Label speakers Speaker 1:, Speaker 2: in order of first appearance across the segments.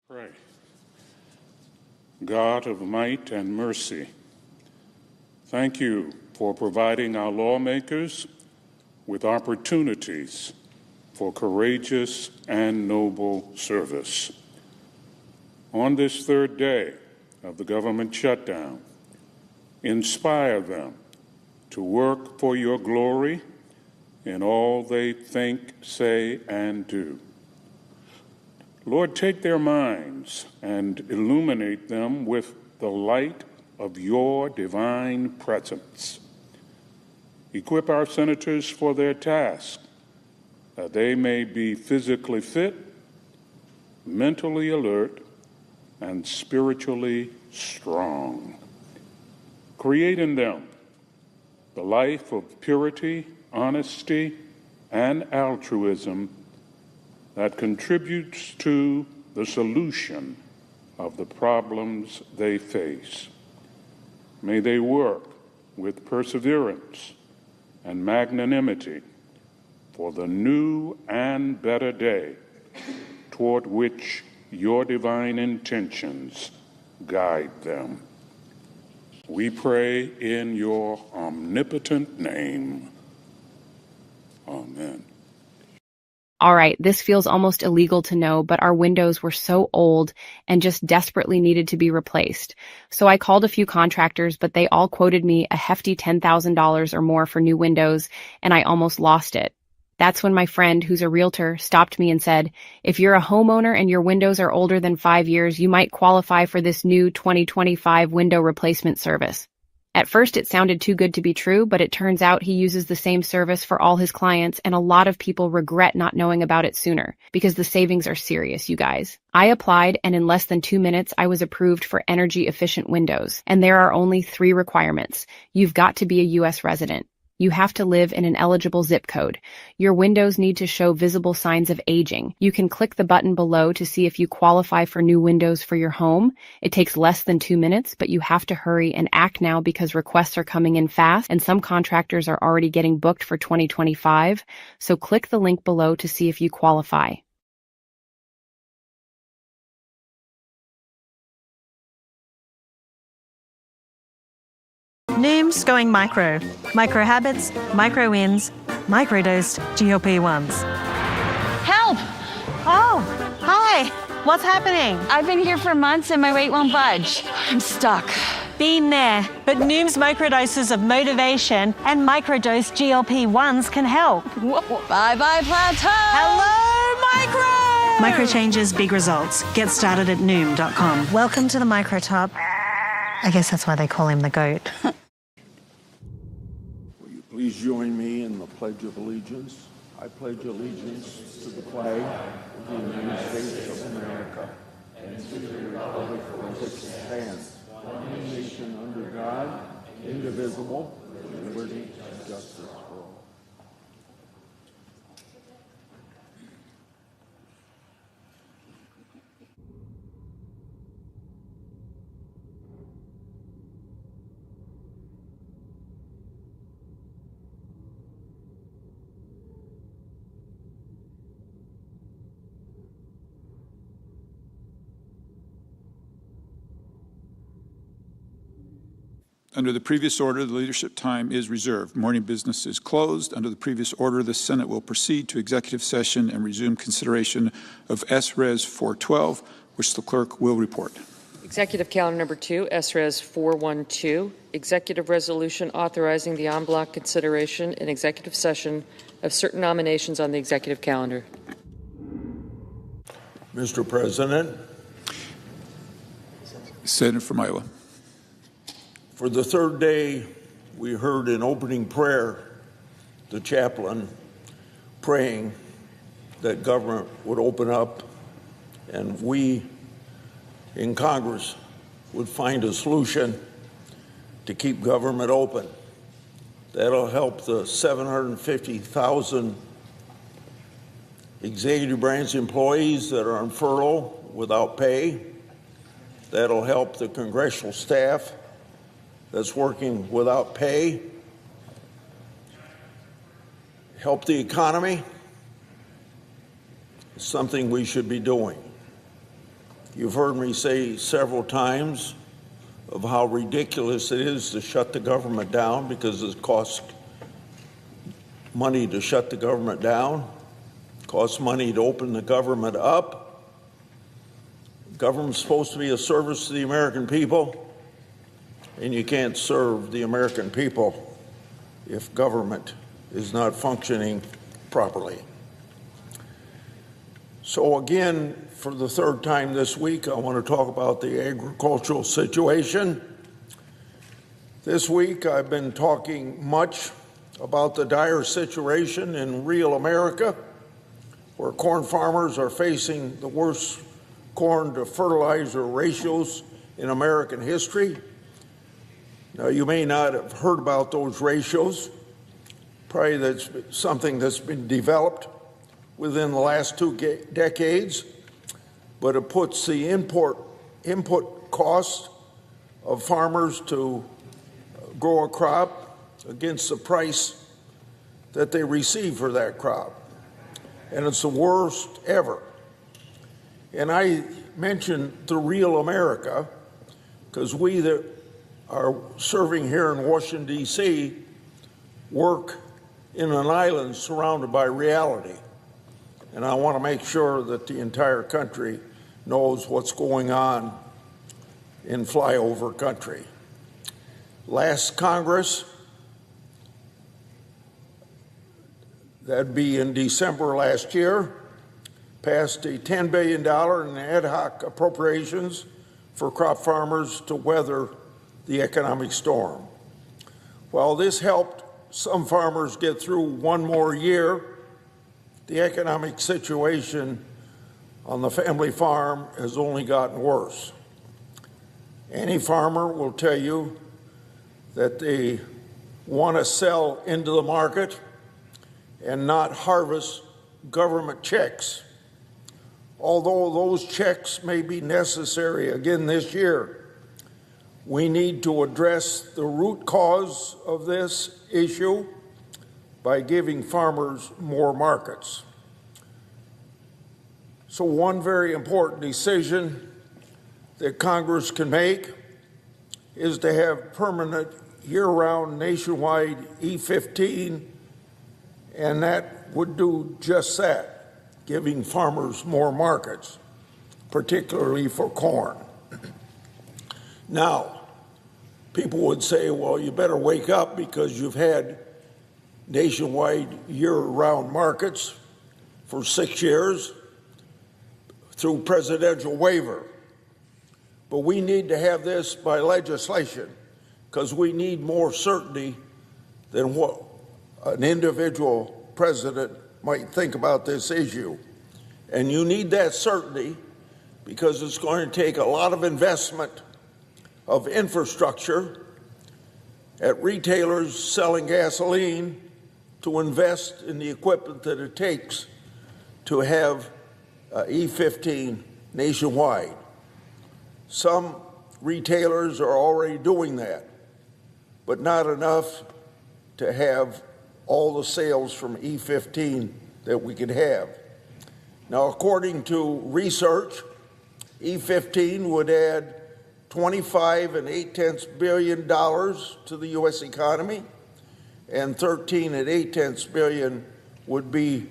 Speaker 1: Pray. God of might and mercy, thank you for providing our lawmakers with opportunities for courageous and noble service. On this third day of the government shutdown, inspire them to work for your glory in all they think, say, and do. Lord, take their minds and illuminate them with the light of your divine presence. Equip our senators for their task, that they may be physically fit, mentally alert, and spiritually strong. Create in them the life of purity, honesty, and altruism that contributes to the solution of the problems they face. May they work with perseverance and magnanimity for the new and better day toward which your divine intentions guide them. We pray in your omnipotent name. Amen.
Speaker 2: All right, this feels almost illegal to know, but our windows were so old and just desperately needed to be replaced. So I called a few contractors, but they all quoted me a hefty $10,000 or more for new windows, and I almost lost it. That's when my friend, who's a realtor, stopped me and said, if you're a homeowner and your windows are older than 5 years, you might qualify for this new 2025 window replacement service. At first, it sounded too good to be true, but it turns out he uses the same service for all his clients, and a lot of people regret not knowing about it sooner, because the savings are serious, you guys. I applied, and in less than 2 minutes, I was approved for energy-efficient windows, and there are only 3 requirements. You've got to be a U.S. resident. You have to live in an eligible zip code. Your windows need to show visible signs of aging. You can click the button below to see if you qualify for new windows for your home. It takes less than 2 minutes, but you have to hurry and act now because requests are coming in fast and some contractors are already getting booked for 2025. So click the link below to see if you qualify.
Speaker 3: Noom's going micro. Micro habits, micro wins, microdosed GLP-1s.
Speaker 4: Help!
Speaker 3: Oh, hi. What's happening?
Speaker 4: I've been here for months and my weight won't budge. I'm stuck.
Speaker 3: Been there. But Noom's microdoses of motivation and microdosed GLP-1s can help.
Speaker 4: Whoa. Bye-bye, plateau!
Speaker 3: Hello, Micro! Micro changes, big results. Get started at Noom.com. Welcome to the Microtop. I guess that's why they call him the GOAT.
Speaker 5: Please join me in the Pledge of Allegiance. I pledge allegiance to the flag of the United States of America and to the republic for which it stands, one nation under God, indivisible, with liberty and justice for all.
Speaker 6: Under the previous order, the leadership time is reserved. Morning business is closed. Under the previous order, the Senate will proceed to executive session and resume consideration of S-Res 412, which the clerk will report.
Speaker 7: Executive calendar number 2, S-Res 412, executive resolution authorizing the en bloc consideration in executive session of certain nominations on the executive calendar.
Speaker 5: Mr. President.
Speaker 6: Senator from Iowa.
Speaker 5: For the third day, we heard in opening prayer the chaplain praying that government would open up and we in Congress would find a solution to keep government open. That'll help the 750,000 executive branch employees that are on furlough without pay. That'll help the congressional staff that's working without pay, help the economy. It's something we should be doing. You've heard me say several times of how ridiculous it is to shut the government down because it costs money to shut the government down, it costs money to open the government up. Government's supposed to be a service to the American people, and you can't serve the American people if government is not functioning properly. So again, for the third time this week, I want to talk about the agricultural situation. This week, I've been talking much about the dire situation in real America, where corn farmers are facing the worst corn to fertilizer ratios in American history. Now, you may not have heard about those ratios. Probably that's something that's been developed within the last 2 decades, but it puts the input cost of farmers to grow a crop against the price that they receive for that crop. And it's the worst ever. And I mentioned the real America because we that are serving here in Washington, D.C., work in an island surrounded by reality. And I want to make sure that the entire country knows what's going on in flyover country. Last Congress, that'd be in December last year, passed a $10 billion in ad hoc appropriations for crop farmers to weather the economic storm. While this helped some farmers get through one more year, the economic situation on the family farm has only gotten worse. Any farmer will tell you that they want to sell into the market and not harvest government checks. Although those checks may be necessary again this year, we need to address the root cause of this issue by giving farmers more markets. So one very important decision that Congress can make is to have permanent year-round nationwide E15, and that would do just that, giving farmers more markets, particularly for corn. Now, people would say, well, you better wake up because you've had nationwide year-round markets for 6 years through presidential waiver. But we need to have this by legislation because we need more certainty than what an individual president might think about this issue. And you need that certainty because it's going to take a lot of investment of infrastructure at retailers selling gasoline to invest in the equipment that it takes to have E15 nationwide. Some retailers are already doing that, but not enough to have all the sales from E15 that we could have. Now, according to research, E15 would add $25.8 billion to the U.S. economy, and $13.8 billion would be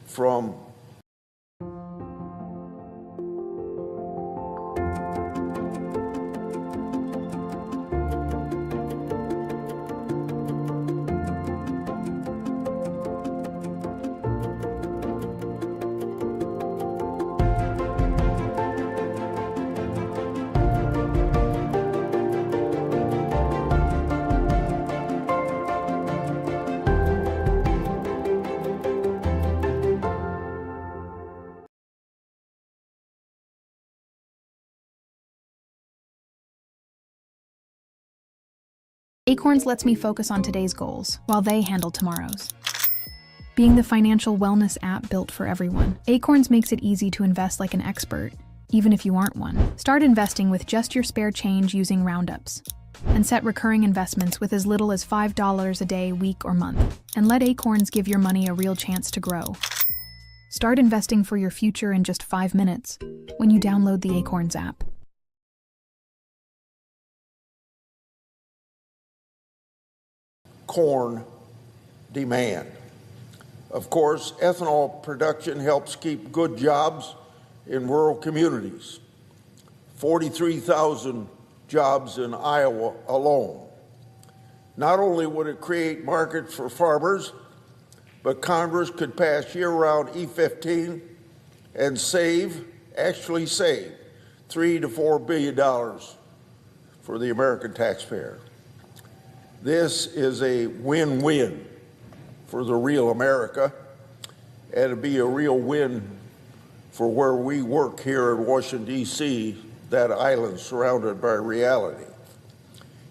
Speaker 5: from
Speaker 8: Acorns lets me focus on today's goals, while they handle tomorrow's. Being the financial wellness app built for everyone, Acorns makes it easy to invest like an expert, even if you aren't one. Start investing with just your spare change using roundups. And set recurring investments with as little as $5 a day, week, or month. And let Acorns give your money a real chance to grow. Start investing for your future in just 5 minutes when you download the Acorns app.
Speaker 5: Corn demand. Of course, ethanol production helps keep good jobs in rural communities. 43,000 jobs in Iowa alone. Not only would it create markets for farmers, but Congress could pass year-round E15 and actually save $3 to $4 billion for the American taxpayer. This is a win-win for the real America, and it'd be a real win for where we work here in Washington, D.C., that island surrounded by reality.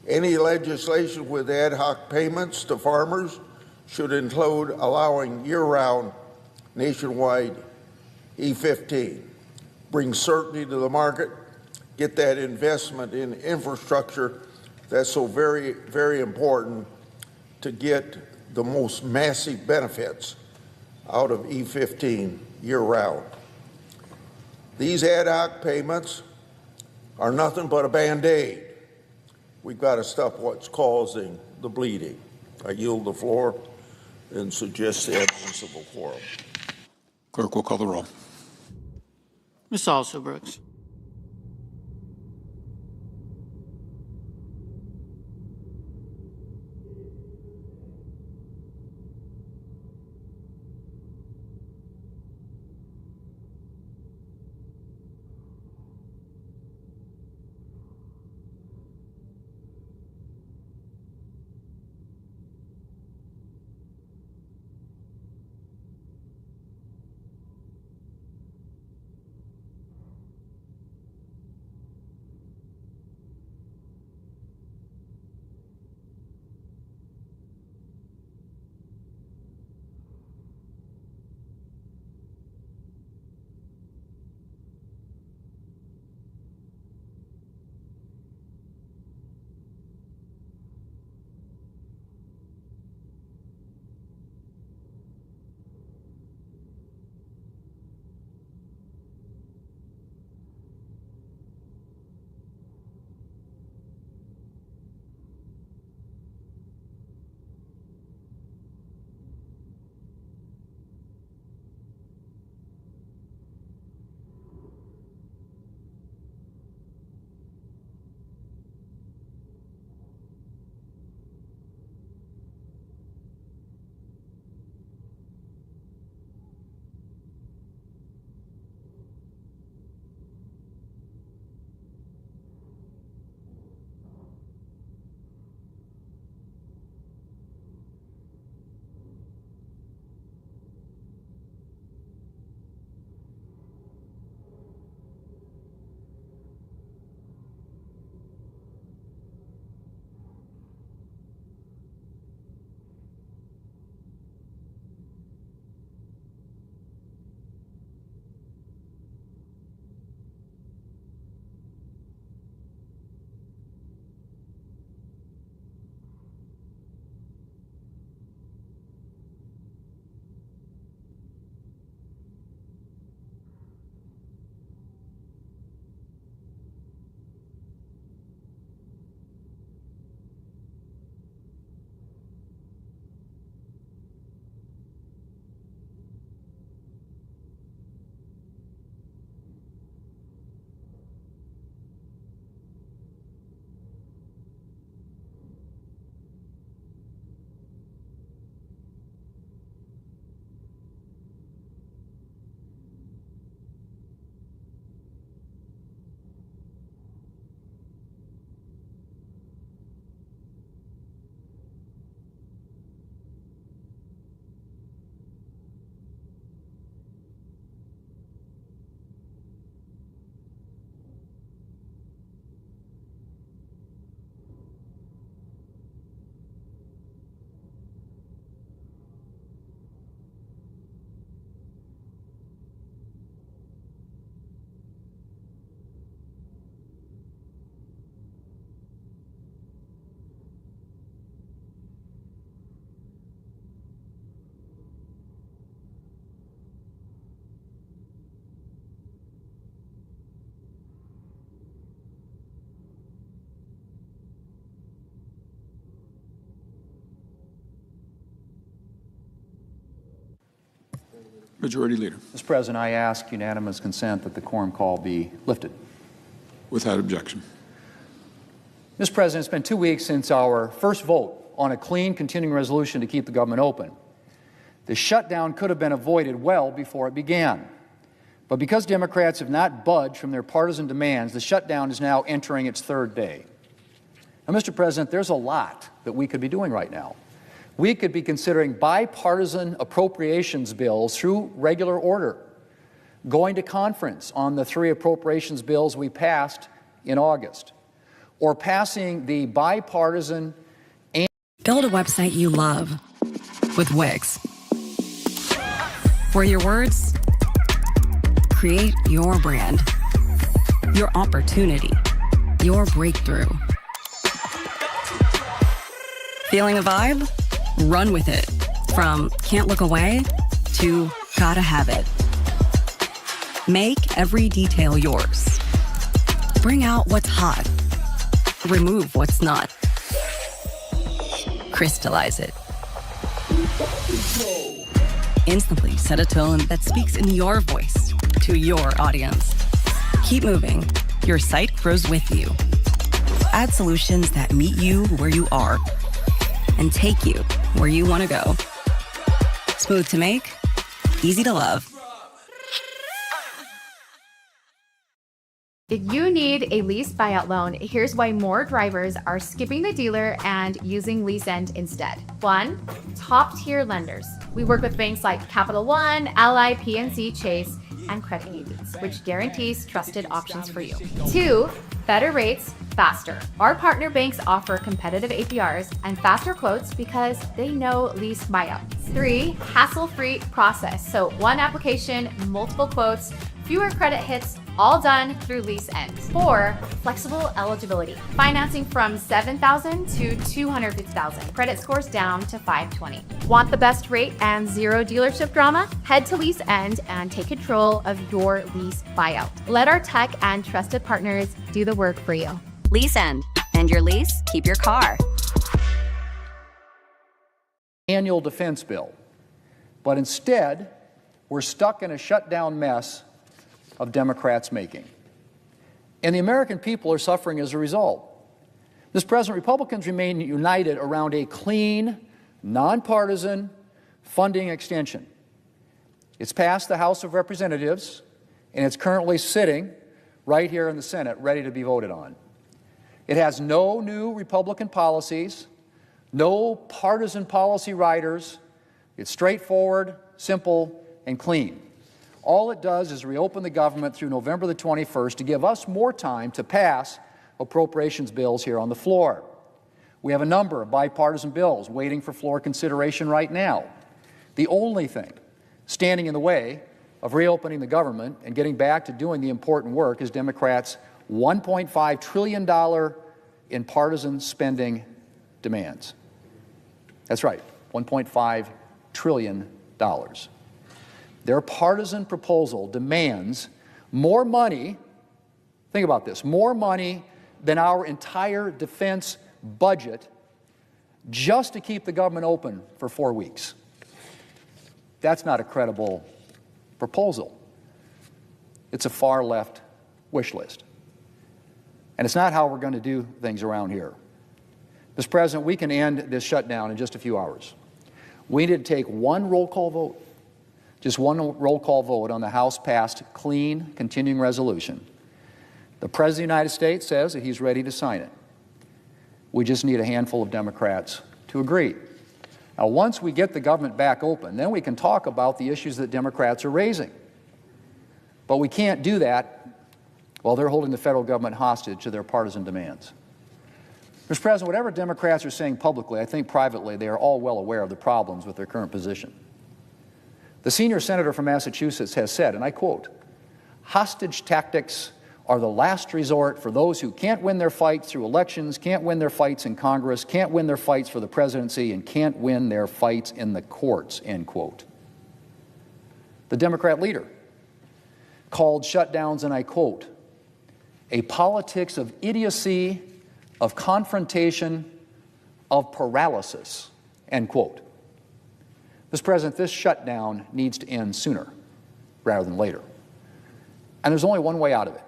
Speaker 5: Any legislation with ad hoc payments to farmers should include allowing year-round nationwide E15, bring certainty to the market, get that investment in infrastructure that's so very, very important to get the most massive benefits out of E15 year-round. These ad hoc payments are nothing but a Band-Aid. We've got to stop what's causing the bleeding. I yield the floor and suggest the absence of a quorum.
Speaker 6: Clerk will call the roll.
Speaker 9: Ms. Alsobrooks.
Speaker 6: Majority Leader.
Speaker 10: Mr. President, I ask unanimous consent that the quorum call be lifted.
Speaker 6: Without objection.
Speaker 10: Mr. President, it's been 2 weeks since our first vote on a clean continuing resolution to keep the government open. The shutdown could have been avoided well before it began. But because Democrats have not budged from their partisan demands, the shutdown is now entering its third day. Now, Mr. President, there's a lot that we could be doing right now. We could be considering bipartisan appropriations bills through regular order, going to conference on the 3 appropriations bills we passed in August, or passing the bipartisan and
Speaker 11: build a website you love with Wix, where your words create your brand, your opportunity, your breakthrough. Feeling a vibe? Run with it. From can't look away to gotta have it. Make every detail yours. Bring out what's hot. Remove what's not. Crystallize it. Instantly set a tone that speaks in your voice to your audience. Keep moving. Your site grows with you. Add solutions that meet you where you are and take you where you want to go. Smooth to make, easy to love.
Speaker 12: If you need a lease buyout loan, here's why more drivers are skipping the dealer and using LeaseEnd instead. 1, top-tier lenders. We work with banks like Capital One, Ally, PNC, Chase, and credit unions, which guarantees trusted options for you. 2, better rates, faster. Our partner banks offer competitive APRs and faster quotes because they know lease buyouts. 3, hassle-free process. So 1 application, multiple quotes, fewer credit hits, all done through LeaseEnd. 4, flexible eligibility. Financing from $7,000 to $250,000. Credit scores down to 520. Want the best rate and 0 dealership drama? Head to LeaseEnd and take control of your lease buyout. Let our tech and trusted partners do the work for you.
Speaker 11: LeaseEnd. And your lease, keep your car.
Speaker 10: annual defense bill. But instead, we're stuck in a shutdown mess of Democrats' making. And the American people are suffering as a result. Mr. President, Republicans remain united around a clean, nonpartisan funding extension. It's passed the House of Representatives, and it's currently sitting right here in the Senate, ready to be voted on. It has no new Republican policies, no partisan policy riders. It's straightforward, simple, and clean. All it does is reopen the government through November the 21st to give us more time to pass appropriations bills here on the floor. We have a number of bipartisan bills waiting for floor consideration right now. The only thing standing in the way of reopening the government and getting back to doing the important work is Democrats' $1.5 trillion in partisan spending demands. That's right, $1.5 trillion. Their partisan proposal demands more money, think about this, more money than our entire defense budget just to keep the government open for 4 weeks. That's not a credible proposal. It's a far-left wish list. And it's not how we're going to do things around here. Mr. President, we can end this shutdown in just a few hours. We need to take one roll call vote, just one roll call vote on the House-passed clean continuing resolution. The President of the United States says that he's ready to sign it. We just need a handful of Democrats to agree. Now, once we get the government back open, then we can talk about the issues that Democrats are raising. But we can't do that while they're holding the federal government hostage to their partisan demands. Mr. President, whatever Democrats are saying publicly, I think privately they are all well aware of the problems with their current position. The senior senator from Massachusetts has said, and I quote, "Hostage tactics are the last resort for those who can't win their fights through elections, can't win their fights in Congress, can't win their fights for the presidency, and can't win their fights in the courts," end quote. The Democrat leader called shutdowns, and I quote, "a politics of idiocy, of confrontation, of paralysis," end quote. Mr. President, this shutdown needs to end sooner rather than later. And there's only one way out of it.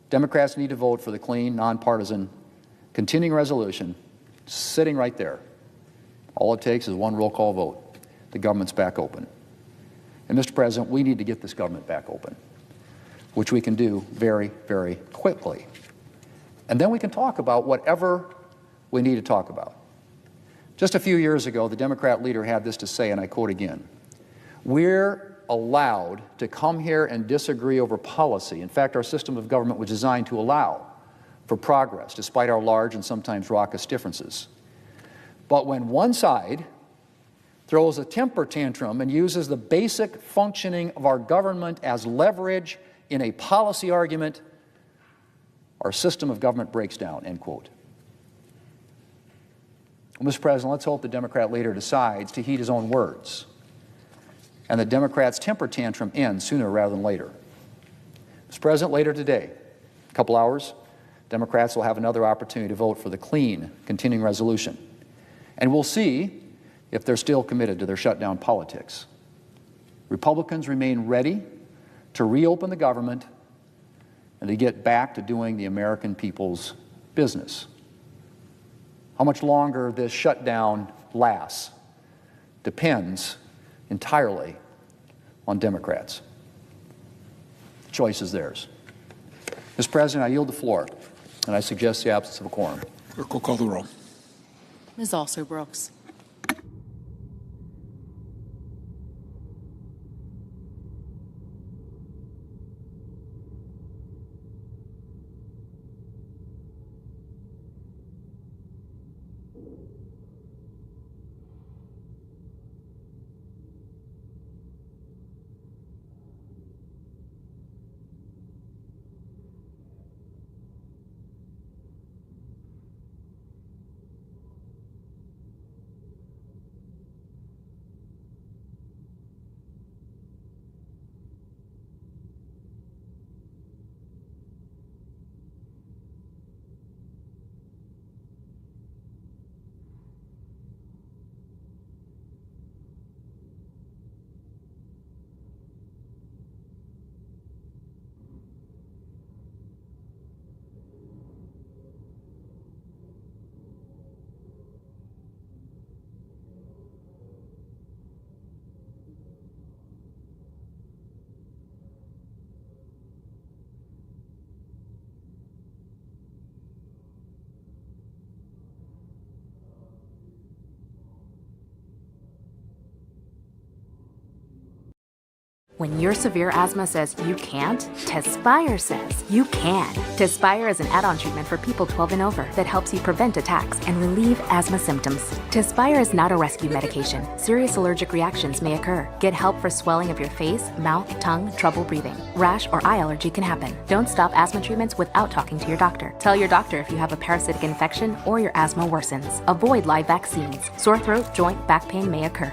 Speaker 10: Democrats need to vote for the clean, nonpartisan, continuing resolution sitting right there. All it takes is one roll call vote. The government's back open. And Mr. President, we need to get this government back open, which we can do very, very quickly. And then we can talk about whatever we need to talk about. Just a few years ago, the Democrat leader had this to say, and I quote again, "We're allowed to come here and disagree over policy. In fact, our system of government was designed to allow for progress, despite our large and sometimes raucous differences. But when one side throws a temper tantrum and uses the basic functioning of our government as leverage in a policy argument, our system of government breaks down," end quote. Well, Mr. President, let's hope the Democrat leader decides to heed his own words and the Democrats' temper tantrum ends sooner rather than later. Mr. President, later today, a couple hours, Democrats will have another opportunity to vote for the clean continuing resolution. And we'll see if they're still committed to their shutdown politics. Republicans remain ready to reopen the government and to get back to doing the American people's business. How much longer this shutdown lasts depends entirely on Democrats. The choice is theirs. Mr. President, I yield the floor, and I suggest the absence of a quorum.
Speaker 6: Clerk will call the roll.
Speaker 7: Ms. Also Brooks.
Speaker 13: When your severe asthma says you can't, Tespire says you can. Tespire is an add-on treatment for people 12 and over that helps you prevent attacks and relieve asthma symptoms. Tespire is not a rescue medication. Serious allergic reactions may occur. Get help for swelling of your face, mouth, tongue, trouble breathing. Rash or eye allergy can happen. Don't stop asthma treatments without talking to your doctor. Tell your doctor if you have a parasitic infection or your asthma worsens. Avoid live vaccines. Sore throat, joint, back pain may occur.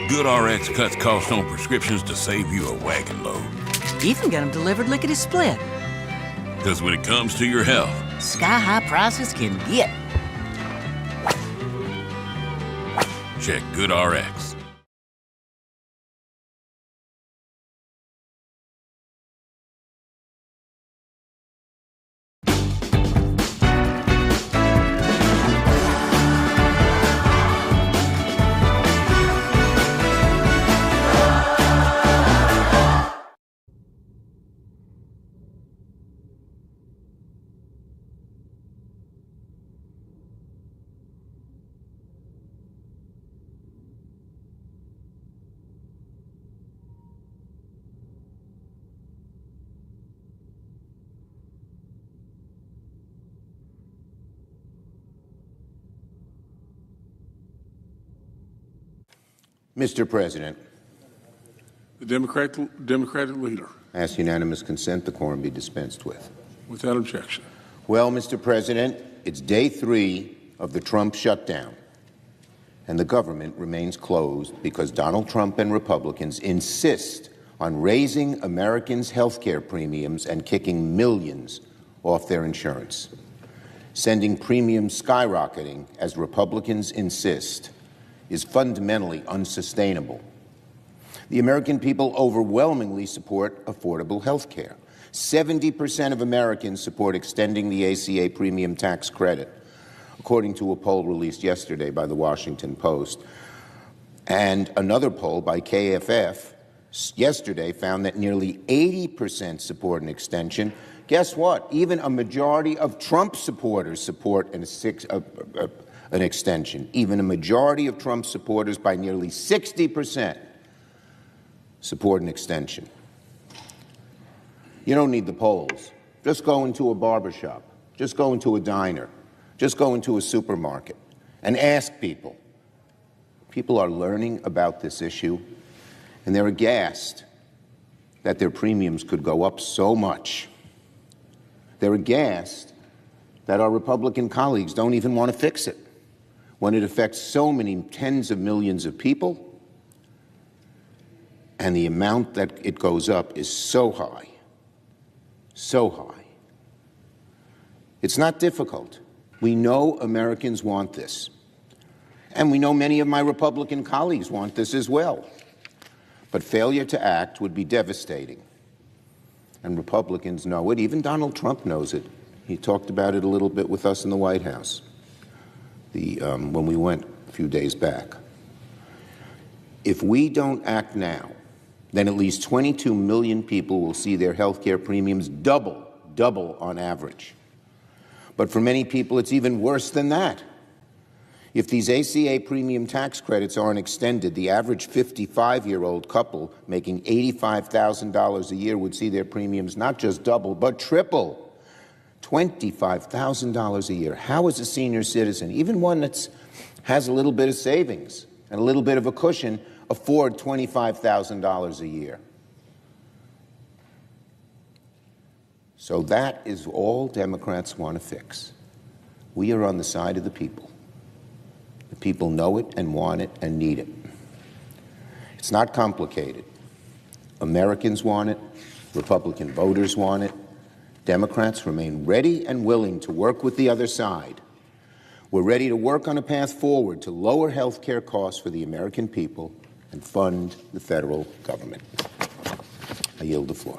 Speaker 14: GoodRx cuts costs on prescriptions to save you a wagon load.
Speaker 15: You can get them delivered lickety-split.
Speaker 14: Because when it comes to your health,
Speaker 15: sky-high prices can get.
Speaker 14: Check GoodRx.
Speaker 16: Mr. President.
Speaker 1: The Democratic leader.
Speaker 16: I ask unanimous consent the quorum be dispensed with.
Speaker 1: Without objection.
Speaker 16: Well, Mr. President, it's day 3 of the Trump shutdown, and the government remains closed because Donald Trump and Republicans insist on raising Americans' health care premiums and kicking millions off their insurance, sending premiums skyrocketing as Republicans insist is fundamentally unsustainable. The American people overwhelmingly support affordable health care. 70% of Americans support extending the ACA premium tax credit, according to a poll released yesterday by the Washington Post. And another poll by KFF yesterday found that nearly 80% support an extension. Guess what? Even a majority of Trump supporters support an extension. Even a majority of Trump supporters, by nearly 60%, support an extension. You don't need the polls. Just go into a barbershop. Just go into a diner. Just go into a supermarket and ask people. People are learning about this issue, and they're aghast that their premiums could go up so much. They're aghast that our Republican colleagues don't even want to fix it when it affects so many tens of millions of people, and the amount that it goes up is so high, so high. It's not difficult. We know Americans want this, and we know many of my Republican colleagues want this as well. But failure to act would be devastating, and Republicans know it. Even Donald Trump knows it. He talked about it a little bit with us in the White House when we went a few days back. If we don't act now, then at least 22 million people will see their health care premiums double on average. But for many people, it's even worse than that. If these ACA premium tax credits aren't extended, the average 55-year-old couple making $85,000 a year would see their premiums not just double, but triple. $25,000 a year. How is a senior citizen, even one that has a little bit of savings and a little bit of a cushion, afford $25,000 a year? So that is all Democrats want to fix. We are on the side of the people. The people know it and want it and need it. It's not complicated. Americans want it. Republican voters want it. Democrats remain ready and willing to work with the other side. We're ready to work on a path forward to lower health care costs for the American people and fund the federal government. I yield the floor.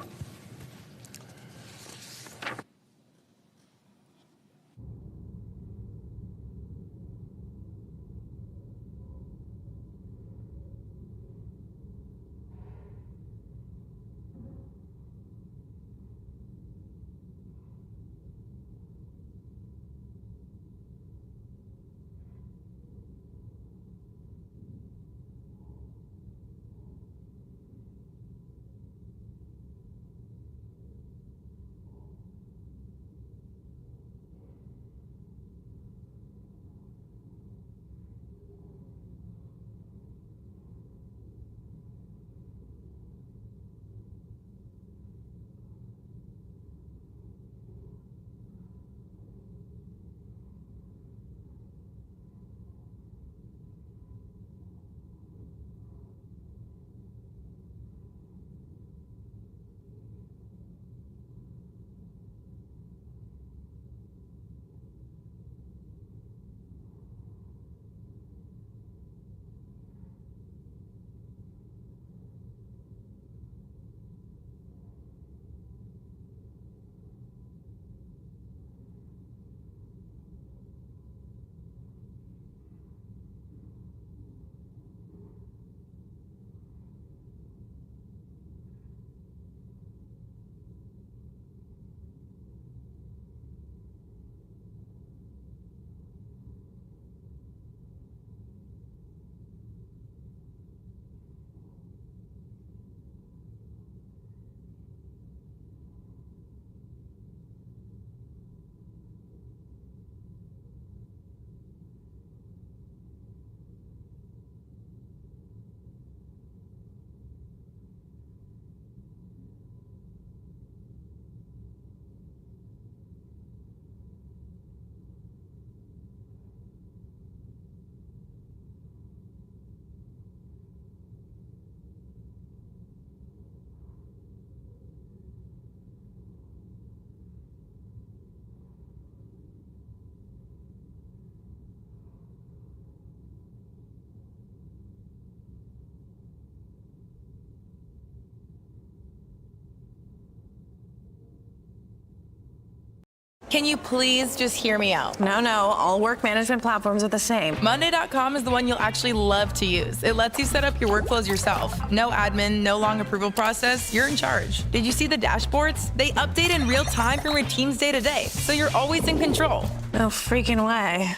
Speaker 17: Can you please just hear me out?
Speaker 18: No, all work management platforms are the same.
Speaker 17: Monday.com is the one you'll actually love to use. It lets you set up your workflows yourself. No admin, no long approval process. You're in charge. Did you see the dashboards? They update in real time from your team's day to day, so you're always in control.
Speaker 18: No freaking way.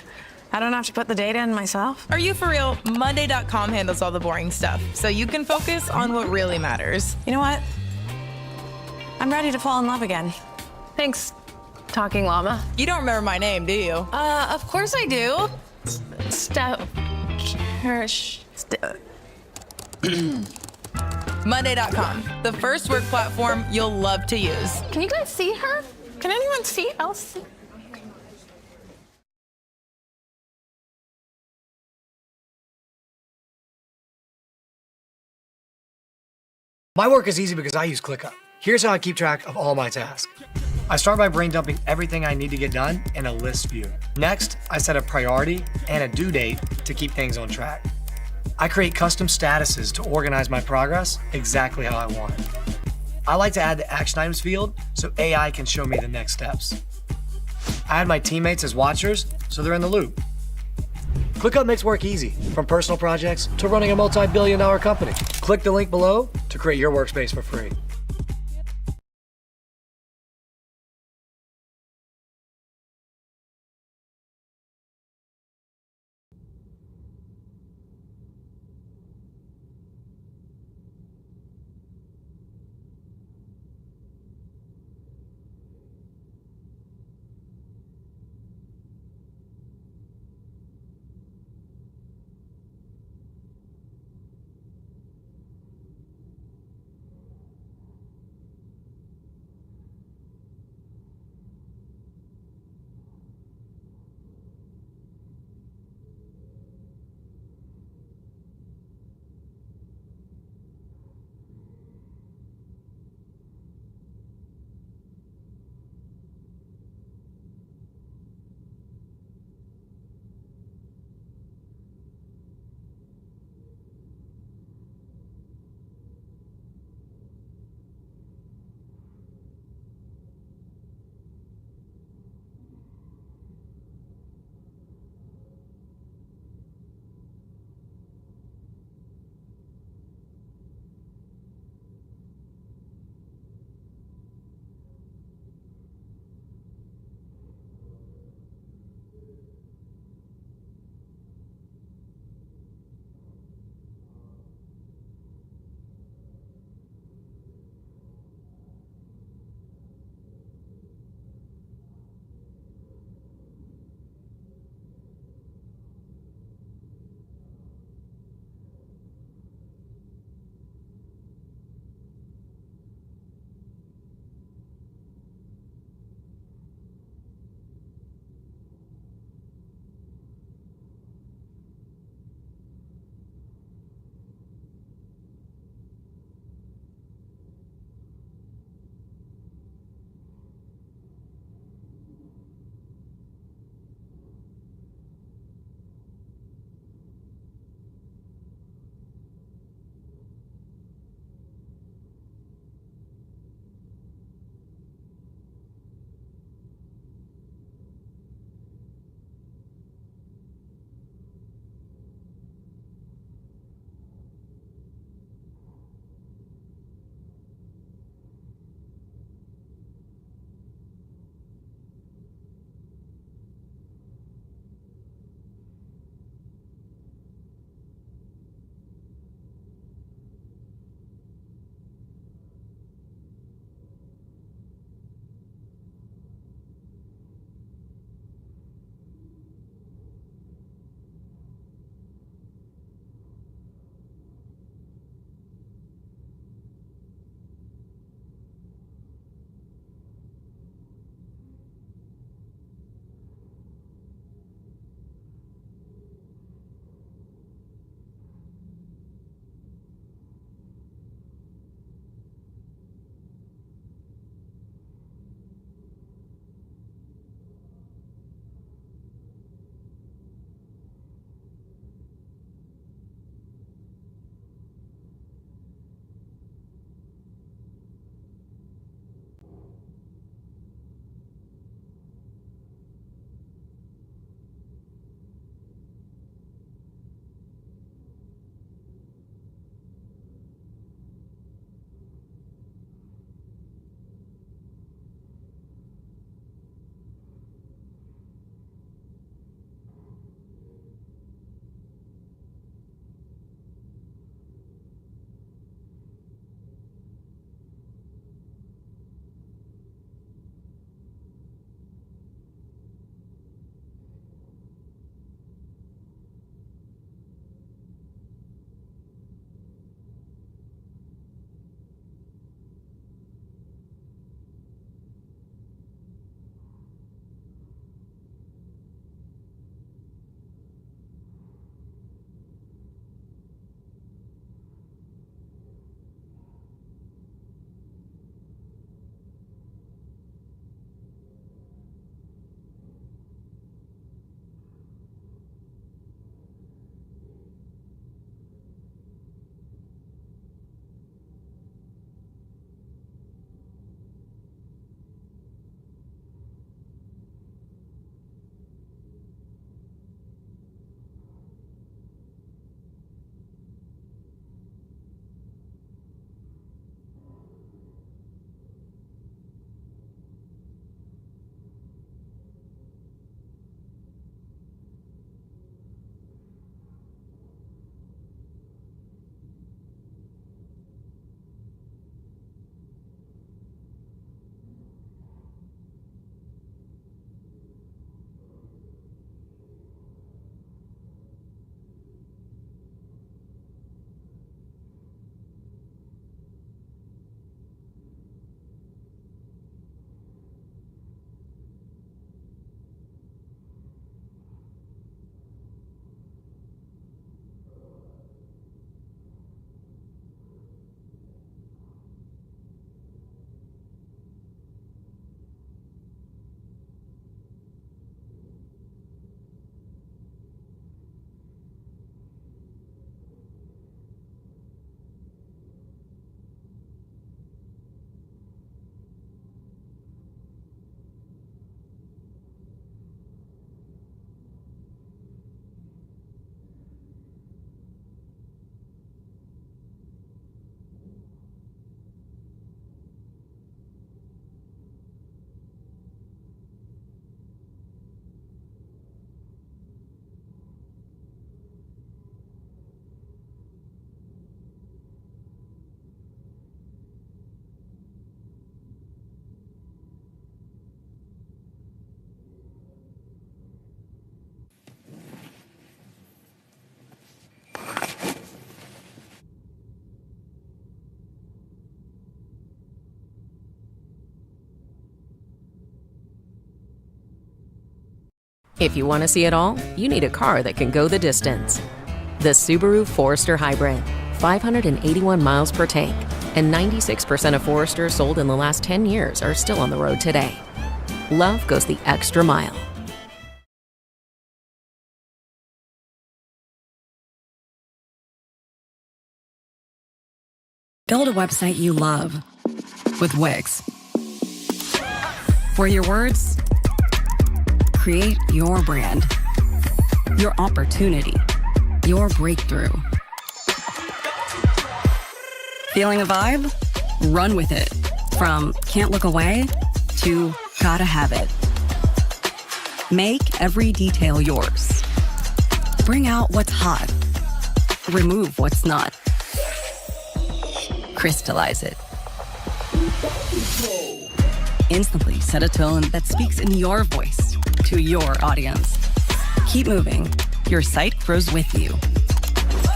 Speaker 18: I don't have to put the data in myself?
Speaker 17: Are you for real? Monday.com handles all the boring stuff, so you can focus on what really matters.
Speaker 18: You know what? I'm ready to fall in love again. Thanks, Talking Llama.
Speaker 17: You don't remember my name, do you?
Speaker 18: Of course I do.
Speaker 17: Monday.com, the first work platform you'll love to use.
Speaker 18: Can you guys see her? Can anyone see Elsie?
Speaker 19: My work is easy because I use ClickUp. Here's how I keep track of all my tasks. I start by brain dumping everything I need to get done in a list view. Next, I set a priority and a due date to keep things on track. I create custom statuses to organize my progress exactly how I want it. I like to add the action items field so AI can show me the next steps. I add my teammates as watchers so they're in the loop. ClickUp makes work easy, from personal projects to running a multi-billion-dollar company. Click the link below to create your workspace for free.
Speaker 20: If you want to see it all, you need a car that can go the distance. The Subaru Forester Hybrid, 581 miles per tank, and 96% of Foresters sold in the last 10 years are still on the road today. Love goes the extra mile.
Speaker 11: Build a website you love with Wix. For your words, create your brand, your opportunity, your breakthrough. Feeling a vibe? Run with it. From can't look away to gotta have it. Make every detail yours. Bring out what's hot. Remove what's not. Crystallize it. Instantly set a tone that speaks in your voice to your audience. Keep moving. Your site grows with you.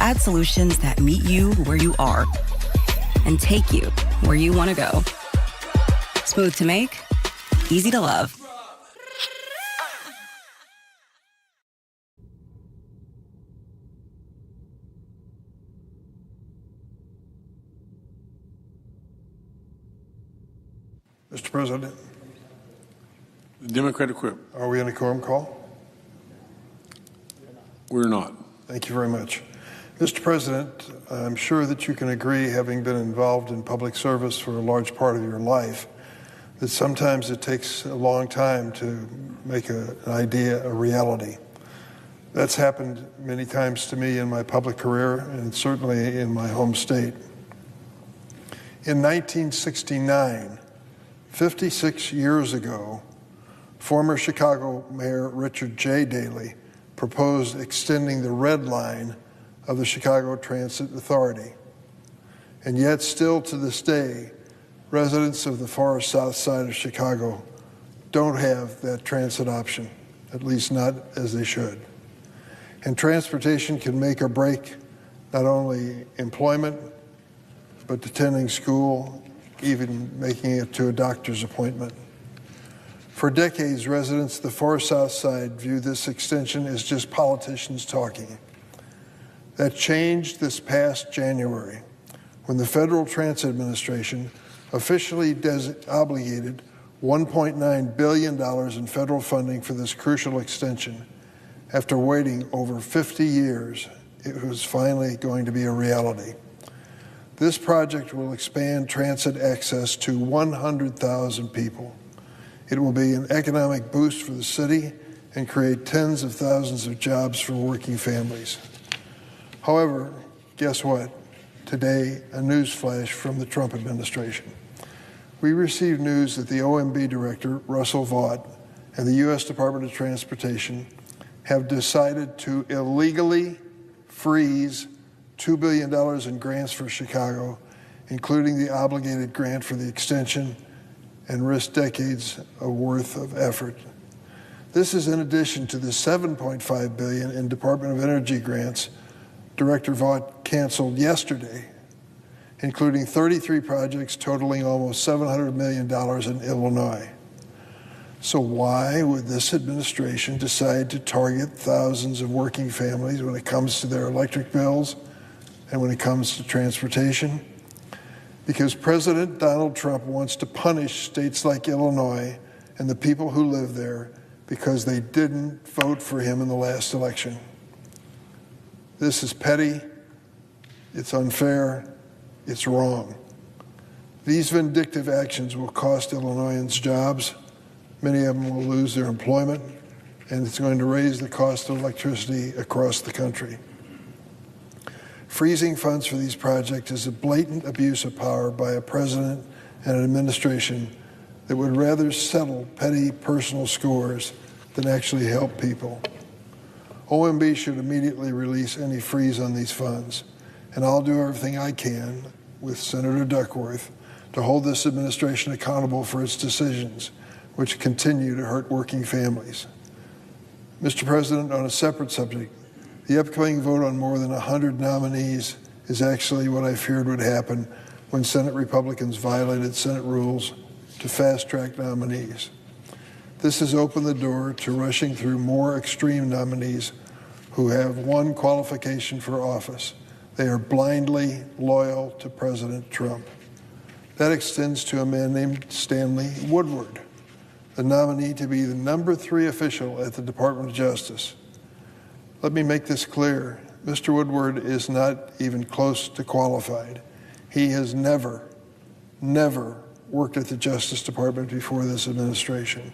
Speaker 11: Add solutions that meet you where you are and take you where you want to go. Smooth to make, easy to love.
Speaker 21: Mr. President.
Speaker 1: The Democratic whip.
Speaker 21: Are we in a quorum call?
Speaker 1: We're not.
Speaker 21: Thank you very much. Mr. President, I'm sure that you can agree, having been involved in public service for a large part of your life, that sometimes it takes a long time to make an idea a reality. That's happened many times to me in my public career and certainly in my home state. In 1969, 56 years ago, former Chicago Mayor Richard J. Daley proposed extending the red line of the Chicago Transit Authority. And yet, still to this day, residents of the far south side of Chicago don't have that transit option, at least not as they should. And transportation can make or break not only employment, but attending school, even making it to a doctor's appointment. For decades, residents of the far south side view this extension as just politicians talking. That changed this past January when the Federal Transit Administration officially obligated $1.9 billion in federal funding for this crucial extension. After waiting over 50 years, it was finally going to be a reality. This project will expand transit access to 100,000 people. It will be an economic boost for the city and create tens of thousands of jobs for working families. However, guess what? Today, a news flash from the Trump administration. We received news that the OMB director, Russell Vought, and the U.S. Department of Transportation have decided to illegally freeze $2 billion in grants for Chicago, including the obligated grant for the extension, and risk decades worth of effort. This is in addition to the $7.5 billion in Department of Energy grants Director Vought canceled yesterday, including 33 projects totaling almost $700 million in Illinois. So why would this administration decide to target thousands of working families when it comes to their electric bills and when it comes to transportation? Because President Donald Trump wants to punish states like Illinois and the people who live there because they didn't vote for him in the last election. This is petty, it's unfair, it's wrong. These vindictive actions will cost Illinoisans jobs. Many of them will lose their employment, and it's going to raise the cost of electricity across the country. Freezing funds for these projects is a blatant abuse of power by a president and an administration that would rather settle petty personal scores than actually help people. OMB should immediately release any freeze on these funds, and I'll do everything I can with Senator Duckworth to hold this administration accountable for its decisions, which continue to hurt working families. Mr. President, on a separate subject, the upcoming vote on more than 100 nominees is actually what I feared would happen when Senate Republicans violated Senate rules to fast-track nominees. This has opened the door to rushing through more extreme nominees who have one qualification for office. They are blindly loyal to President Trump. That extends to a man named Stanley Woodward, the nominee to be the number 3 official at the Department of Justice. Let me make this clear. Mr. Woodward is not even close to qualified. He has never worked at the Justice Department before this administration.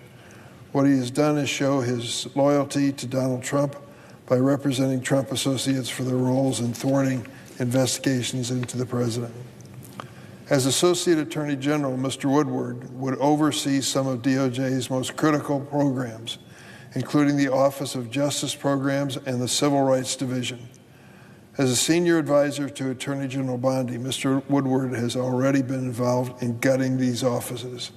Speaker 21: What he has done is show his loyalty to Donald Trump by representing Trump associates for their roles in thwarting investigations into the president. As Associate Attorney General, Mr. Woodward would oversee some of DOJ's most critical programs, including the Office of Justice Programs and the Civil Rights Division. As a senior advisor to Attorney General Bondi, Mr. Woodward has already been involved in gutting these offices.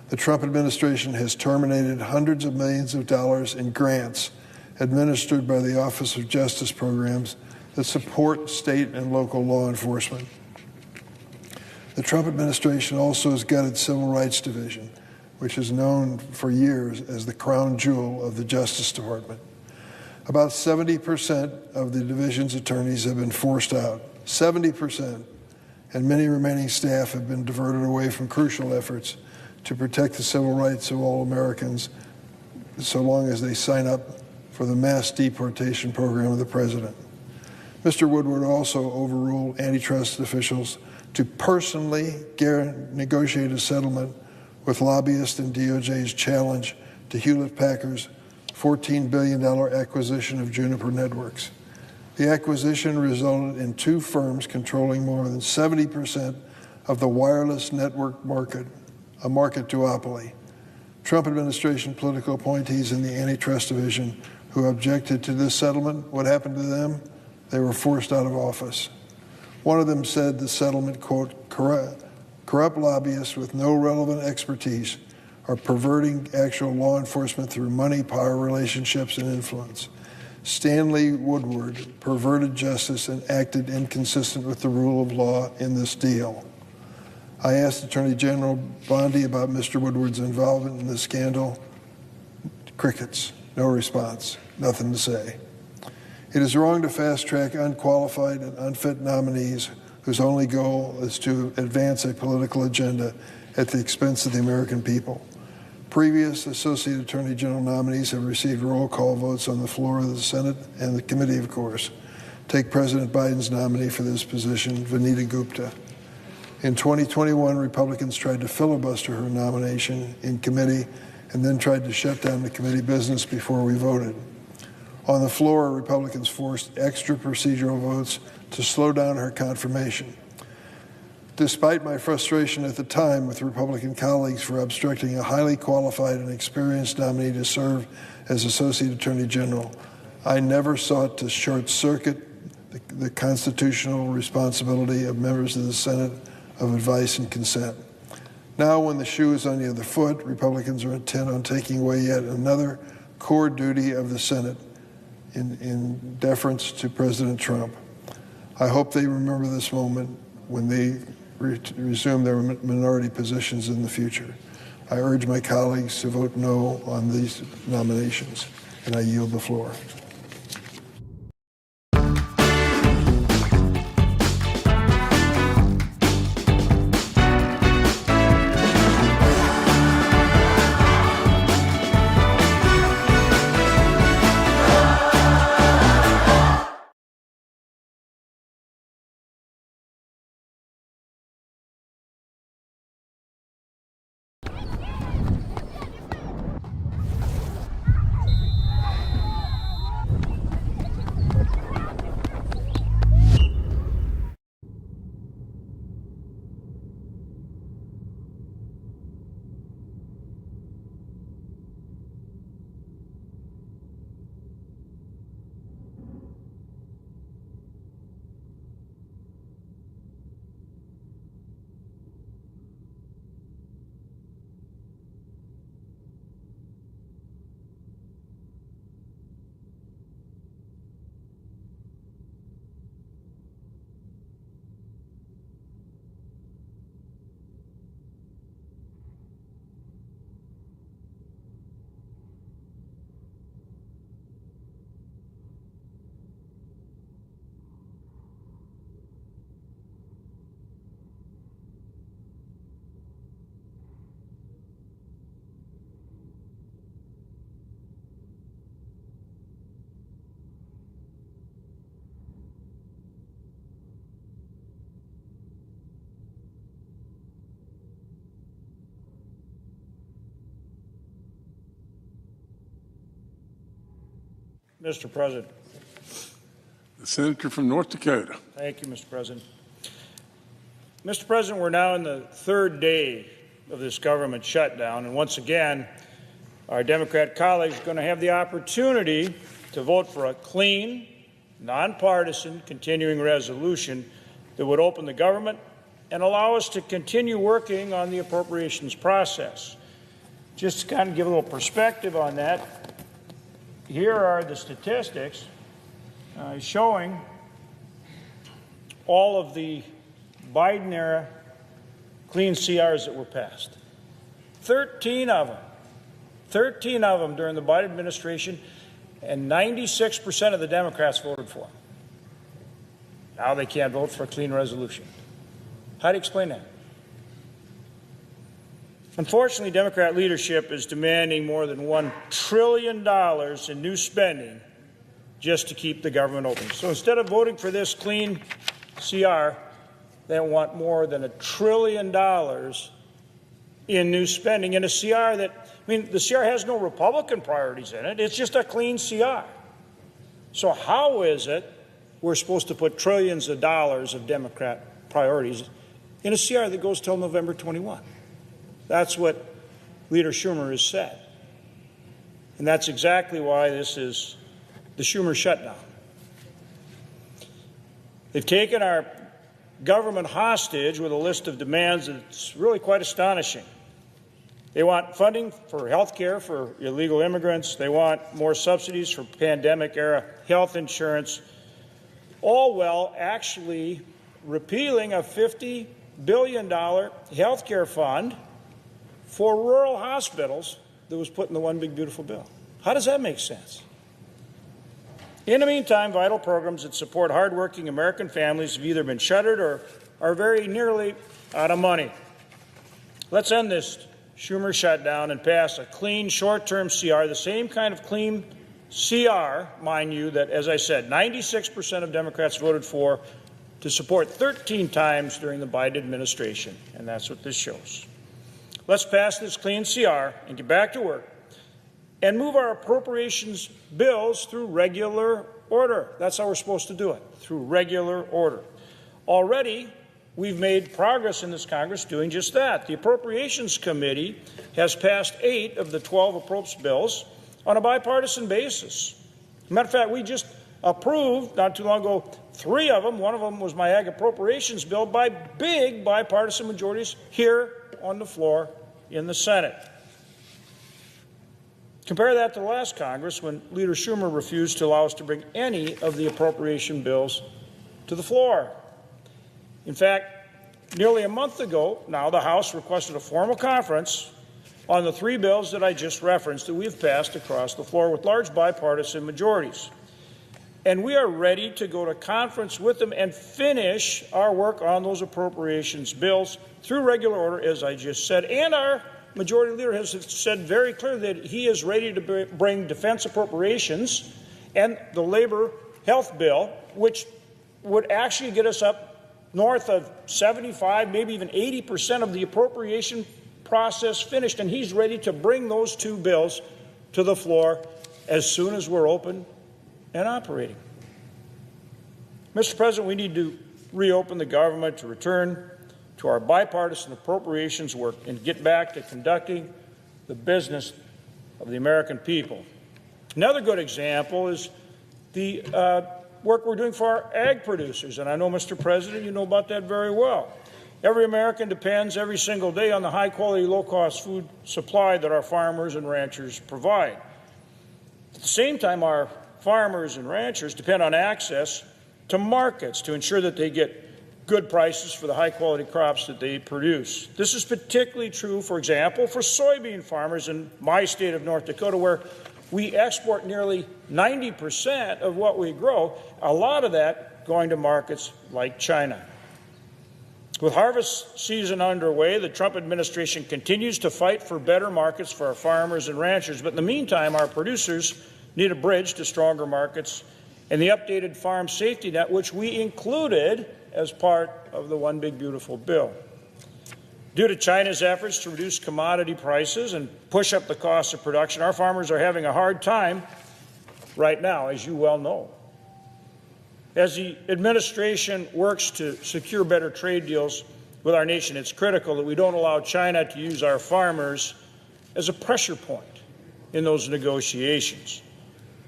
Speaker 21: The Trump administration has terminated hundreds of millions of dollars in grants administered by the Office of Justice Programs that support state and local law enforcement. The Trump administration also has gutted Civil Rights Division, which is known for years as the crown jewel of the Justice Department. About 70% of the division's attorneys have been forced out, 70%, and many remaining staff have been diverted away from crucial efforts to protect the civil rights of all Americans so long as they sign up for the mass deportation program of the president. Mr. Woodward also overruled antitrust officials to personally negotiate a settlement with lobbyists in DOJ's challenge to Hewlett-Packard's $14 billion acquisition of Juniper Networks. The acquisition resulted in 2 firms controlling more than 70% of the wireless network market, a market duopoly. Trump administration political appointees in the antitrust division who objected to this settlement, what happened to them? They were forced out of office. One of them said the settlement, quote, corrupt lobbyists with no relevant expertise are perverting actual law enforcement through money, power, relationships, and influence. Stanley Woodward perverted justice and acted inconsistent with the rule of law in this deal. I asked Attorney General Bondi about Mr. Woodward's involvement in the scandal. Crickets, no response, nothing to say. It is wrong to fast-track unqualified and unfit nominees whose only goal is to advance a political agenda at the expense of the American people. Previous Associate Attorney General nominees have received roll call votes on the floor of the Senate and the committee, of course. Take President Biden's nominee for this position, Vanita Gupta. In 2021, Republicans tried to filibuster her nomination in committee and then tried to shut down the committee business before we voted. On the floor, Republicans forced extra procedural votes to slow down her confirmation. Despite my frustration at the time with Republican colleagues for obstructing a highly qualified and experienced nominee to serve as Associate Attorney General, I never sought to short-circuit the constitutional responsibility of members of the Senate of advice and consent. Now, when the shoe is on the other foot, Republicans are intent on taking away yet another core duty of the Senate in deference to President Trump. I hope they remember this moment when they resume their minority positions in the future. I urge my colleagues to vote no on these nominations, and I yield the floor.
Speaker 2: Mr. President.
Speaker 1: The senator from North Dakota.
Speaker 2: Thank you, Mr. President. Mr. President, we're now in the third day of this government shutdown, and once again, our Democrat colleagues are going to have the opportunity to vote for a clean, nonpartisan, continuing resolution that would open the government and allow us to continue working on the appropriations process. Just to kind of give a little perspective on that, here are the statistics showing all of the Biden-era clean CRs that were passed. 13 of them. 13 of them during the Biden administration, and 96% of the Democrats voted for them. Now they can't vote for a clean resolution. How do you explain that? Unfortunately, Democrat leadership is demanding more than $1 trillion in new spending just to keep the government open. So instead of voting for this clean CR, they want more than $1 trillion in new spending in a CR that, the CR has no Republican priorities in it. It's just a clean CR. So how is it we're supposed to put trillions of dollars of Democrat priorities in a CR that goes till November 21? That's what Leader Schumer has said. And that's exactly why this is the Schumer shutdown. They've taken our government hostage with a list of demands that's really quite astonishing. They want funding for health care for illegal immigrants. They want more subsidies for pandemic-era health insurance, all while actually repealing a $50 billion health care fund for rural hospitals that was put in the One Big Beautiful Bill. How does that make sense? In the meantime, vital programs that support hardworking American families have either been shuttered or are very nearly out of money. Let's end this Schumer shutdown and pass a clean short-term CR, the same kind of clean CR, mind you, that, as I said, 96% of Democrats voted for to support 13 times during the Biden administration, and that's what this shows. Let's pass this clean CR and get back to work and move our appropriations bills through regular order. That's how we're supposed to do it, through regular order. Already, we've made progress in this Congress doing just that. The Appropriations Committee has passed 8 of the 12 appropriations bills on a bipartisan basis. As a matter of fact, we just approved, not too long ago, 3 of them. One of them was my ag appropriations bill by big bipartisan majorities here on the floor in the Senate. Compare that to the last Congress when Leader Schumer refused to allow us to bring any of the appropriation bills to the floor. In fact, nearly a month ago now, the House requested a formal conference on the 3 bills that I just referenced that we have passed across the floor with large bipartisan majorities. And we are ready to go to conference with them and finish our work on those appropriations bills through regular order, as I just said. And our majority leader has said very clearly that he is ready to bring defense appropriations and the labor health bill, which would actually get us up north of 75, maybe even 80% of the appropriation process finished. And he's ready to bring those 2 bills to the floor as soon as we're open and operating. Mr. President, we need to reopen the government to return to our bipartisan appropriations work and get back to conducting the business of the American people. Another good example is the work we're doing for our ag producers. And I know, Mr. President, you know about that very well. Every American depends every single day on the high-quality, low-cost food supply that our farmers and ranchers provide. At the same time, our farmers and ranchers depend on access to markets to ensure that they get good prices for the high-quality crops that they produce. This is particularly true, for example, for soybean farmers in my state of North Dakota, where we export nearly 90% of what we grow, a lot of that going to markets like China. With harvest season underway, the Trump administration continues to fight for better markets for our farmers and ranchers. But in the meantime, our producers need a bridge to stronger markets and the updated farm safety net, which we included as part of the One Big Beautiful Bill. Due to China's efforts to reduce commodity prices and push up the cost of production, our farmers are having a hard time right now, as you well know. As the administration works to secure better trade deals with our nation, it's critical that we don't allow China to use our farmers as a pressure point in those negotiations.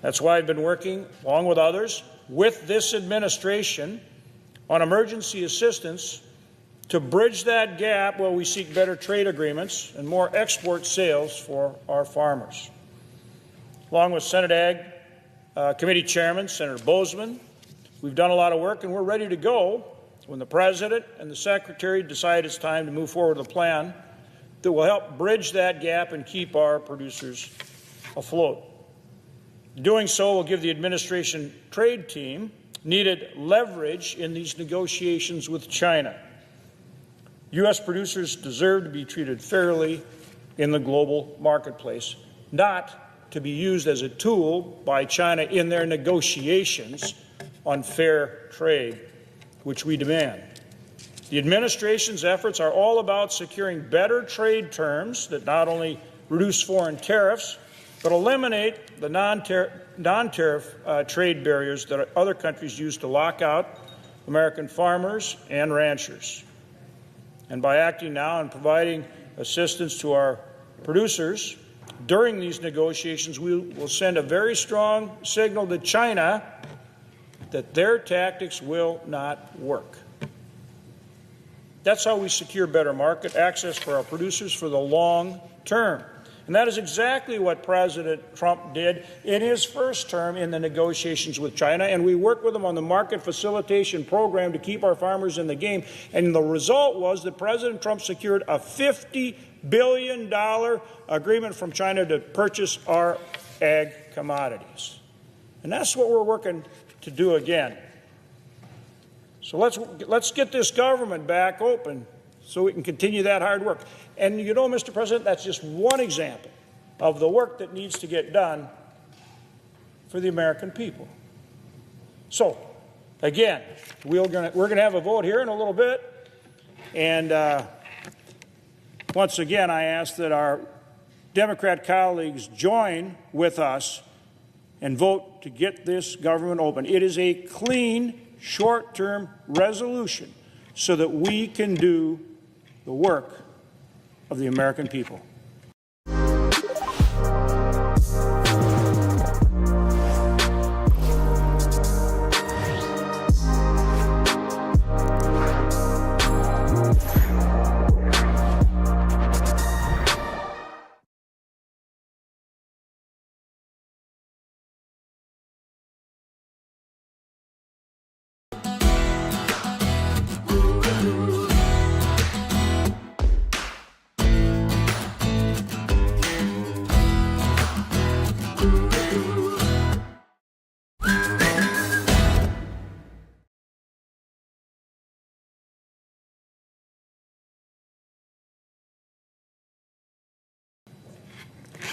Speaker 2: That's why I've been working, along with others, with this administration on emergency assistance to bridge that gap while we seek better trade agreements and more export sales for our farmers. Along with Senate Ag Committee Chairman, Senator Bozeman, we've done a lot of work, and we're ready to go when the President and the Secretary decide it's time to move forward with a plan that will help bridge that gap and keep our producers afloat. Doing so will give the administration trade team needed leverage in these negotiations with China. U.S. producers deserve to be treated fairly in the global marketplace, not to be used as a tool by China in their negotiations on fair trade, which we demand. The administration's efforts are all about securing better trade terms that not only reduce foreign tariffs, but eliminate the non-tariff trade barriers that other countries use to lock out American farmers and ranchers. And by acting now and providing assistance to our producers during these negotiations, we will send a very strong signal to China that their tactics will not work. That's how we secure better market access for our producers for the long term. And that is exactly what President Trump did in his first term in the negotiations with China. And we worked with him on the market facilitation program to keep our farmers in the game. And the result was that President Trump secured a $50 billion agreement from China to purchase our ag commodities. And that's what we're working to do again. So let's get this government back open so we can continue that hard work. And you know, Mr. President, that's just one example of the work that needs to get done for the American people. So, again, we're going to have a vote here in a little bit. And once again, I ask that our Democrat colleagues join with us and vote to get this government open. It is a clean, short-term resolution so that we can do the work of the American people.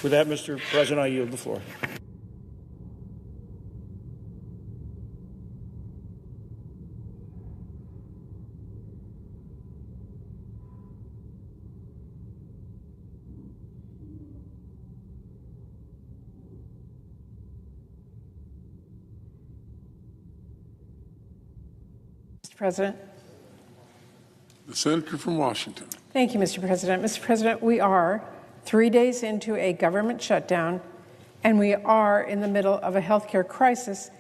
Speaker 2: With that, Mr. President, I yield the floor.
Speaker 4: Mr. President.
Speaker 1: The Senator from Washington.
Speaker 4: Thank you, Mr. President. Mr. President, we are 3 days into a government shutdown, and we are in the middle of a health care crisis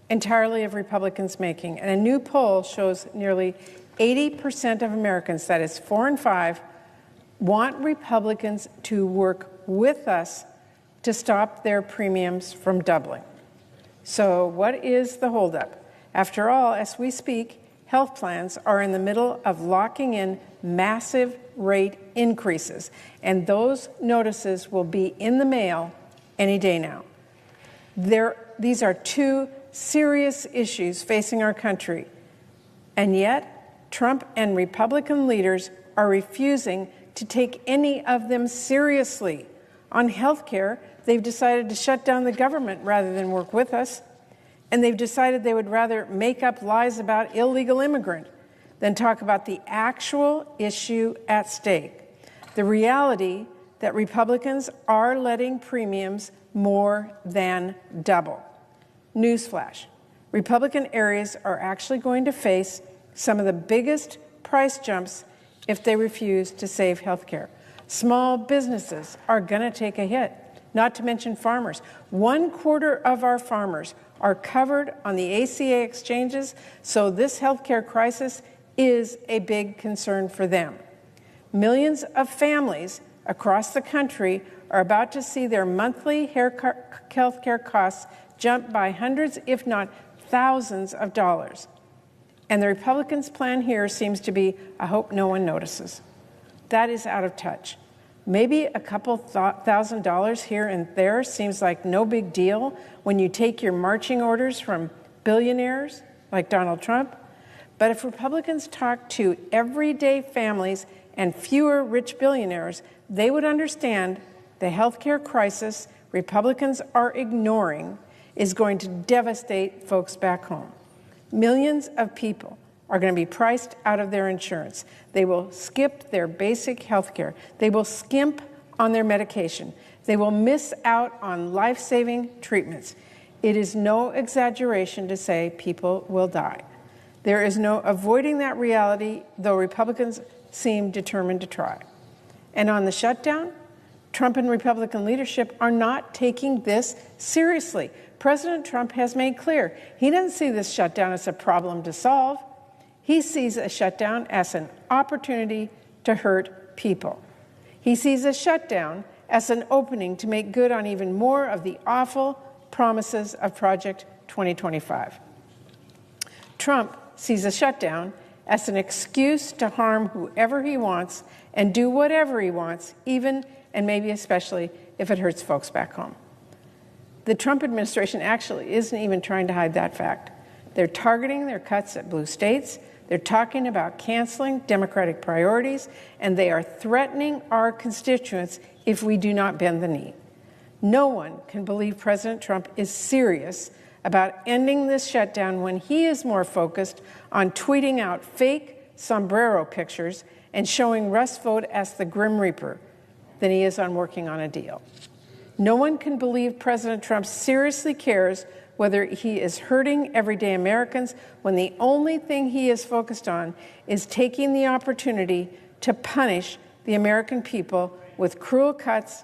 Speaker 4: entirely of Republicans' making. And a new poll shows nearly 80% of Americans, that is 4 in 5, want Republicans to work with us to stop their premiums from doubling. So what is the holdup? After all, as we speak, health plans are in the middle of locking in massive rate increases, and those notices will be in the mail any day now. These are two serious issues facing our country, and yet Trump and Republican leaders are refusing to take any of them seriously. On health care, they've decided to shut down the government rather than work with us, and they've decided they would rather make up lies about illegal immigrants than talk about the actual issue at stake, the reality that Republicans are letting premiums more than double. Newsflash, Republican areas are actually going to face some of the biggest price jumps if they refuse to save health care. Small businesses are going to take a hit, not to mention farmers. 1/4 of our farmers are covered on the ACA exchanges, so this health care crisis is a big concern for them. Millions of families across the country are about to see their monthly health care costs jump by hundreds, if not thousands of dollars. And the Republicans' plan here seems to be, I hope no one notices. That is out of touch. Maybe a couple $1,000s here and there seems like no big deal when you take your marching orders from billionaires like Donald Trump. But if Republicans talk to everyday families and fewer rich billionaires, they would understand the health care crisis Republicans are ignoring is going to devastate folks back home. Millions of people are going to be priced out of their insurance. They will skip their basic health care. They will skimp on their medication. They will miss out on life-saving treatments. It is no exaggeration to say people will die. There is no avoiding that reality, though Republicans seem determined to try. And on the shutdown, Trump and Republican leadership are not taking this seriously. President Trump has made clear he doesn't see this shutdown as a problem to solve. He sees a shutdown as an opportunity to hurt people. He sees a shutdown as an opening to make good on even more of the awful promises of Project 2025. Trump sees a shutdown as an excuse to harm whoever he wants and do whatever he wants, even and maybe especially if it hurts folks back home. The Trump administration actually isn't even trying to hide that fact. They're targeting their cuts at blue states. They're talking about canceling Democratic priorities, and they are threatening our constituents if we do not bend the knee. No one can believe President Trump is serious about ending this shutdown when he is more focused on tweeting out fake sombrero pictures and showing Russ Vought as the Grim Reaper than he is on working on a deal. No one can believe President Trump seriously cares whether he is hurting everyday Americans when the only thing he is focused on is taking the opportunity to punish the American people with cruel cuts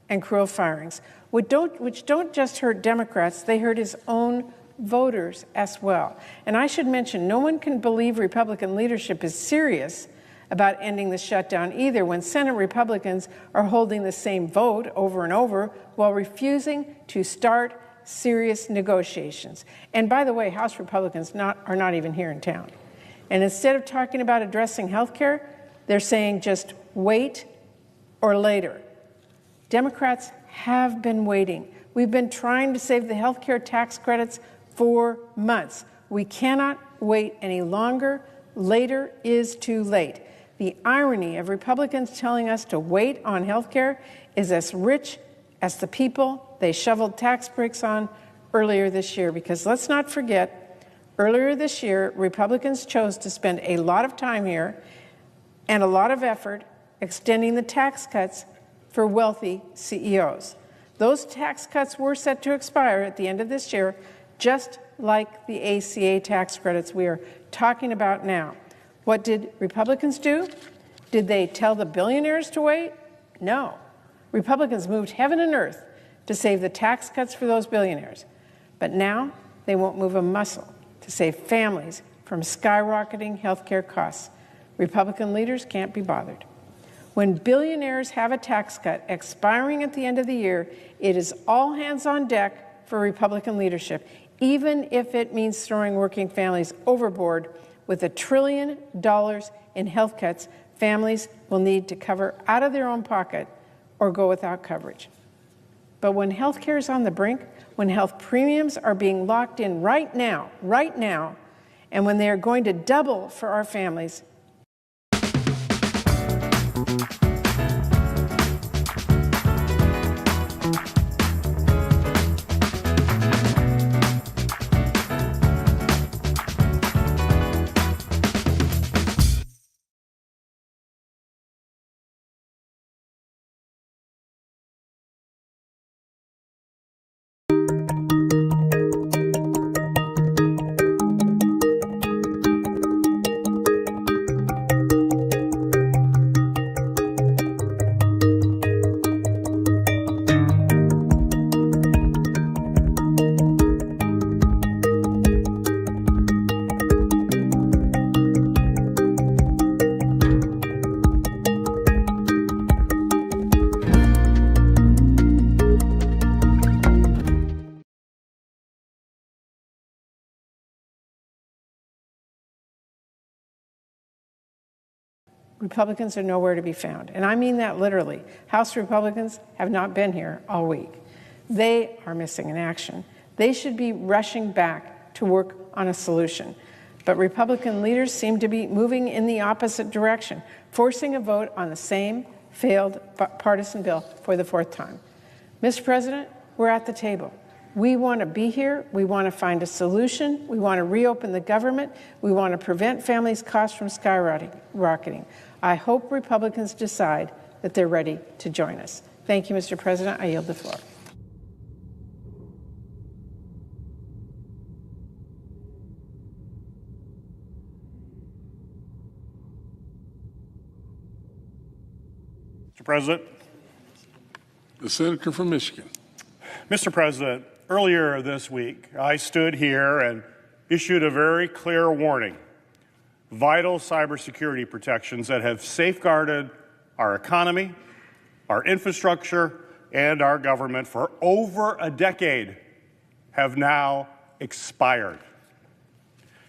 Speaker 4: and cruel firings, which don't just hurt Democrats, they hurt his own voters as well. And I should mention, no one can believe Republican leadership is serious about ending the shutdown either when Senate Republicans are holding the same vote over and over while refusing to start serious negotiations. And by the way, House Republicans are not even here in town. And instead of talking about addressing health care, they're saying just wait or later. Democrats have been waiting. We've been trying to save the health care tax credits for months. We cannot wait any longer. Later is too late. The irony of Republicans telling us to wait on health care is as rich as the people they shoveled tax breaks on earlier this year. Because let's not forget, earlier this year, Republicans chose to spend a lot of time here and a lot of effort extending the tax cuts for wealthy CEOs. Those tax cuts were set to expire at the end of this year, just like the ACA tax credits we are talking about now. What did Republicans do? Did they tell the billionaires to wait? No. Republicans moved heaven and earth to save the tax cuts for those billionaires. But now they won't move a muscle to save families from skyrocketing health care costs. Republican leaders can't be bothered. When billionaires have a tax cut expiring at the end of the year, it is all hands on deck for Republican leadership, even if it means throwing working families overboard with $1 trillion in health cuts families will need to cover out of their own pocket or go without coverage. But when health care is on the brink, when health premiums are being locked in right now, and when they are going to double for our families, Republicans are nowhere to be found. And I mean that literally. House Republicans have not been here all week. They are missing in action. They should be rushing back to work on a solution. But Republican leaders seem to be moving in the opposite direction, forcing a vote on the same failed partisan bill for the fourth time. Mr. President, we're at the table. We want to be here. We want to find a solution. We want to reopen the government. We want to prevent families' costs from skyrocketing. I hope Republicans decide that they're ready to join us. Thank you, Mr. President. I yield the floor.
Speaker 3: Mr. President.
Speaker 1: The senator from Michigan.
Speaker 3: Mr. President, earlier this week, I stood here and issued a very clear warning. Vital cybersecurity protections that have safeguarded our economy, our infrastructure, and our government for over a decade have now expired.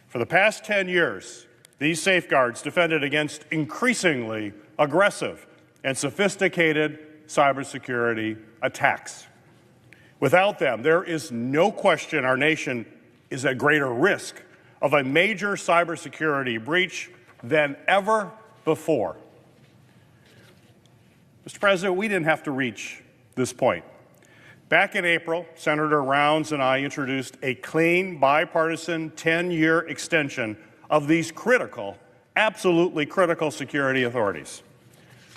Speaker 3: For the past 10 years, these safeguards defended against increasingly aggressive and sophisticated cybersecurity attacks. Without them, there is no question our nation is at greater risk of a major cybersecurity breach than ever before. Mr. President, we didn't have to reach this point. Back in April, Senator Rounds and I introduced a clean, bipartisan 10-year extension of these critical, absolutely critical security authorities.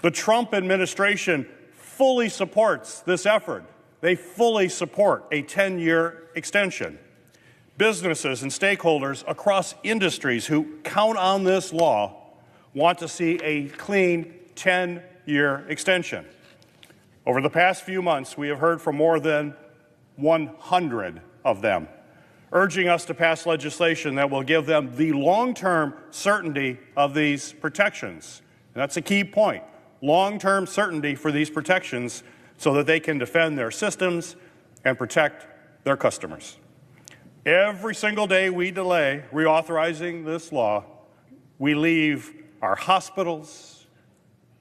Speaker 3: The Trump administration fully supports this effort. They fully support a 10-year extension. Businesses and stakeholders across industries who count on this law want to see a clean 10-year extension. Over the past few months, we have heard from more than 100 of them, urging us to pass legislation that will give them the long-term certainty of these protections. And that's a key point. Long-term certainty for these protections so that they can defend their systems and protect their customers. Every single day we delay reauthorizing this law, we leave our hospitals,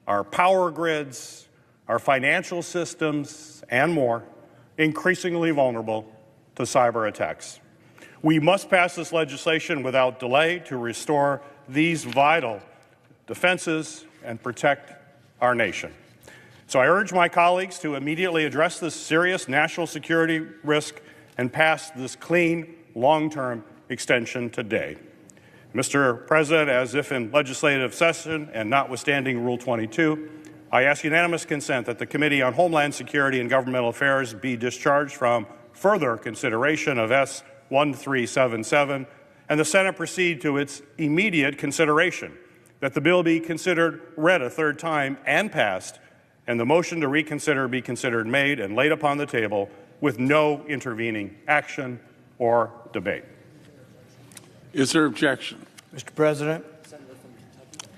Speaker 3: our power grids, our financial systems, and more increasingly vulnerable to cyber attacks. We must pass this legislation without delay to restore these vital defenses and protect our nation. So I urge my colleagues to immediately address this serious national security risk and pass this clean, long-term extension today. Mr. President, as if in legislative session and notwithstanding Rule 22, I ask unanimous consent that the Committee on Homeland Security and Governmental Affairs be discharged from further consideration of S. 1377 and the Senate proceed to its immediate consideration, that the bill be considered read a third time and passed, and the motion to reconsider be considered made and laid upon the table with no intervening action or debate.
Speaker 1: Is there objection?
Speaker 22: Mr. President.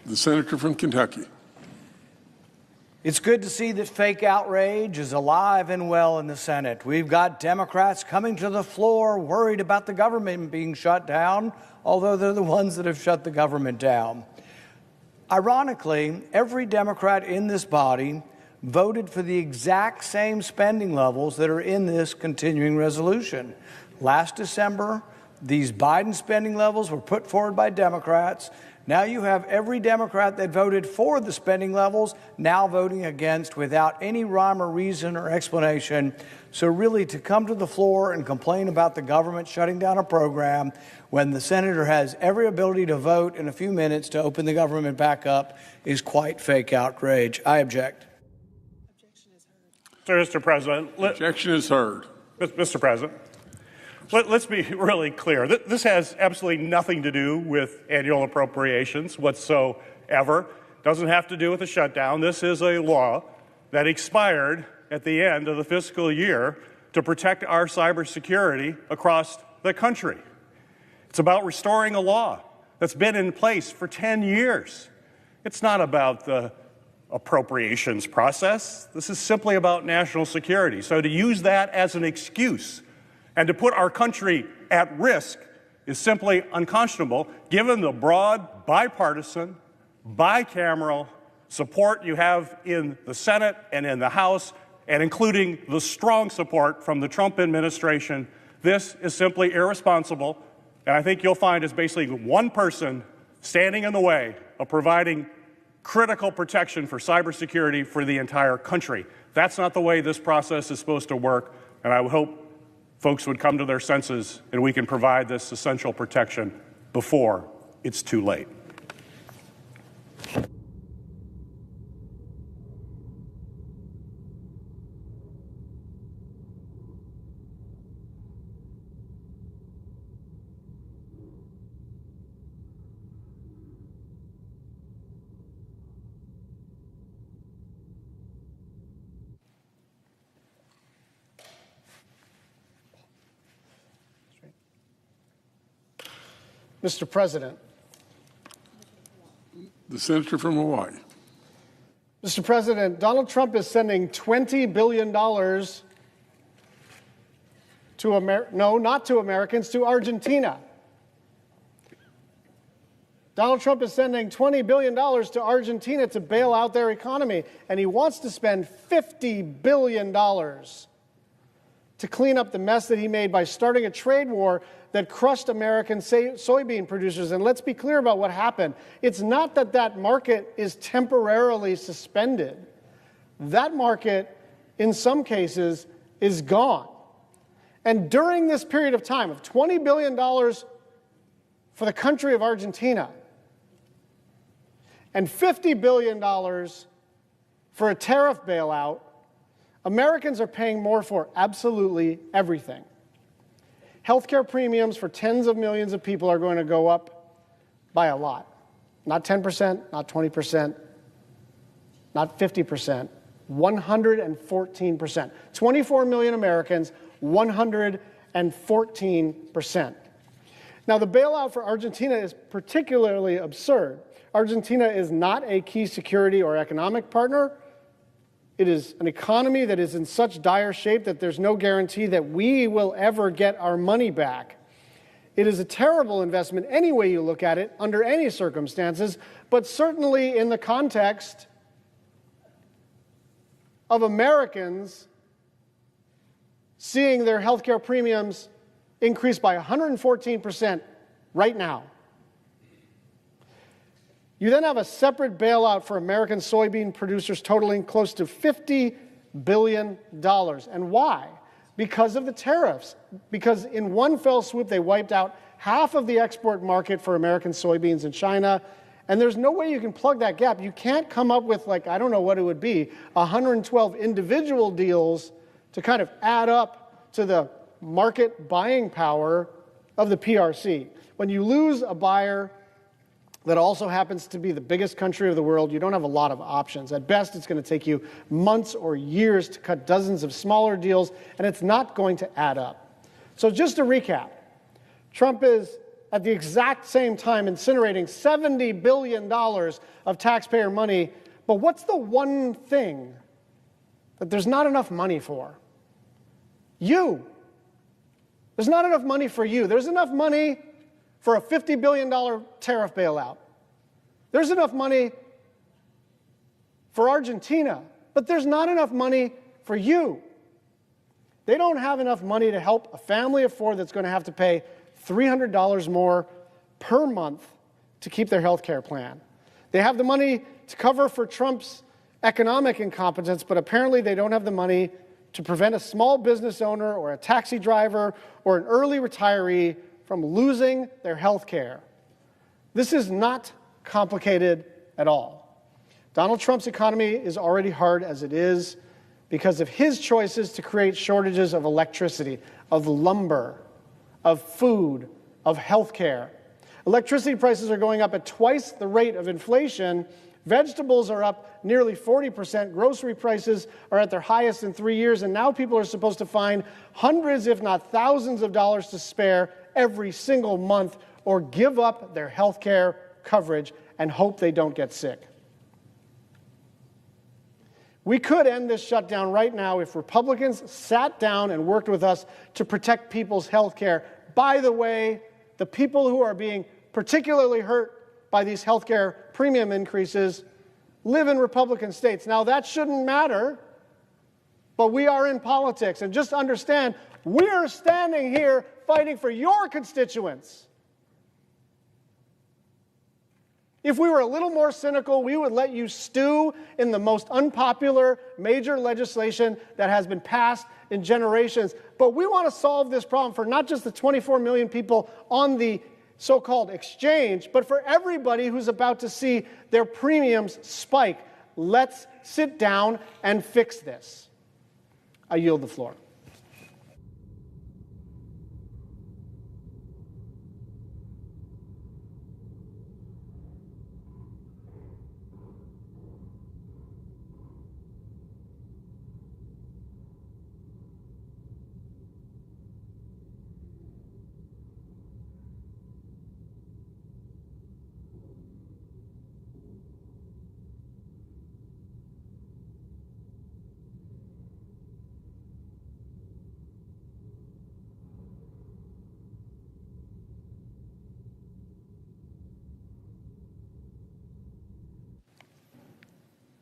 Speaker 1: The senator from Kentucky.
Speaker 22: It's good to see that fake outrage is alive and well in the Senate. We've got Democrats coming to the floor worried about the government being shut down, although they're the ones that have shut the government down. Ironically, every Democrat in this body voted for the exact same spending levels that are in this continuing resolution. Last December, these Biden spending levels were put forward by Democrats. Now you have every Democrat that voted for the spending levels now voting against without any rhyme or reason or explanation. So really, to come to the floor and complain about the government shutting down a program when the senator has every ability to vote in a few minutes to open the government back up is quite fake outrage. I object.
Speaker 3: Mr. President.
Speaker 1: Objection is heard.
Speaker 3: Mr. President. Let's be really clear. This has absolutely nothing to do with annual appropriations whatsoever. Doesn't have to do with a shutdown. This is a law that expired at the end of the fiscal year to protect our cybersecurity across the country. It's about restoring a law that's been in place for 10 years. It's not about the appropriations process. This is simply about national security. So to use that as an excuse and to put our country at risk is simply unconscionable, given the broad, bipartisan, bicameral support you have in the Senate and in the House, and including the strong support from the Trump administration, this is simply irresponsible. And I think you'll find is basically one person standing in the way of providing critical protection for cybersecurity for the entire country. That's not the way this process is supposed to work, and I would hope folks would come to their senses and we can provide this essential protection before it's too late.
Speaker 5: Mr. President.
Speaker 1: The senator from Hawaii.
Speaker 5: Mr. President, Donald Trump is sending $20 billion not to Americans, to Argentina. Donald Trump is sending $20 billion to Argentina to bail out their economy, and he wants to spend $50 billion to clean up the mess that he made by starting a trade war that crushed American soybean producers. And let's be clear about what happened. It's not that that market is temporarily suspended. That market, in some cases, is gone. And during this period of time of $20 billion for the country of Argentina and $50 billion for a tariff bailout, Americans are paying more for absolutely everything. Healthcare premiums for tens of millions of people are going to go up by a lot. Not 10%, not 20%, not 50%, 114%. 24 million Americans, 114%. Now, the bailout for Argentina is particularly absurd. Argentina is not a key security or economic partner. It is an economy that is in such dire shape that there's no guarantee that we will ever get our money back. It is a terrible investment any way you look at it, under any circumstances, but certainly in the context of Americans seeing their health care premiums increase by 114% right now. You then have a separate bailout for American soybean producers totaling close to $50 billion. And why? Because of the tariffs. Because in one fell swoop, they wiped out half of the export market for American soybeans in China. And there's no way you can plug that gap. You can't come up with, like, I don't know what it would be, 112 individual deals to kind of add up to the market buying power of the PRC. When you lose a buyer that also happens to be the biggest country of the world, you don't have a lot of options. At best, it's going to take you months or years to cut dozens of smaller deals, and it's not going to add up. So just to recap, Trump is at the exact same time incinerating $70 billion of taxpayer money, but what's the one thing that there's not enough money for? You. There's not enough money for you. There's enough money for a $50 billion tariff bailout. There's enough money for Argentina, but there's not enough money for you. They don't have enough money to help a family of four that's going to have to pay $300 more per month to keep their health care plan. They have the money to cover for Trump's economic incompetence, but apparently they don't have the money to prevent a small business owner or a taxi driver or an early retiree from losing their health care. This is not complicated at all. Donald Trump's economy is already hard as it is because of his choices to create shortages of electricity, of lumber, of food, of health care. Electricity prices are going up at twice the rate of inflation. Vegetables are up nearly 40%. Grocery prices are at their highest in 3 years. And now people are supposed to find hundreds, if not thousands of dollars to spare every single month or give up their health care coverage and hope they don't get sick. We could end this shutdown right now if Republicans sat down and worked with us to protect people's health care. By the way, the people who are being particularly hurt by these healthcare premium increases live in Republican states. Now, that shouldn't matter, but we are in politics. And just understand, we're standing here fighting for your constituents. If we were a little more cynical, we would let you stew in the most unpopular major legislation that has been passed in generations. But we want to solve this problem for not just the 24 million people on the so-called exchange, but for everybody who's about to see their premiums spike. Let's sit down and fix this. I yield the floor.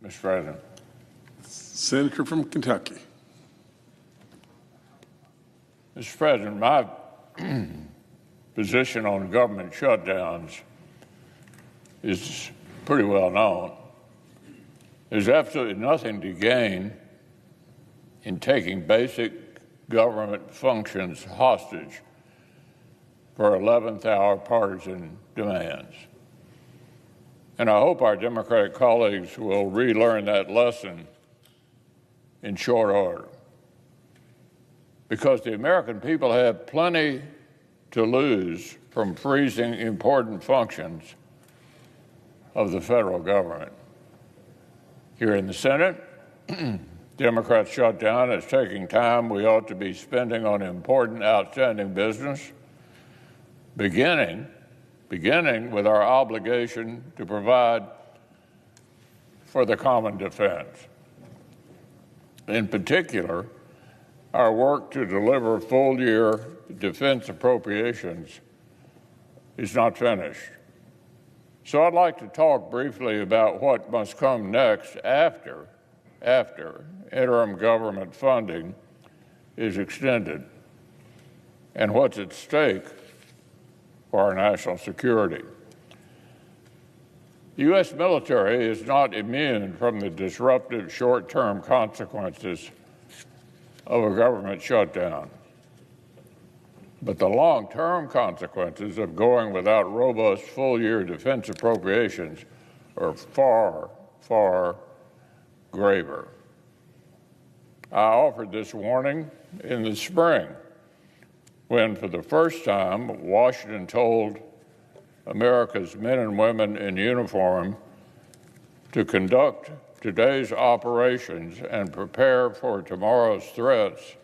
Speaker 8: Mr. President.
Speaker 1: Senator from Kentucky.
Speaker 8: Mr. President, my position on government shutdowns is pretty well known. There's absolutely nothing to gain in taking basic government functions hostage for 11th hour partisan demands. And I hope our Democratic colleagues will relearn that lesson in short order. Because the American people have plenty to lose from freezing important functions of the federal government. Here in the Senate, Democrats' shutdown is taking time we ought to be spending on important outstanding business, beginning with our obligation to provide for the common defense. In particular, our work to deliver full-year defense appropriations is not finished. So I'd like to talk briefly about what must come next after interim government funding is extended and what's at stake for our national security. The U.S. military is not immune from the disruptive short-term consequences of a government shutdown. But the long-term consequences of going without robust full-year defense appropriations are far, far graver. I offered this warning in the spring when, for the first time, Washington told America's men and women in uniform to conduct today's operations and prepare for tomorrow's threats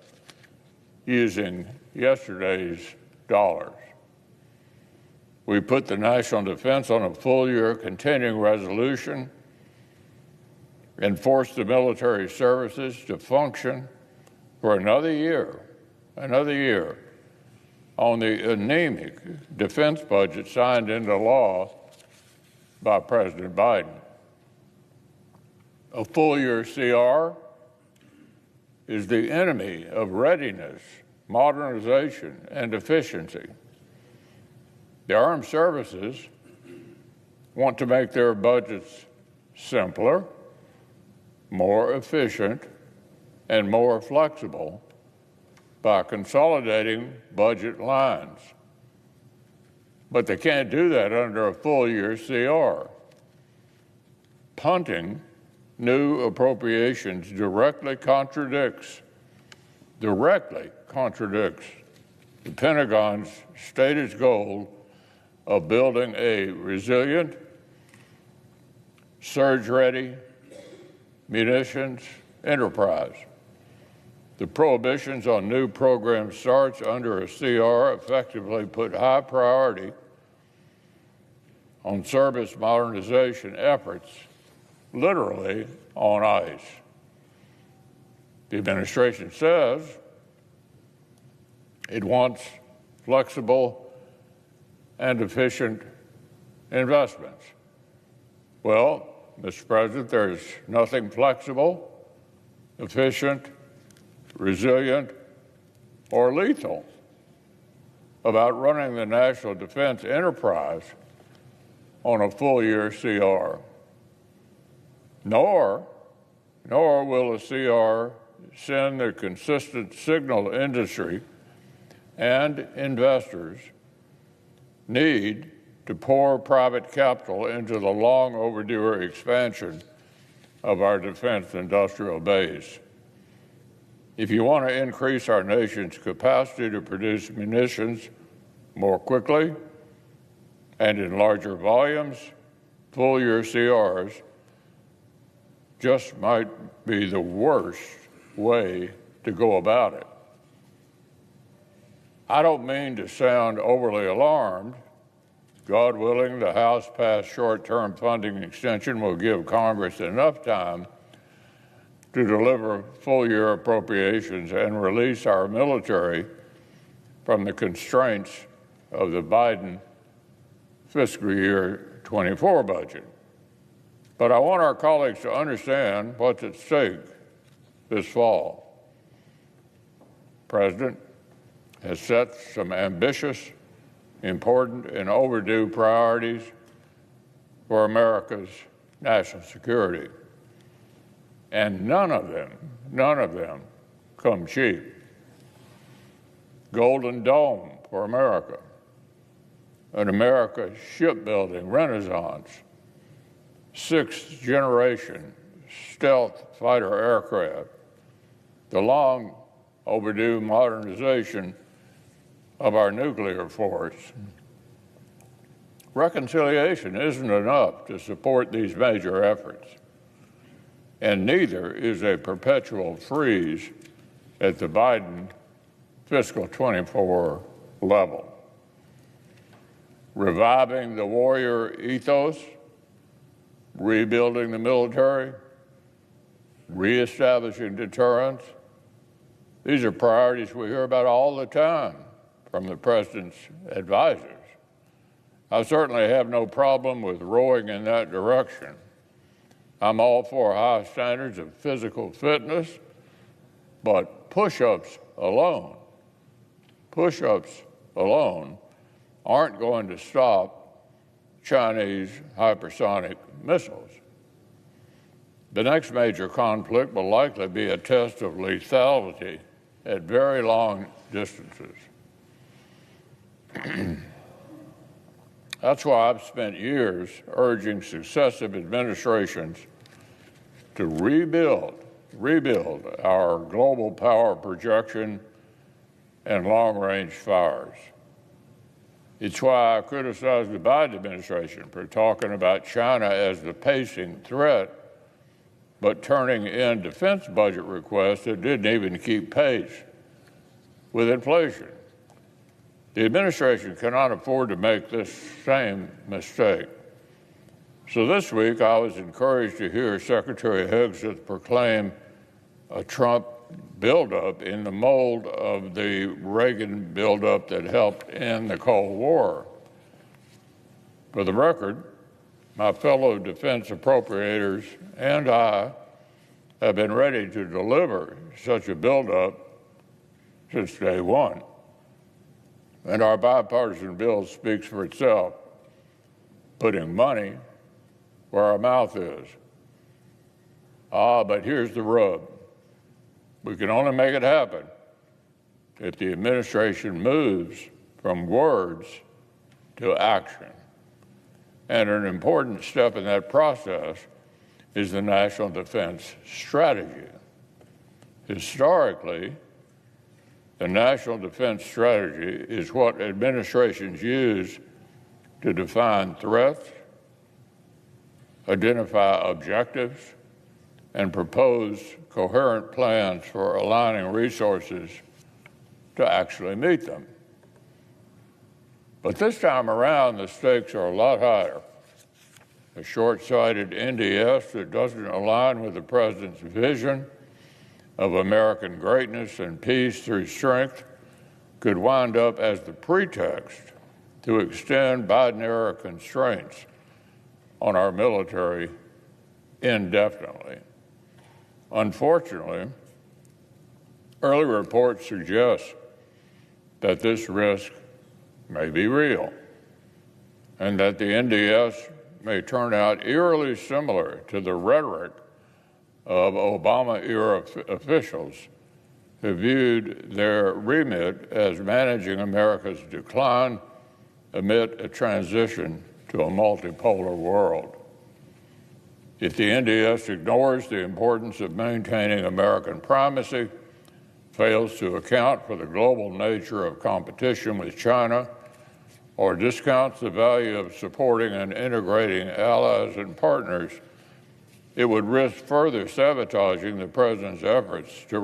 Speaker 8: using yesterday's dollars. We put the national defense on a full-year continuing resolution and forced the military services to function for another year on the anemic defense budget signed into law by President Biden. A full-year CR is the enemy of readiness, modernization, and efficiency. The armed services want to make their budgets simpler, more efficient, and more flexible by consolidating budget lines. But they can't do that under a full-year CR. Punting new appropriations directly contradicts the Pentagon's stated goal of building a resilient, surge-ready munitions enterprise. The prohibitions on new program starts under a CR effectively put high priority on service modernization efforts literally on ice. The administration says it wants flexible and efficient investments. Well, Mr. President, there's nothing flexible, efficient, resilient, or lethal about running the national defense enterprise on a full-year CR. Nor will a CR send the consistent signal industry and investors need to pour private capital into the long overdue expansion of our defense industrial base. If you want to increase our nation's capacity to produce munitions more quickly and in larger volumes, full-year CRs just might be the worst way to go about it. I don't mean to sound overly alarmed. God willing, the House-passed short-term funding extension will give Congress enough time to deliver full-year appropriations and release our military from the constraints of the Biden fiscal year 24 budget. But I want our colleagues to understand what's at stake this fall. The President has set some ambitious, important, and overdue priorities for America's national security. And none of them come cheap. Golden Dome for America, an America shipbuilding renaissance, sixth generation stealth fighter aircraft, the long overdue modernization of our nuclear force. Reconciliation isn't enough to support these major efforts, and neither is a perpetual freeze at the Biden fiscal 24 level. Reviving the warrior ethos, rebuilding the military, reestablishing deterrence, these are priorities we hear about all the time from the President's advisors. I certainly have no problem with rowing in that direction. I'm all for high standards of physical fitness, but push-ups alone aren't going to stop Chinese hypersonic missiles. The next major conflict will likely be a test of lethality at very long distances. That's why I've spent years urging successive administrations to rebuild our global power projection and long-range fires. It's why I criticize the Biden administration for talking about China as the pacing threat, but turning in defense budget requests that didn't even keep pace with inflation. The administration cannot afford to make this same mistake. So this week, I was encouraged to hear Secretary Hegseth proclaim a Trump buildup in the mold of the Reagan buildup that helped end the Cold War. For the record, my fellow defense appropriators and I have been ready to deliver such a buildup since day one. And our bipartisan bill speaks for itself, putting money where our mouth is. But here's the rub. We can only make it happen if the administration moves from words to action. And an important step in that process is the National Defense Strategy. Historically, the National Defense Strategy is what administrations use to define threats, identify objectives, and propose coherent plans for aligning resources to actually meet them. But this time around, the stakes are a lot higher. A short-sighted NDS that doesn't align with the President's vision of American greatness and peace through strength could wind up as the pretext to extend Biden-era constraints on our military indefinitely. Unfortunately, early reports suggest that this risk may be real and that the NDS may turn out eerily similar to the rhetoric of Obama-era officials who viewed their remit as managing America's decline amid a transition to a multipolar world. If the NDS ignores the importance of maintaining American primacy, fails to account for the global nature of competition with China, or discounts the value of supporting and integrating allies and partners, it would risk further sabotaging the President's efforts to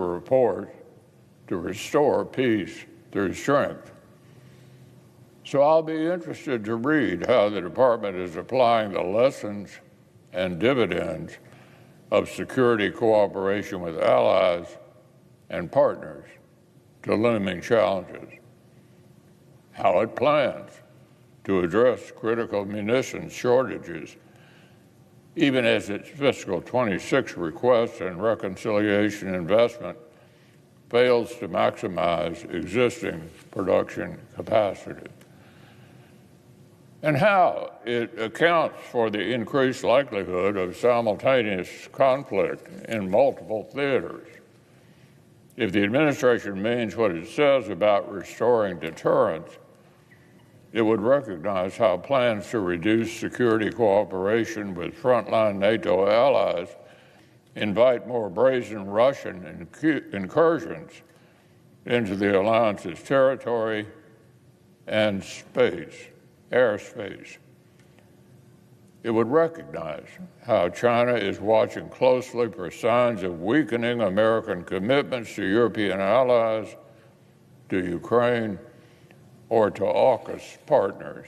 Speaker 8: restore peace through strength. So I'll be interested to read how the Department is applying the lessons and dividends of security cooperation with allies and partners to looming challenges, how it plans to address critical munitions shortages, even as its fiscal 26 request and reconciliation investment fails to maximize existing production capacity, and how it accounts for the increased likelihood of simultaneous conflict in multiple theaters. If the administration means what it says about restoring deterrence, it would recognize how plans to reduce security cooperation with frontline NATO allies invite more brazen Russian incursions into the alliance's territory and airspace. It would recognize how China is watching closely for signs of weakening American commitments to European allies, to Ukraine, or to AUKUS partners.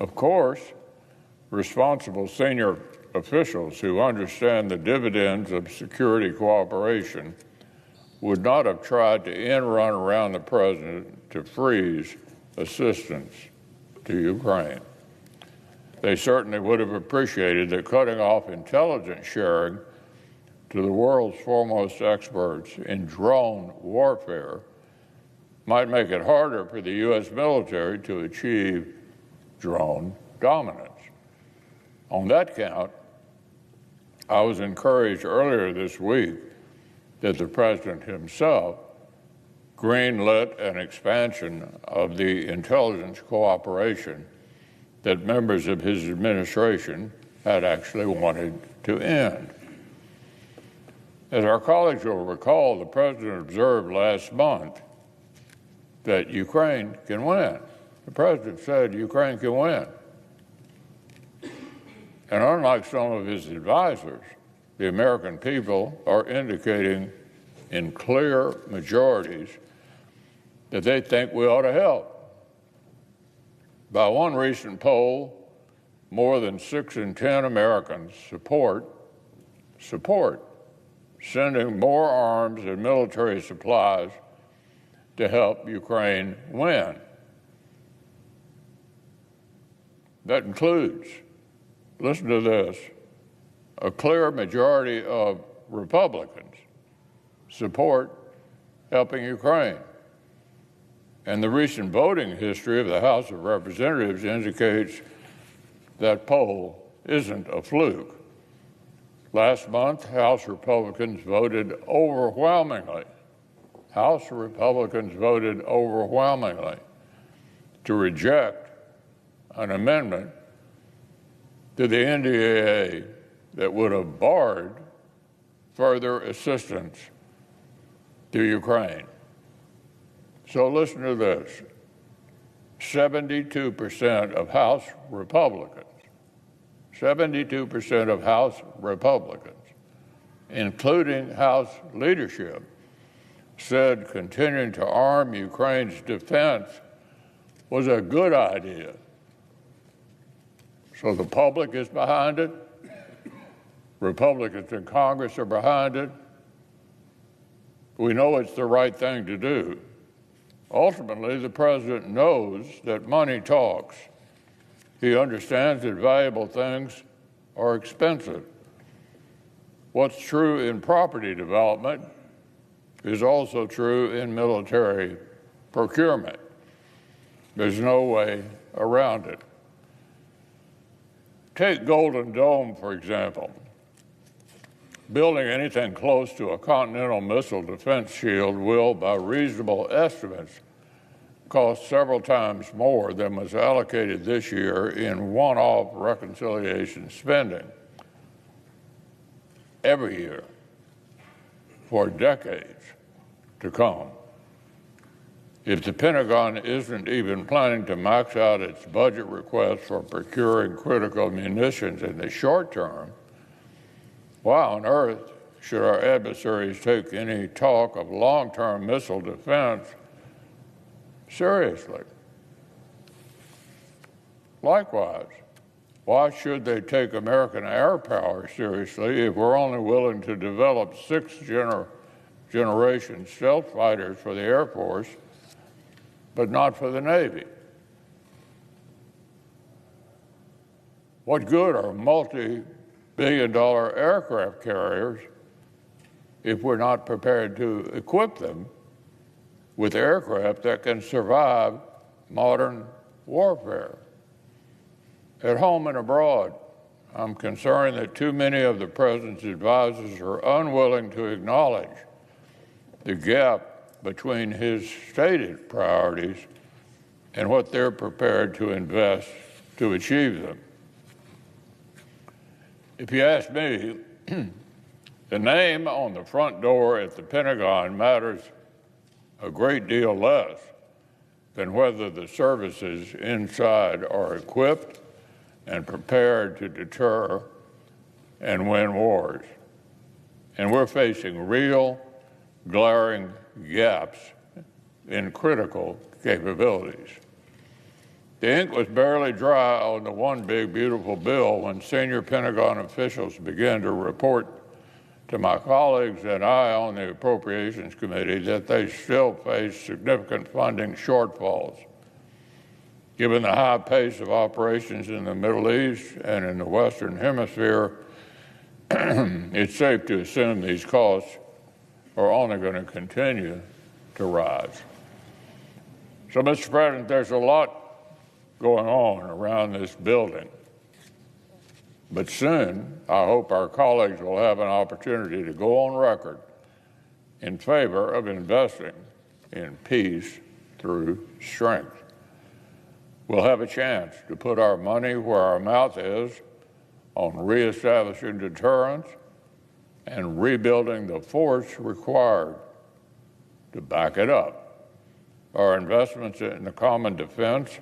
Speaker 8: Of course, responsible senior officials who understand the dividends of security cooperation would not have tried to end-run around the President to freeze assistance to Ukraine. They certainly would have appreciated that cutting off intelligence sharing to the world's foremost experts in drone warfare might make it harder for the U.S. military to achieve drone dominance. On that count, I was encouraged earlier this week that the President himself greenlit an expansion of the intelligence cooperation that members of his administration had actually wanted to end. As our colleagues will recall, the President observed last month that Ukraine can win. The President said Ukraine can win. And unlike some of his advisors, the American people are indicating in clear majorities that they think we ought to help. By one recent poll, more than 6 in 10 Americans support sending more arms and military supplies to help Ukraine win. That includes, listen to this, a clear majority of Republicans support helping Ukraine. And the recent voting history of the House of Representatives indicates that poll isn't a fluke. Last month, House Republicans voted overwhelmingly to reject an amendment to the NDAA that would have barred further assistance to Ukraine. So listen to this. 72% of House Republicans, including House leadership, said continuing to arm Ukraine's defense was a good idea. So the public is behind it. Republicans in Congress are behind it. We know it's the right thing to do. Ultimately, the president knows that money talks. He understands that valuable things are expensive. What's true in property development is also true in military procurement. There's no way around it. Take Golden Dome, for example. Building anything close to a continental missile defense shield will, by reasonable estimates, cost several times more than was allocated this year in one-off reconciliation spending. Every year for decades to come. If the Pentagon isn't even planning to max out its budget request for procuring critical munitions in the short term, why on earth should our adversaries take any talk of long-term missile defense seriously? Likewise, why should they take American air power seriously if we're only willing to develop sixth-generation stealth fighters for the Air Force, but not for the Navy? What good are multi-billion-dollar aircraft carriers if we're not prepared to equip them with aircraft that can survive modern warfare? At home and abroad, I'm concerned that too many of the president's advisors are unwilling to acknowledge the gap between his stated priorities and what they're prepared to invest to achieve them. If you ask me, the name on the front door at the Pentagon matters a great deal less than whether the services inside are equipped and prepared to deter and win wars. And we're facing real, glaring gaps in critical capabilities. The ink was barely dry on the one big, beautiful bill when senior Pentagon officials began to report to my colleagues and I on the Appropriations Committee that they still face significant funding shortfalls. Given the high pace of operations in the Middle East and in the Western Hemisphere, it's safe to assume these costs are only going to continue to rise. So, Mr. President, there's a lot going on around this building. But soon, I hope our colleagues will have an opportunity to go on record in favor of investing in peace through strength. We'll have a chance to put our money where our mouth is on reestablishing deterrence and rebuilding the force required to back it up. Our investments in the common defense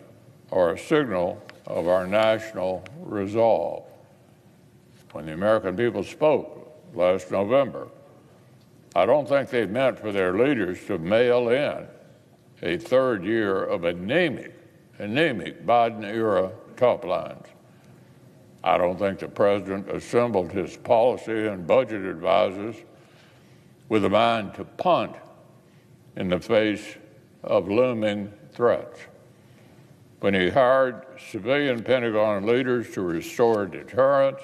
Speaker 8: are a signal of our national resolve. When the American people spoke last November, I don't think they meant for their leaders to mail in a third year of anemic Biden-era top lines. I don't think the president assembled his policy and budget advisors with a mind to punt in the face of looming threats. When he hired civilian Pentagon leaders to restore deterrence,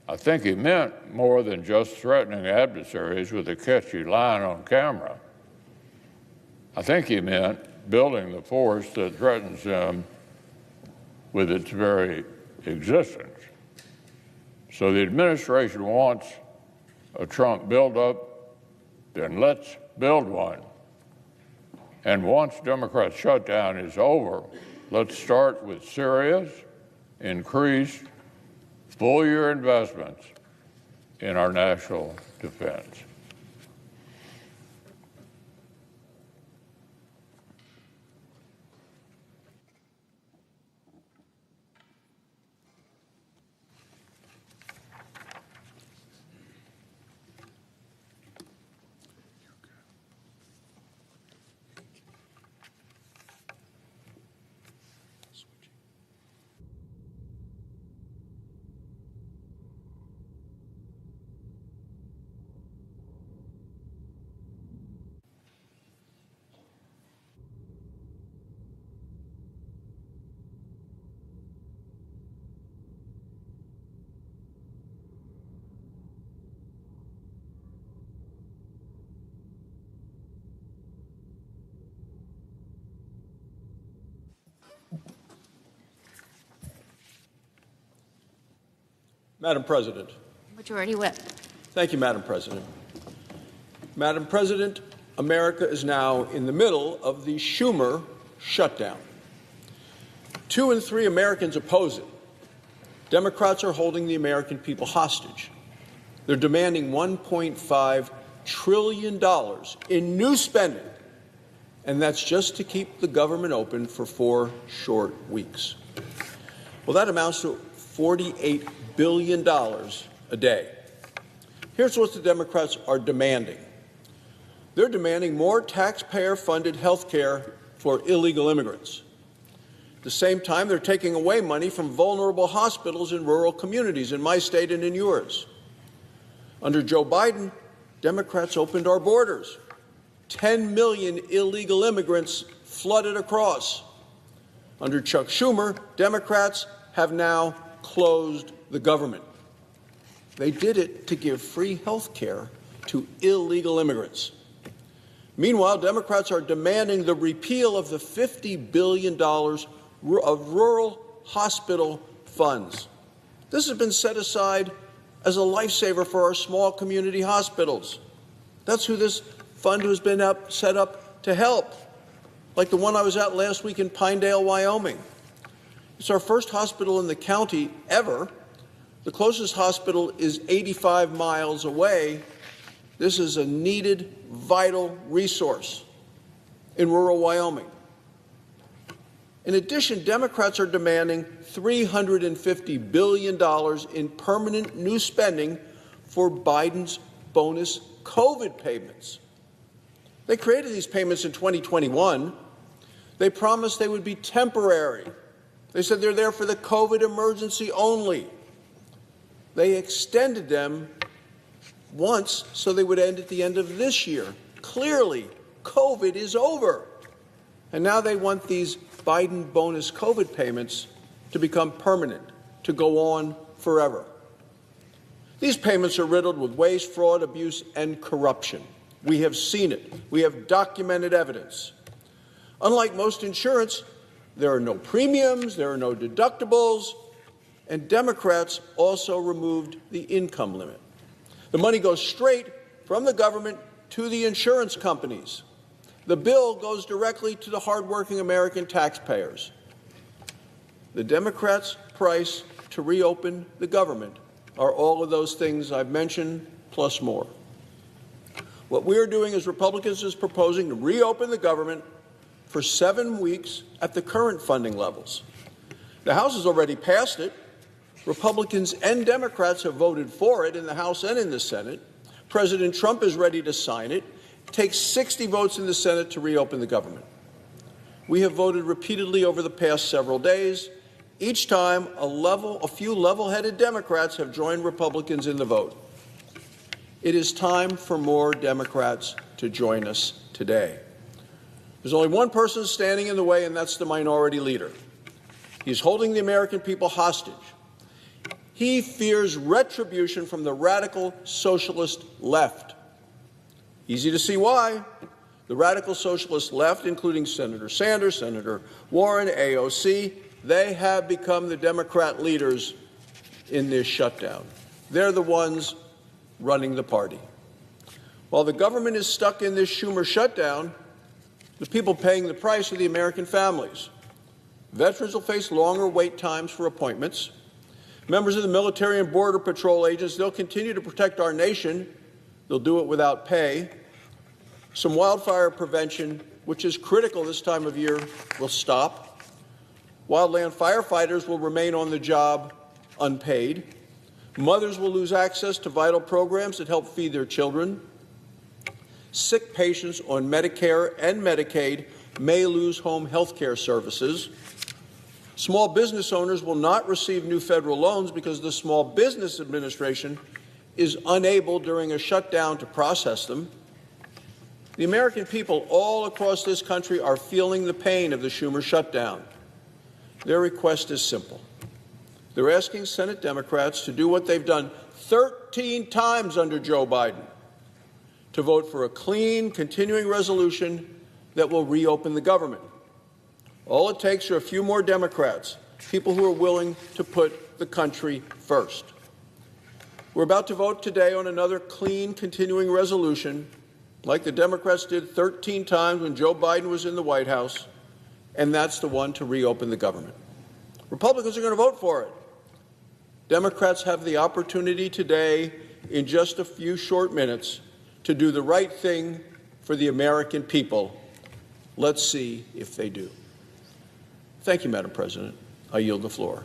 Speaker 8: I think he meant more than just threatening adversaries with a catchy line on camera. I think he meant building the force that threatens them with its very existence. So the administration wants a Trump buildup, then let's build one. And once Democrat shutdown is over, let's start with serious, increased, full-year investments in our national defense.
Speaker 9: Madam President.
Speaker 12: Majority Whip.
Speaker 9: Thank you, Madam President. Madam President, America is now in the middle of the Schumer shutdown. 2 in 3 Americans oppose it. Democrats are holding the American people hostage. They're demanding $1.5 trillion in new spending, and that's just to keep the government open for 4 short weeks. Well, that amounts to $48 billion a day. Here's what the Democrats are demanding. They're demanding more taxpayer-funded health care for illegal immigrants. At the same time, they're taking away money from vulnerable hospitals in rural communities in my state and in yours. Under Joe Biden, Democrats opened our borders. 10 million illegal immigrants flooded across. Under Chuck Schumer, Democrats have now closed the government. They did it to give free health care to illegal immigrants. Meanwhile, Democrats are demanding the repeal of the $50 billion of rural hospital funds. This has been set aside as a lifesaver for our small community hospitals. That's who this fund has been set up to help, like the one I was at last week in Pinedale, Wyoming. It's our first hospital in the county ever. The closest hospital is 85 miles away. This is a needed, vital resource in rural Wyoming. In addition, Democrats are demanding $350 billion in permanent new spending for Biden's bonus COVID payments. They created these payments in 2021. They promised they would be temporary. They said they're there for the COVID emergency only. They extended them once so they would end at the end of this year. Clearly, COVID is over. And now they want these Biden bonus COVID payments to become permanent, to go on forever. These payments are riddled with waste, fraud, abuse, and corruption. We have seen it. We have documented evidence. Unlike most insurance, there are no premiums, there are no deductibles, and Democrats also removed the income limit. The money goes straight from the government to the insurance companies. The bill goes directly to the hardworking American taxpayers. The Democrats' price to reopen the government are all of those things I've mentioned, plus more. What we're doing as Republicans is proposing to reopen the government for 7 weeks at the current funding levels. The House has already passed it. Republicans and Democrats have voted for it in the House and in the Senate. President Trump is ready to sign it. It takes 60 votes in the Senate to reopen the government. We have voted repeatedly over the past several days. Each time, a few level-headed Democrats have joined Republicans in the vote. It is time for more Democrats to join us today. There's only one person standing in the way, and that's the minority leader. He's holding the American people hostage. He fears retribution from the radical socialist left. Easy to see why. The radical socialist left, including Senator Sanders, Senator Warren, AOC, they have become the Democrat leaders in this shutdown. They're the ones running the party. While the government is stuck in this Schumer shutdown, the people paying the price are the American families. Veterans will face longer wait times for appointments. Members of the military and border patrol agents, they'll continue to protect our nation. They'll do it without pay. Some wildfire prevention, which is critical this time of year, will stop. Wildland firefighters will remain on the job unpaid. Mothers will lose access to vital programs that help feed their children. Sick patients on Medicare and Medicaid may lose home health care services. Small business owners will not receive new federal loans because the Small Business Administration is unable during a shutdown to process them. The American people all across this country are feeling the pain of the Schumer shutdown. Their request is simple. They're asking Senate Democrats to do what they've done 13 times under Joe Biden, to vote for a clean, continuing resolution that will reopen the government. All it takes are a few more Democrats, people who are willing to put the country first. We're about to vote today on another clean, continuing resolution, like the Democrats did 13 times when Joe Biden was in the White House, and that's the one to reopen the government. Republicans are going to vote for it. Democrats have the opportunity today, in just a few short minutes, to do the right thing for the American people. Let's see if they do. Thank you, Madam President. I yield the floor.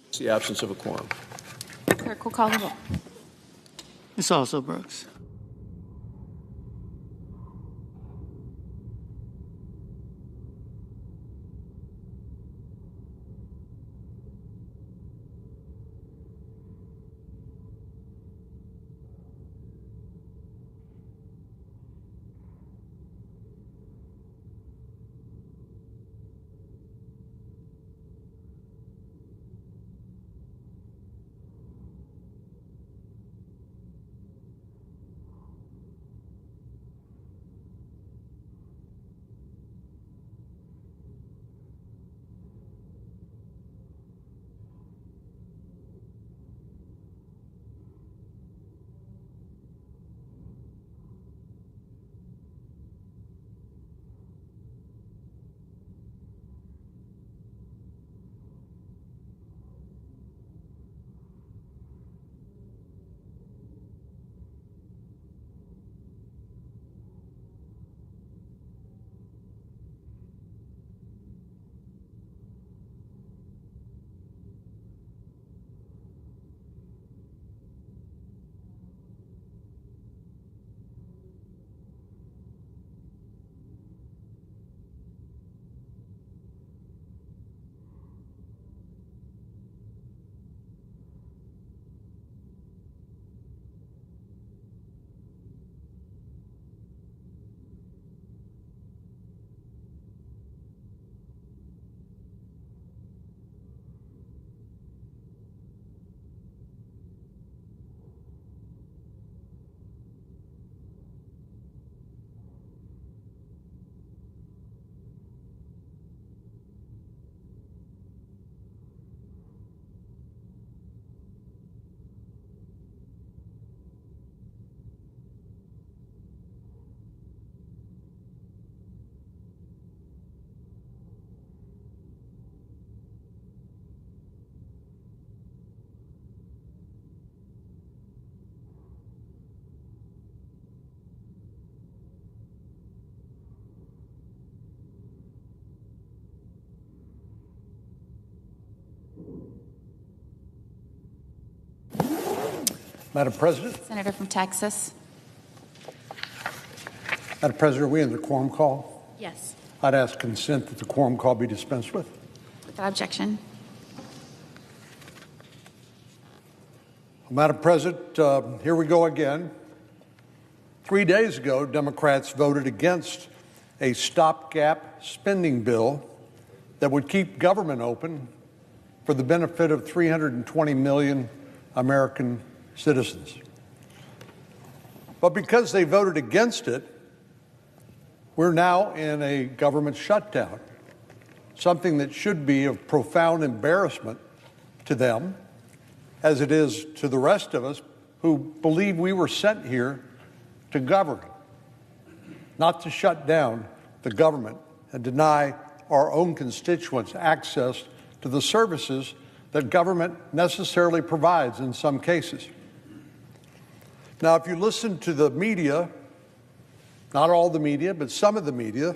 Speaker 9: It's the absence of a quorum.
Speaker 10: Clerk will call the roll.
Speaker 12: Ms. Also Brooks.
Speaker 10: Madam President. Senator from Texas.
Speaker 23: Madam President, are we in the quorum call?
Speaker 10: Yes.
Speaker 23: I'd ask consent that the quorum call be dispensed with.
Speaker 10: Without objection.
Speaker 23: Madam President, here we go again. 3 days ago, Democrats voted against a stopgap spending bill that would keep government open for the benefit of 320 million American citizens. But because they voted against it, we're now in a government shutdown, something that should be of profound embarrassment to them, as it is to the rest of us who believe we were sent here to govern, not to shut down the government and deny our own constituents access to the services that government necessarily provides in some cases. Now, if you listen to the media, not all the media, but some of the media,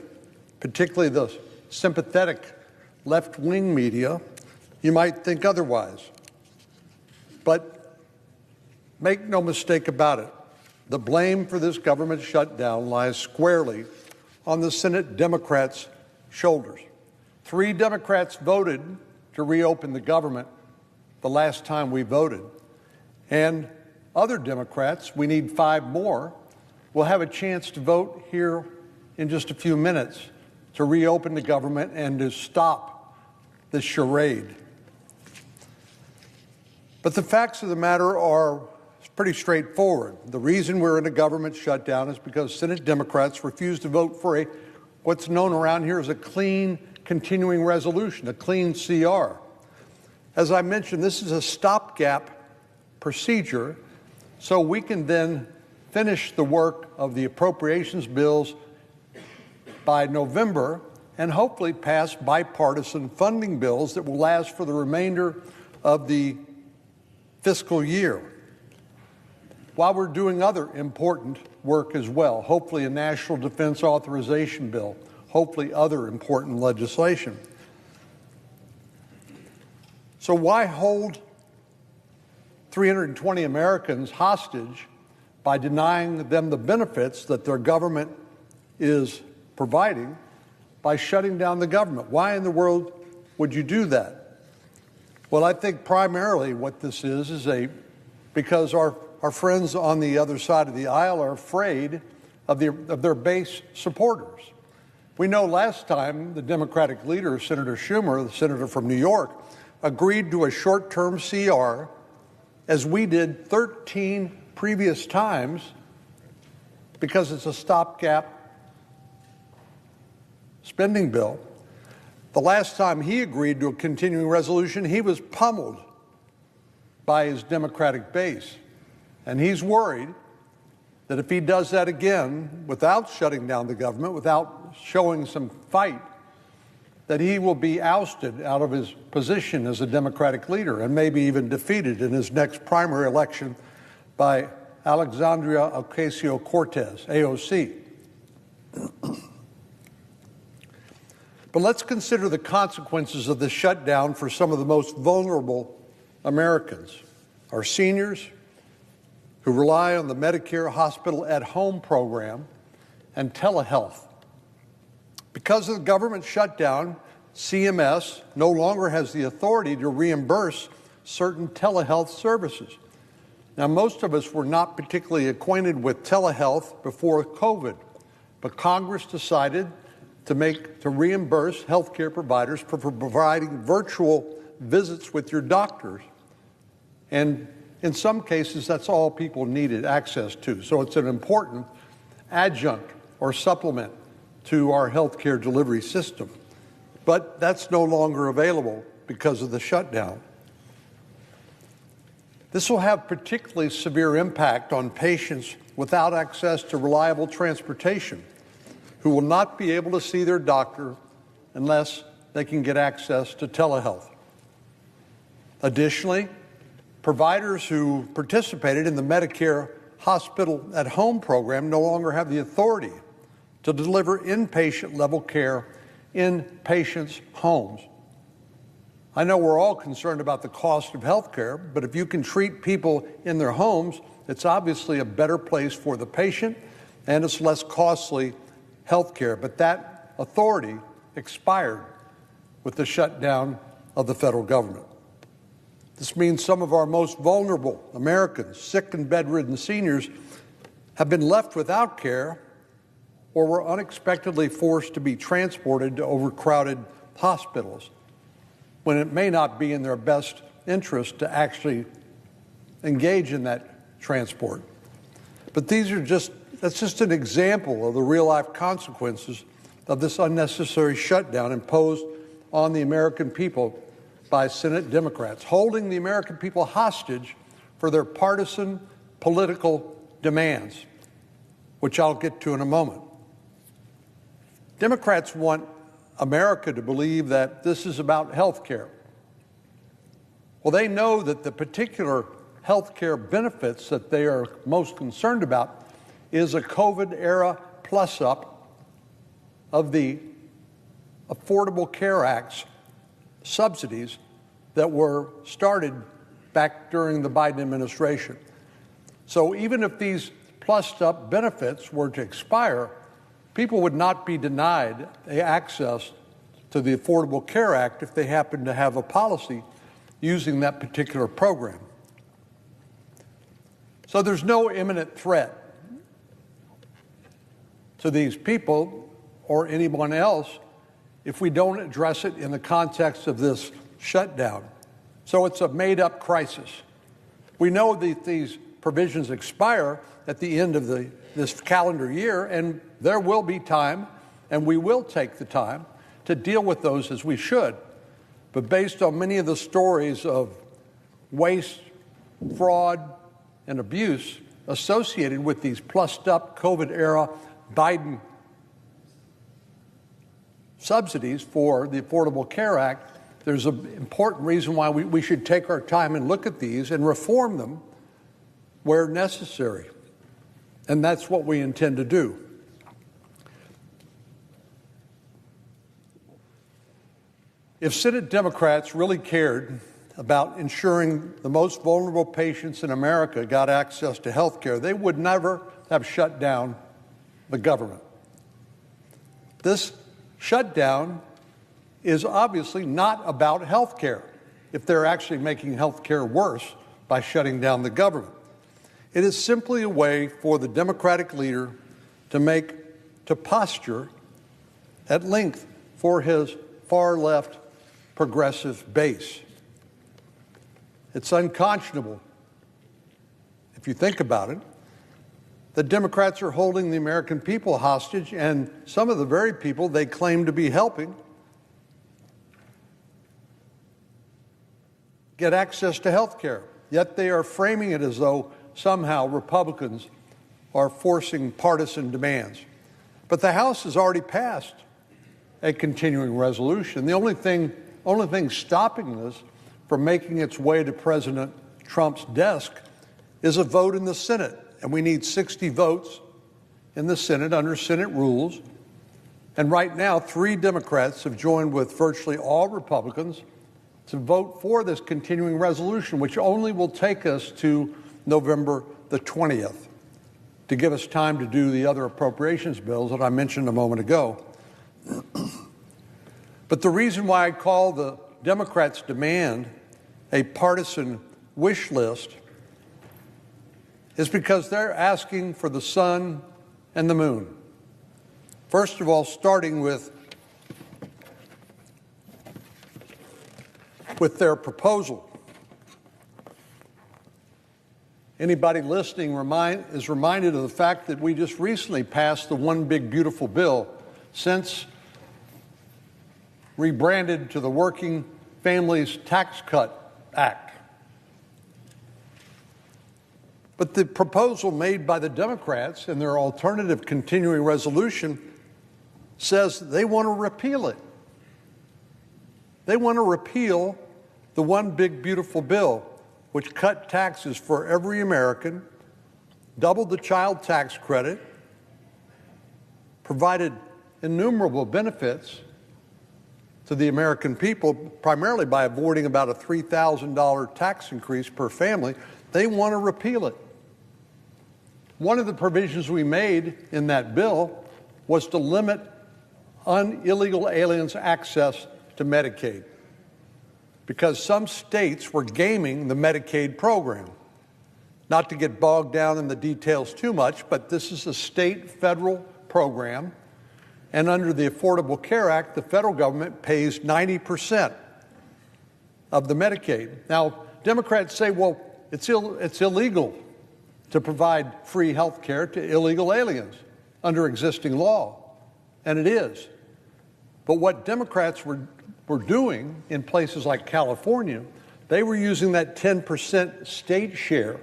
Speaker 23: particularly the sympathetic left-wing media, you might think otherwise. But make no mistake about it, the blame for this government shutdown lies squarely on the Senate Democrats' shoulders. 3 Democrats voted to reopen the government the last time we voted. And other Democrats, we need 5 more, will have a chance to vote here in just a few minutes to reopen the government and to stop this charade. But the facts of the matter are pretty straightforward. The reason we're in a government shutdown is because Senate Democrats refused to vote for what's known around here as a clean continuing resolution, a clean CR. As I mentioned, this is a stopgap procedure, so we can then finish the work of the appropriations bills by November and hopefully pass bipartisan funding bills that will last for the remainder of the fiscal year, while we're doing other important work as well, hopefully a national defense authorization bill, hopefully other important legislation. So why hold 320 Americans hostage by denying them the benefits that their government is providing by shutting down the government? Why in the world would you do that? Well, I think primarily what this is because our friends on the other side of the aisle are afraid of their base supporters. We know last time the Democratic leader, Senator Schumer, the senator from New York, agreed to a short-term CR, as we did 13 previous times, because it's a stopgap spending bill. The last time he agreed to a continuing resolution, he was pummeled by his Democratic base. And he's worried that if he does that again without shutting down the government, without showing some fight, that he will be ousted out of his position as a Democratic leader and maybe even defeated in his next primary election by Alexandria Ocasio-Cortez, AOC. But let's consider the consequences of the shutdown for some of the most vulnerable Americans, our seniors who rely on the Medicare Hospital at Home program and telehealth. Because of the government shutdown, CMS no longer has the authority to reimburse certain telehealth services. Now, most of us were not particularly acquainted with telehealth before COVID, but Congress decided to reimburse healthcare providers for providing virtual visits with your doctors. And in some cases, that's all people needed access to. So it's an important adjunct or supplement to our healthcare delivery system. But that's no longer available because of the shutdown. This will have particularly severe impact on patients without access to reliable transportation, who will not be able to see their doctor unless they can get access to telehealth. Additionally, providers who participated in the Medicare Hospital at Home program no longer have the authority to deliver inpatient-level care in patients' homes. I know we're all concerned about the cost of health care, but if you can treat people in their homes, it's obviously a better place for the patient, and it's less costly health care. But that authority expired with the shutdown of the federal government. This means some of our most vulnerable Americans, sick and bedridden seniors, have been left without care or were unexpectedly forced to be transported to overcrowded hospitals when it may not be in their best interest to actually engage in that transport. But that's just an example of the real-life consequences of this unnecessary shutdown imposed on the American people by Senate Democrats, holding the American people hostage for their partisan political demands, which I'll get to in a moment. Democrats want America to believe that this is about health care. Well, they know that the particular health care benefits that they are most concerned about is a COVID-era plus-up of the Affordable Care Act's subsidies that were started back during the Biden administration. So even if these plussed-up benefits were to expire, people would not be denied access to the Affordable Care Act if they happen to have a policy using that particular program. So there's no imminent threat to these people or anyone else if we don't address it in the context of this shutdown. So it's a made-up crisis. We know that these provisions expire at the end of this calendar year, and there will be time, and we will take the time to deal with those as we should. But based on many of the stories of waste, fraud, and abuse associated with these plussed-up COVID-era Biden subsidies for the Affordable Care Act, there's an important reason why we should take our time and look at these and reform them where necessary. And that's what we intend to do. If Senate Democrats really cared about ensuring the most vulnerable patients in America got access to health care, they would never have shut down the government. This shutdown is obviously not about health care, if they're actually making health care worse by shutting down the government. It is simply a way for the Democratic leader to posture at length for his far-left progressive base. It's unconscionable, if you think about it, that Democrats are holding the American people hostage, and some of the very people they claim to be helping get access to health care. Yet they are framing it as though somehow Republicans are forcing partisan demands. But the House has already passed a continuing resolution. The only thing stopping this from making its way to President Trump's desk is a vote in the Senate. And we need 60 votes in the Senate under Senate rules. And right now, 3 Democrats have joined with virtually all Republicans to vote for this continuing resolution, which only will take us to November the 20th to give us time to do the other appropriations bills that I mentioned a moment ago. But the reason why I call the Democrats' demand a partisan wish list is because they're asking for the sun and the moon. First of all, starting with their proposal. Anybody listening is reminded of the fact that we just recently passed the One Big Beautiful Bill, since rebranded to the Working Families Tax Cut Act. But the proposal made by the Democrats in their alternative continuing resolution says they want to repeal it. They want to repeal the One Big Beautiful Bill, which cut taxes for every American, doubled the child tax credit, provided innumerable benefits to the American people, primarily by avoiding about a $3,000 tax increase per family. They want to repeal it. One of the provisions we made in that bill was to limit illegal aliens' access to Medicaid, because some states were gaming the Medicaid program. Not to get bogged down in the details too much, but this is a state-federal program, and under the Affordable Care Act, the federal government pays 90% of the Medicaid. Now, Democrats say, well, it's illegal to provide free health care to illegal aliens under existing law, and it is. But what Democrats were doing in places like California, they were using that 10% state share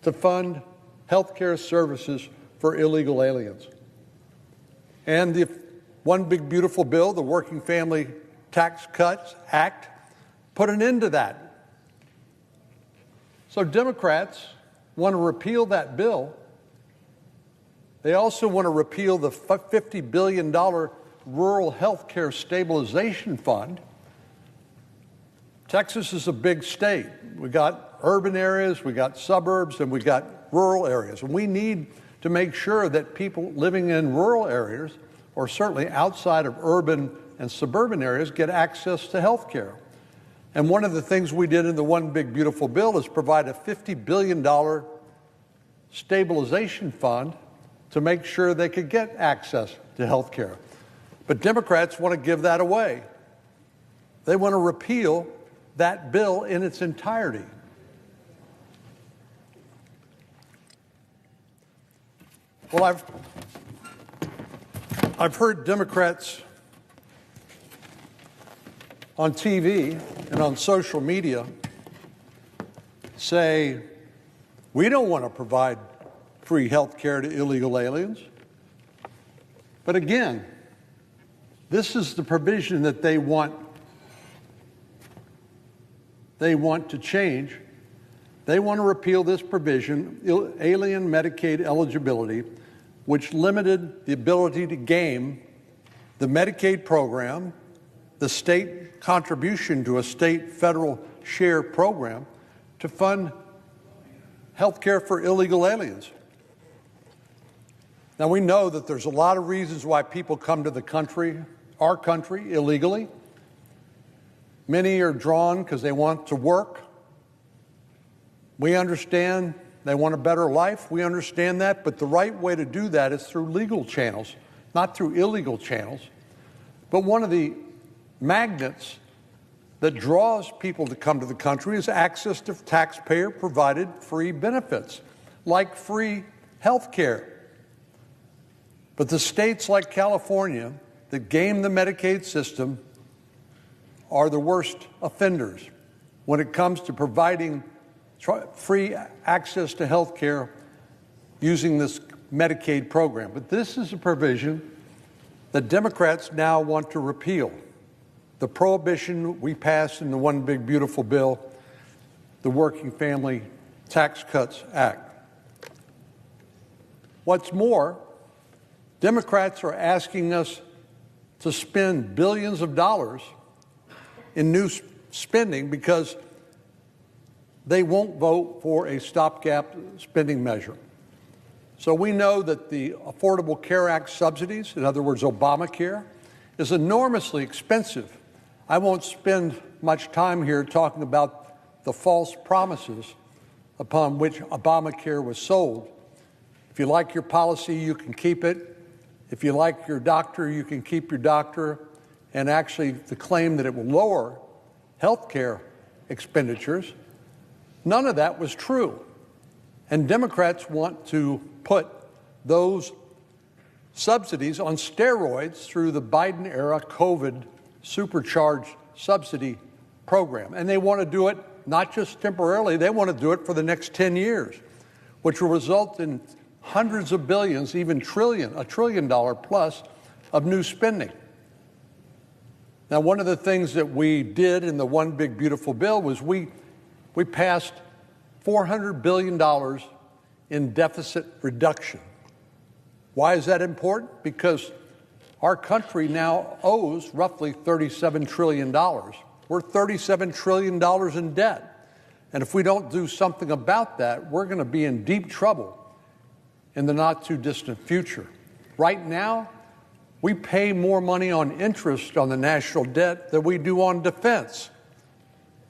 Speaker 23: to fund health care services for illegal aliens. And the One Big Beautiful Bill, the Working Family Tax Cuts Act, put an end to that. So Democrats want to repeal that bill. They also want to repeal the $50 billion Rural Health Care Stabilization Fund. Texas is a big state. We got urban areas, we got suburbs, and we got rural areas. And we need to make sure that people living in rural areas, or certainly outside of urban and suburban areas, get access to health care. And one of the things we did in the One Big Beautiful Bill is provide a $50 billion stabilization fund to make sure they could get access to health care. But Democrats want to give that away. They want to repeal that bill in its entirety. Well, I've heard Democrats on TV and on social media say, we don't want to provide free health care to illegal aliens. But again, this is the provision that they want to change. They want to repeal this provision, alien Medicaid eligibility, which limited the ability to game the Medicaid program, the state contribution to a state federal share program, to fund health care for illegal aliens. Now, we know that there's a lot of reasons why people come to the country, our country, illegally. Many are drawn because they want to work. We understand they want a better life. We understand that, but the right way to do that is through legal channels, not through illegal channels. But one of the magnets that draws people to come to the country is access to taxpayer-provided free benefits, like free health care. But the states like California that game the Medicaid system are the worst offenders when it comes to providing free access to health care using this Medicaid program. But this is a provision that Democrats now want to repeal. The prohibition we passed in the One Big Beautiful Bill, the Working Family Tax Cuts Act. What's more, Democrats are asking us to spend billions of dollars in new spending because they won't vote for a stopgap spending measure. So we know that the Affordable Care Act subsidies, in other words, Obamacare, is enormously expensive. I won't spend much time here talking about the false promises upon which Obamacare was sold. If you like your policy, you can keep it. If you like your doctor, you can keep your doctor. And actually, the claim that it will lower health care expenditures, none of that was true. And Democrats want to put those subsidies on steroids through the Biden-era COVID supercharged subsidy program. And they want to do it not just temporarily, they want to do it for the next 10 years, which will result in hundreds of billions, even $1 trillion plus of new spending. Now, one of the things that we did in the One Big Beautiful Bill was we passed $400 billion in deficit reduction. Why is that important? Because our country now owes roughly $37 trillion. We're $37 trillion in debt. And if we don't do something about that, we're going to be in deep trouble in the not too distant future. Right now, we pay more money on interest on the national debt than we do on defense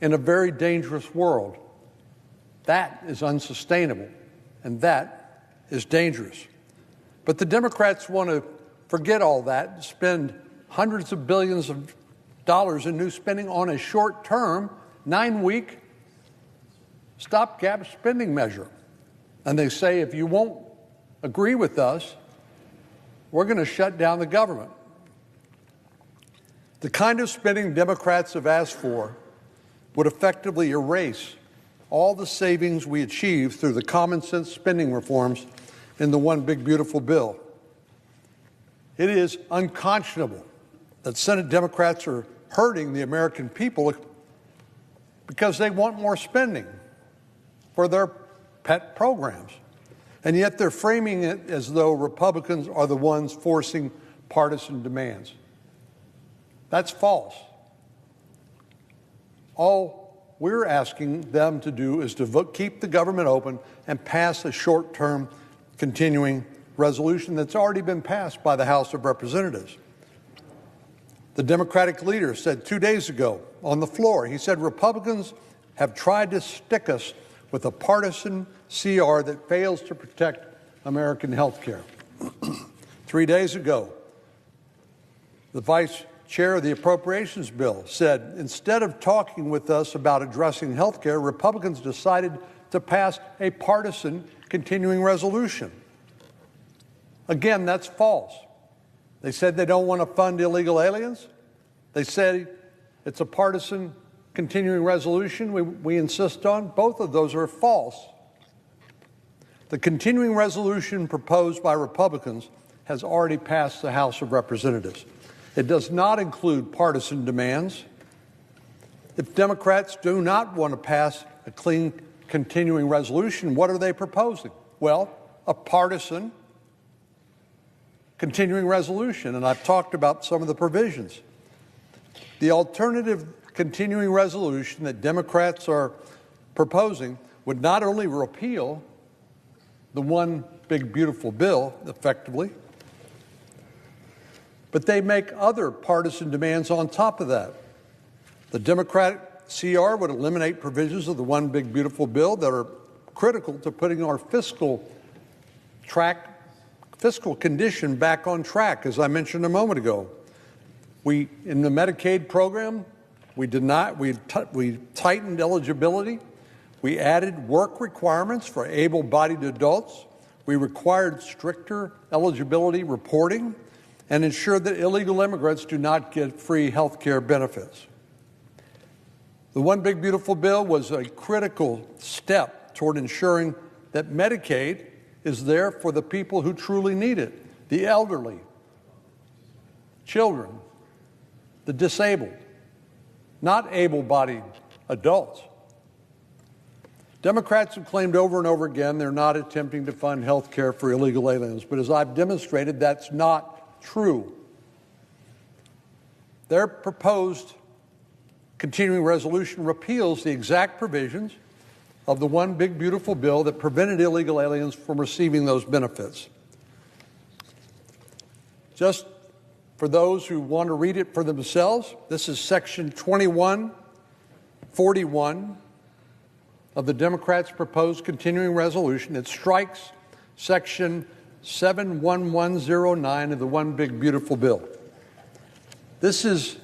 Speaker 23: in a very dangerous world. That is unsustainable, and that is dangerous. But the Democrats want to forget all that and spend hundreds of billions of dollars in new spending on a short-term, 9-week stopgap spending measure. And they say, if you won't agree with us, we're going to shut down the government. The kind of spending Democrats have asked for would effectively erase all the savings we achieved through the common sense spending reforms in the One Big Beautiful Bill. It is unconscionable that Senate Democrats are hurting the American people because they want more spending for their pet programs. And yet they're framing it as though Republicans are the ones forcing partisan demands. That's false. All we're asking them to do is to keep the government open and pass a short-term continuing resolution that's already been passed by the House of Representatives. The Democratic leader said 2 days ago on the floor, he said, Republicans have tried to stick us with a partisan CR that fails to protect American health care. 3 days ago, the vice chair of the Appropriations Bill said, instead of talking with us about addressing health care, Republicans decided to pass a partisan continuing resolution. Again, that's false. They said they don't want to fund illegal aliens. They said it's a partisan continuing resolution we insist on. Both of those are false. The continuing resolution proposed by Republicans has already passed the House of Representatives. It does not include partisan demands. If Democrats do not want to pass a clean continuing resolution, what are they proposing? Well, a partisan continuing resolution, and I've talked about some of the provisions. The alternative continuing resolution that Democrats are proposing would not only repeal the one big beautiful bill effectively, but they make other partisan demands on top of that. The Democratic CR would eliminate provisions of the one big beautiful bill that are critical to putting our fiscal condition back on track, as I mentioned a moment ago. In the Medicaid program, we tightened eligibility. We added work requirements for able-bodied adults. We required stricter eligibility reporting and ensured that illegal immigrants do not get free health care benefits. The One Big Beautiful Bill was a critical step toward ensuring that Medicaid is there for the people who truly need it, the elderly, children, the disabled, not able-bodied adults. Democrats have claimed over and over again they're not attempting to fund health care for illegal aliens, but as I've demonstrated, that's not true. Their proposed continuing resolution repeals the exact provisions of the One Big Beautiful Bill that prevented illegal aliens from receiving those benefits. Just for those who want to read it for themselves, this is Section 2141 of the Democrats' proposed continuing resolution. It strikes Section 71109 of the One Big Beautiful Bill. This is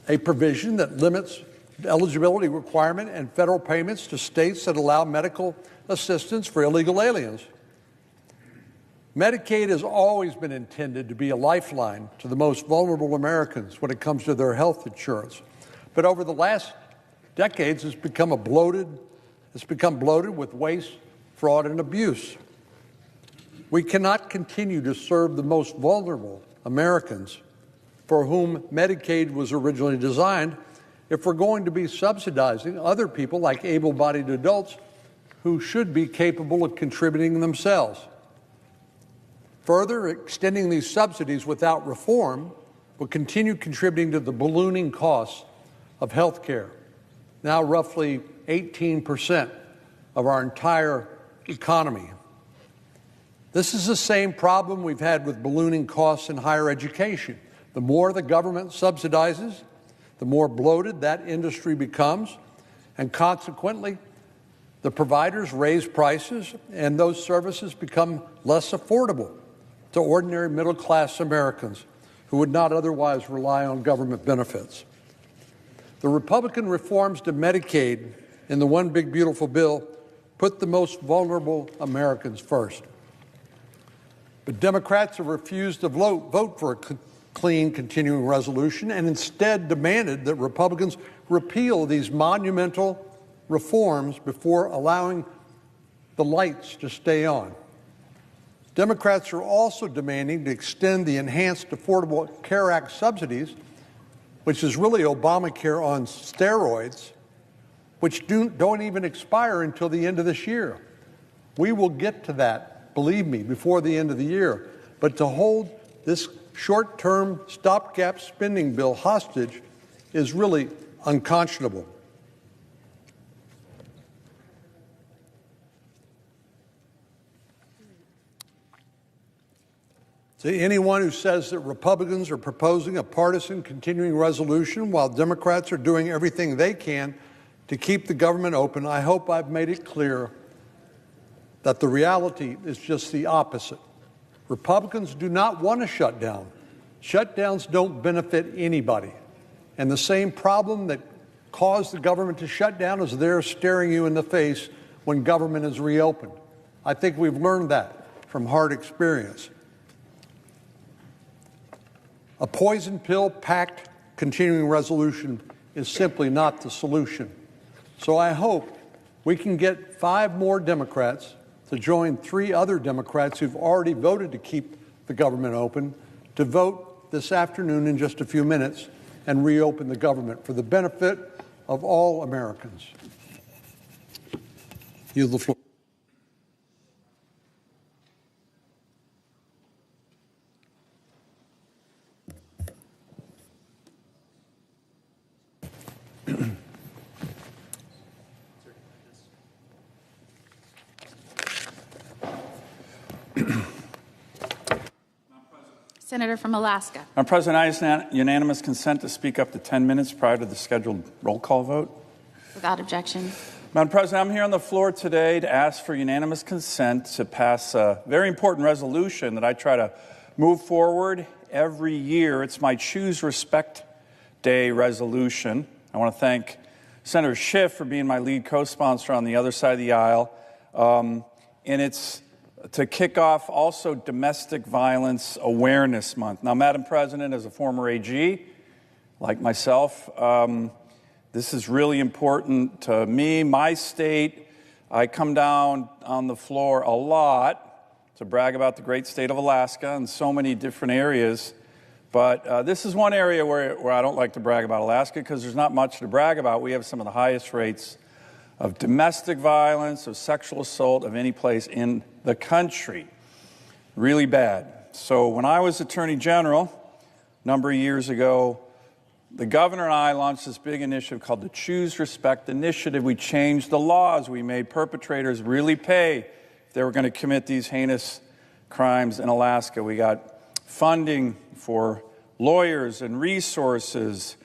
Speaker 23: a provision that limits the eligibility requirement and federal payments to states that allow medical assistance for illegal aliens. Medicaid has always been intended to be a lifeline to the most vulnerable Americans when it comes to their health insurance. But over the last decades, it's become bloated with waste, fraud, and abuse. We cannot continue to serve the most vulnerable Americans for whom Medicaid was originally designed if we're going to be subsidizing other people like able-bodied adults who should be capable of contributing themselves. Further, extending these subsidies without reform will continue contributing to the ballooning costs of health care, now roughly 18% of our entire economy. This is the same problem we've had with ballooning costs in higher education. The more the government subsidizes, the more bloated that industry becomes, and consequently, the providers raise prices and those services become less affordable to ordinary middle-class Americans who would not otherwise rely on government benefits. The Republican reforms to Medicaid in the One Big Beautiful Bill put the most vulnerable Americans first. But Democrats have refused to vote for a clean continuing resolution and instead demanded that Republicans repeal these monumental reforms before allowing the lights to stay on. Democrats are also demanding to extend the Enhanced Affordable Care Act subsidies, which is really Obamacare on steroids, which don't even expire until the end of this year. We will get to that, believe me, before the end of the year. But to hold this short-term stopgap spending bill hostage is really unconscionable. To anyone who says that Republicans are proposing a partisan continuing resolution while Democrats are doing everything they can to keep the government open, I hope I've made it clear that the reality is just the opposite. Republicans do not want to shut down. Shutdowns don't benefit anybody. And the same problem that caused the government to shut down is there staring you in the face when government is reopened. I think we've learned that from hard experience. A poison pill packed continuing resolution is simply not the solution. So I hope we can get 5 more Democrats to join 3 other Democrats who've already voted to keep the government open to vote this afternoon in just a few minutes and reopen the government for the benefit of all Americans. Yield the floor.
Speaker 10: Senator from Alaska.
Speaker 6: Madam President, I ask unanimous consent to speak up to 10 minutes prior to the scheduled roll call vote.
Speaker 10: Without objection.
Speaker 6: Madam President, I'm here on the floor today to ask for unanimous consent to pass a very important resolution that I try to move forward every year. It's my Choose Respect Day resolution. I want to thank Senator Schiff for being my lead co-sponsor on the other side of the aisle. And it's to kick off also Domestic Violence Awareness Month. Now, Madam President, as a former AG, like myself, this is really important to me, my state. I come down on the floor a lot to brag about the great state of Alaska in so many different areas. But this is one area where I don't like to brag about Alaska because there's not much to brag about. We have some of the highest rates of domestic violence, of sexual assault of any place in the country. Really bad. So when I was Attorney General a number of years ago, the governor and I launched this big initiative called the Choose Respect Initiative. We changed the laws. We made perpetrators really pay if they were going to commit these heinous crimes in Alaska. We got funding for lawyers and resources.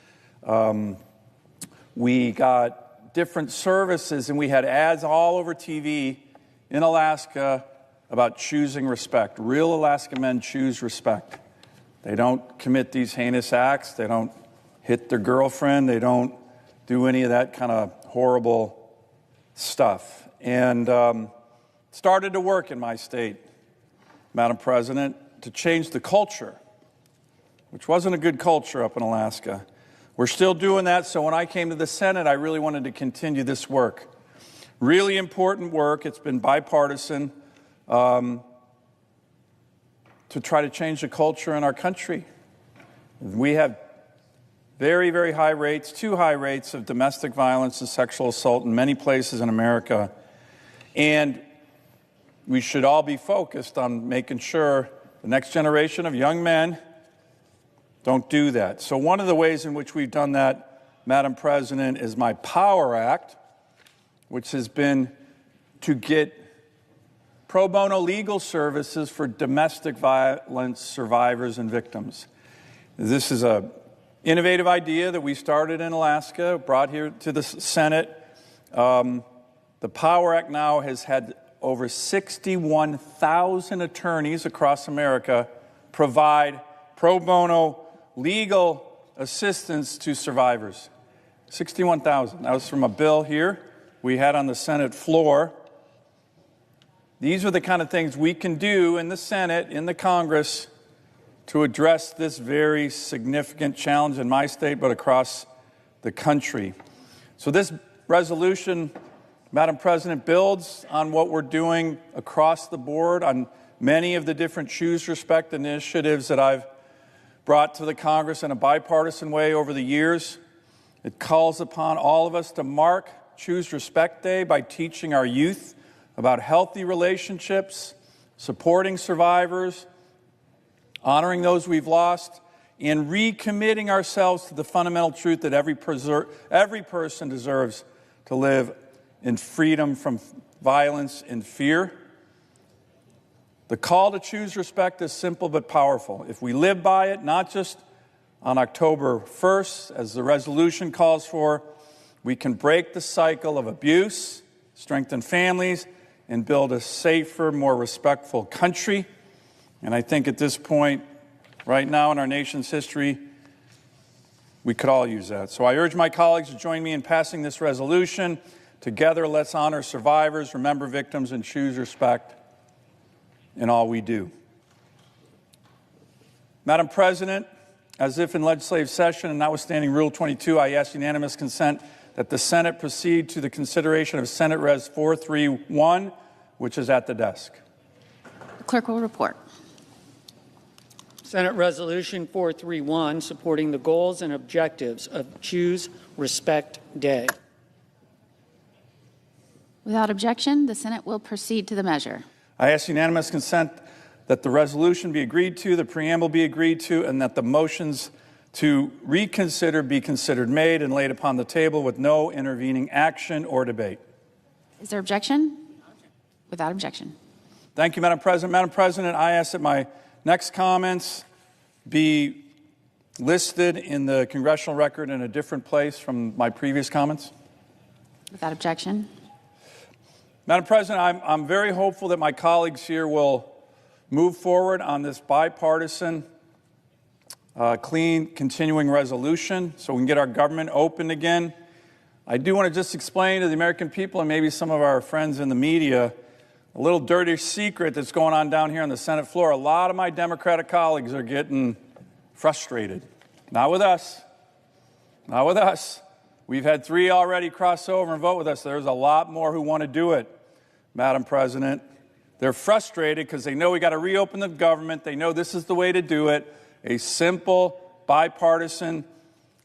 Speaker 6: We got different services, and we had ads all over TV in Alaska about choosing respect. Real Alaska men choose respect. They don't commit these heinous acts. They don't hit their girlfriend. They don't do any of that kind of horrible stuff. And started to work in my state, Madam President, to change the culture, which wasn't a good culture up in Alaska. We're still doing that, so when I came to the Senate, I really wanted to continue this work. Really important work. It's been bipartisan to try to change the culture in our country. We have very, very high rates, too high rates of domestic violence and sexual assault in many places in America. And we should all be focused on making sure the next generation of young men don't do that. So one of the ways in which we've done that, Madam President, is my POWER Act, which has been to get pro bono legal services for domestic violence survivors and victims. This is an innovative idea that we started in Alaska, brought here to the Senate. The POWER Act now has had over 61,000 attorneys across America provide pro bono legal assistance to survivors. 61,000. That was from a bill here we had on the Senate floor. These are the kind of things we can do in the Senate, in the Congress, to address this very significant challenge in my state, but across the country. So this resolution, Madam President, builds on what we're doing across the board on many of the different Choose Respect initiatives that I've brought to the Congress in a bipartisan way over the years. It calls upon all of us to mark Choose Respect Day by teaching our youth about healthy relationships, supporting survivors, honoring those we've lost, and recommitting ourselves to the fundamental truth that every person deserves to live in freedom from violence and fear. The call to choose respect is simple but powerful. If we live by it, not just on October 1st, as the resolution calls for, we can break the cycle of abuse, strengthen families, and build a safer, more respectful country. And I think at this point, right now in our nation's history, we could all use that. So I urge my colleagues to join me in passing this resolution. Together, let's honor survivors, remember victims, and choose respect in all we do. Madam President, as if in legislative session and notwithstanding Rule 22, I ask unanimous consent that the Senate proceed to the consideration of Senate Res 431, which is at the desk.
Speaker 10: The clerk will report.
Speaker 7: Senate Resolution 431, supporting the goals and objectives of Choose Respect Day.
Speaker 10: Without objection, the Senate will proceed to the measure.
Speaker 6: I ask unanimous consent that the resolution be agreed to, the preamble be agreed to, and that the motions to reconsider be considered made and laid upon the table with no intervening action or debate.
Speaker 10: Is there objection? Without objection.
Speaker 6: Thank you, Madam President. Madam President, I ask that my next comments be listed in the congressional record in a different place from my previous comments.
Speaker 10: Without objection.
Speaker 6: Madam President, I'm very hopeful that my colleagues here will move forward on this bipartisan, clean, continuing resolution so we can get our government open again. I do want to just explain to the American people and maybe some of our friends in the media a little dirty secret that's going on down here on the Senate floor. A lot of my Democratic colleagues are getting frustrated. Not with us. Not with us. We've had 3 already cross over and vote with us. There's a lot more who want to do it, Madam President. They're frustrated because they know we got to reopen the government. They know this is the way to do it. A simple, bipartisan,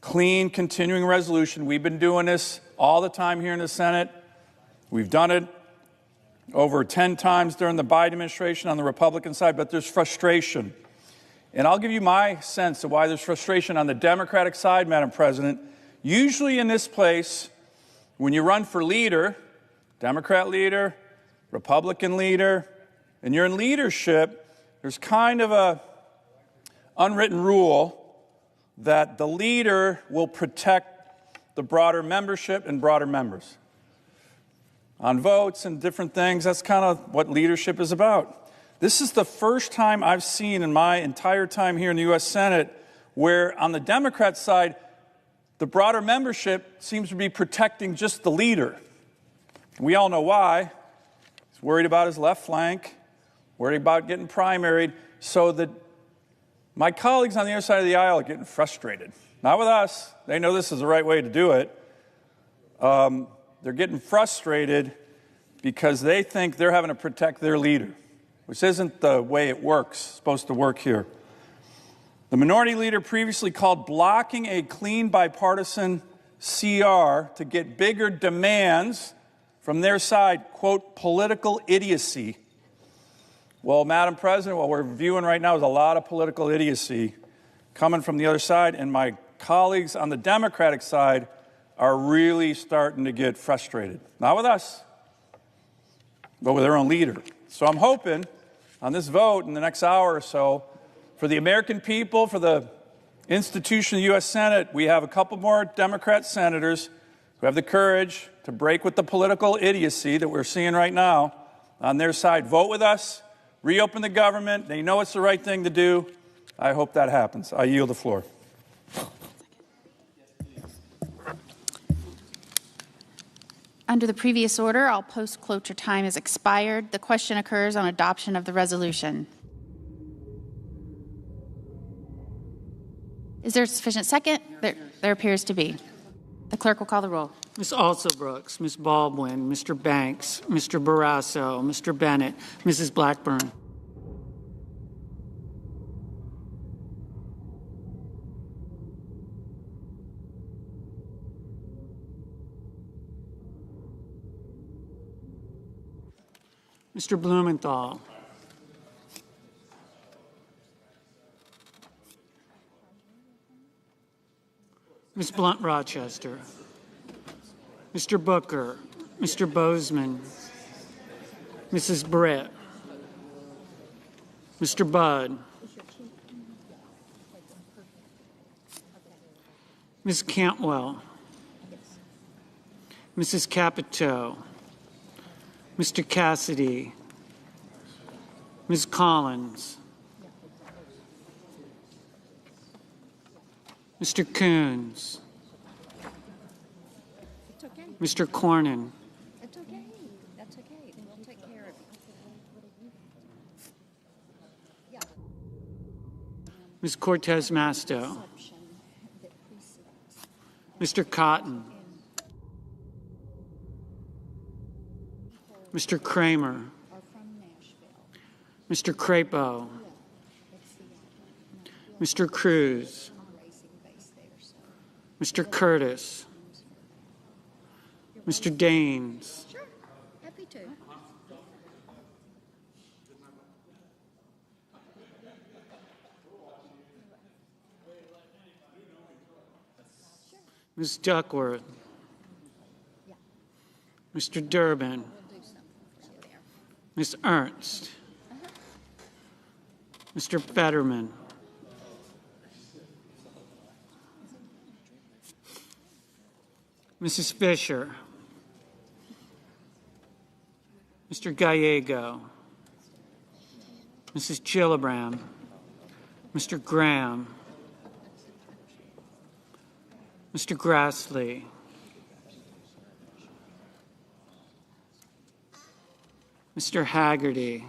Speaker 6: clean, continuing resolution. We've been doing this all the time here in the Senate. We've done it over 10 times during the Biden administration on the Republican side, but there's frustration. And I'll give you my sense of why there's frustration on the Democratic side, Madam President. Usually in this place, when you run for leader, Democrat leader, Republican leader, and you're in leadership, there's kind of a unwritten rule that the leader will protect the broader membership and broader members. On votes and different things, that's kind of what leadership is about. This is the first time I've seen in my entire time here in the U.S. Senate where on the Democrat side, the broader membership seems to be protecting just the leader. We all know why. He's worried about his left flank, worried about getting primaried, so that my colleagues on the other side of the aisle are getting frustrated. Not with us. They know this is the right way to do it. They're getting frustrated because they think they're having to protect their leader, which isn't the way it works, it's supposed to work here. The minority leader previously called blocking a clean bipartisan CR to get bigger demands from their side, quote, political idiocy. Well, Madam President, what we're viewing right now is a lot of political idiocy coming from the other side, and my colleagues on the Democratic side are really starting to get frustrated. Not with us, but with their own leader. So I'm hoping on this vote in the next hour or so, for the American people, for the institution of the U.S. Senate, we have a couple more Democrat senators who have the courage to break with the political idiocy that we're seeing right now on their side. Vote with us, reopen the government. They know it's the right thing to do. I hope that happens. I yield the floor.
Speaker 10: Under the previous order, all post-cloture time has expired. The question occurs on adoption of the resolution. Is there a sufficient second? There appears to be. The clerk will call the roll.
Speaker 7: Ms. Alsobrooks, Ms. Baldwin, Mr. Banks, Mr. Barrasso, Mr. Bennett, Mrs. Blackburn. Mr. Blumenthal. Ms. Blunt-Rochester. Mr. Booker. Mr. Bozeman. Mrs. Britt. Mr. Budd. Ms. Cantwell. Mrs. Capito. Mr. Cassidy. Ms. Collins. Mr. Coons. Mr. Cornyn.
Speaker 13: That's okay. That's okay. We'll take care of it.
Speaker 7: Ms. Cortez Masto, Mr. Cotton, Mr. Kramer, Mr. Crapo, Mr. Cruz, Mr. Curtis, Mr. Daines,
Speaker 13: Sure, happy to.
Speaker 7: Ms. Duckworth, Mr. Durbin, Ms. Ernst, Mr. Fetterman, Mrs. Fisher, Mr. Gallego, Mrs. Gillibrand, Mr. Graham, Mr. Grassley, Mr. Haggerty,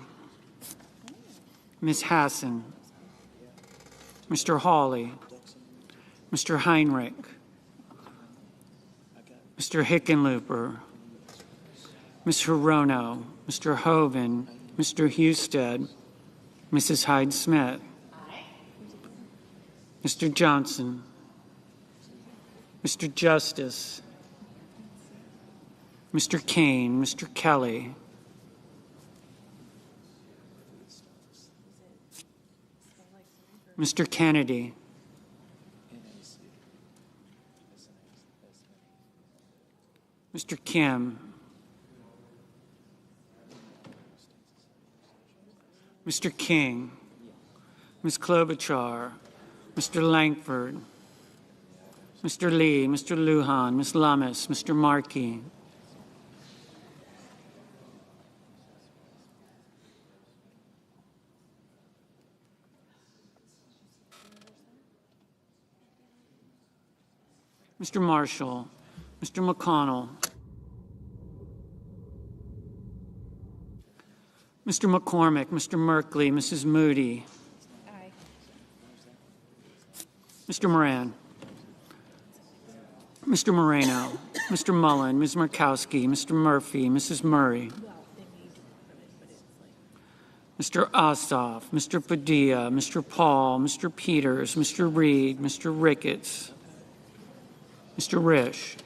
Speaker 7: Ms. Hassan, Mr. Hawley, Mr. Heinrich, Mr. Hickenlooper, Ms. Hirono, Mr. Hoven, Mr. Husted, Mrs. Hyde-Smith, Mr. Johnson, Mr. Justice, Mr. Kane, Mr. Kelly, Mr. Kennedy, Mr. Kim, Mr. King, Ms. Klobuchar, Mr. Langford, Mr. Lee, Mr. Lujan, Ms. Lummis, Mr. Markey, Mr. Marshall, Mr. McConnell, Mr. McCormick, Mr. Merkley, Mrs. Moody, Mr. Moran, Mr. Moreno, Mr. Mullen, Ms. Murkowski, Mr. Murphy, Mrs. Murray, Mr. Ossoff, Mr. Padilla, Mr. Paul, Mr. Peters, Mr. Reed, Mr. Ricketts, Mr. Risch,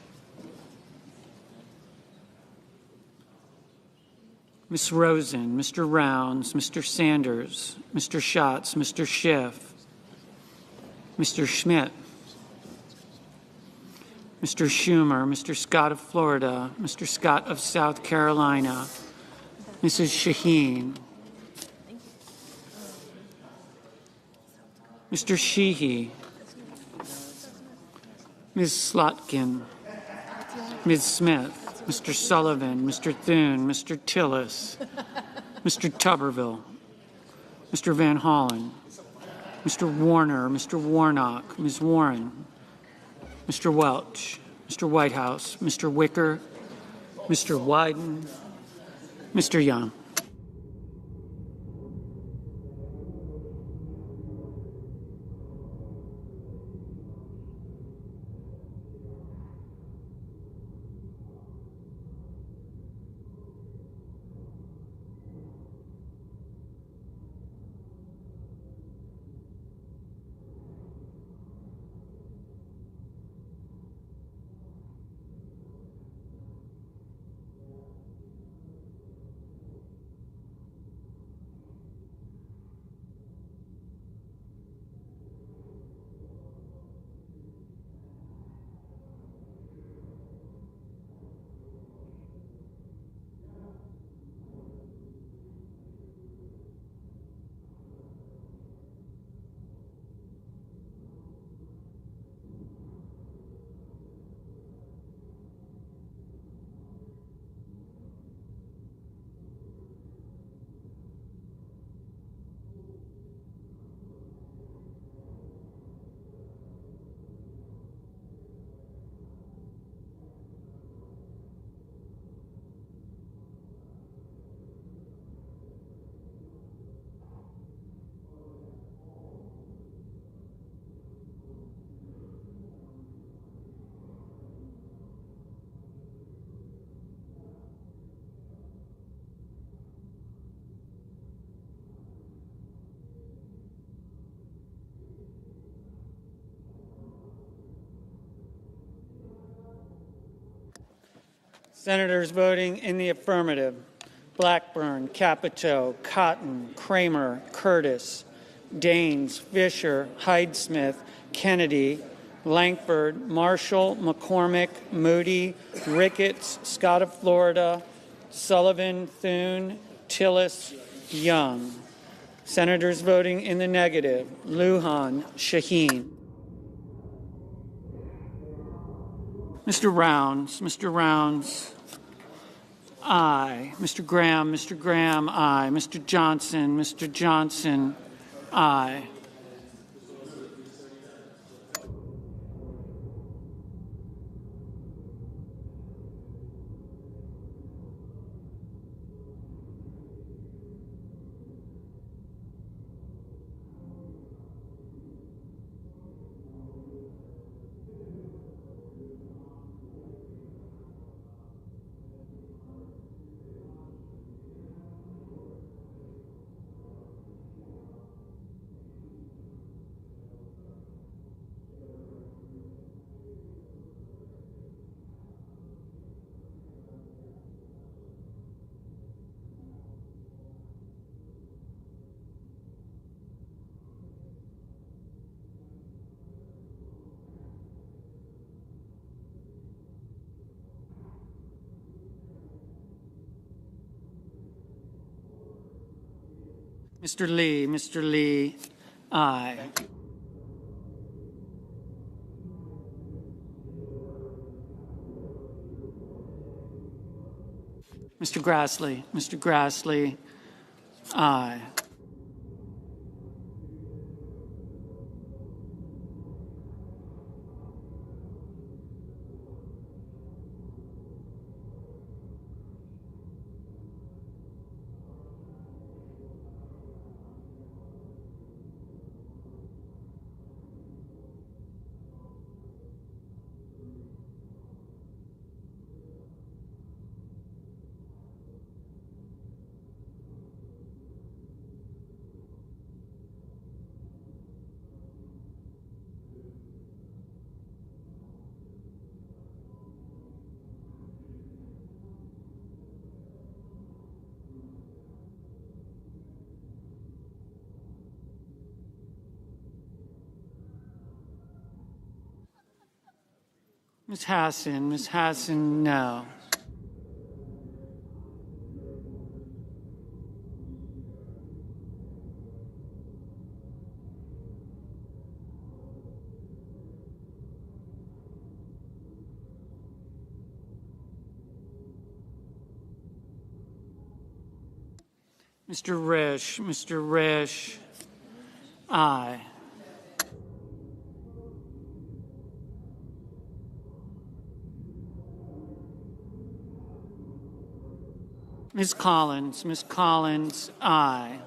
Speaker 7: Ms. Rosen, Mr. Rounds, Mr. Sanders, Mr. Schatz, Mr. Schiff, Mr. Schmidt, Mr. Schumer, Mr. Scott of Florida, Mr. Scott of South Carolina, Mrs. Shaheen, Mr. Sheehy, Ms. Slotkin, Ms. Smith, Mr. Sullivan, Mr. Thune, Mr. Tillis, Mr. Tuberville, Mr. Van Hollen, Mr. Warner, Mr. Warnock, Ms. Warren, Mr. Welch, Mr. Whitehouse, Mr. Wicker, Mr. Wyden, Mr. Young. Senators voting in the affirmative: Blackburn, Capito, Cotton, Kramer, Curtis, Daines, Fisher, Hyde-Smith, Kennedy, Langford, Marshall, McCormick, Moody, Ricketts, Scott of Florida, Sullivan, Thune, Tillis, Young. Senators voting in the negative: Lujan, Shaheen. Mr. Rounds, aye. Mr. Graham, aye. Mr. Johnson, aye. Mr. Lee, aye. Mr. Grassley, aye. Ms. Hassan, no. Mr. Risch, aye. Ms. Collins, aye.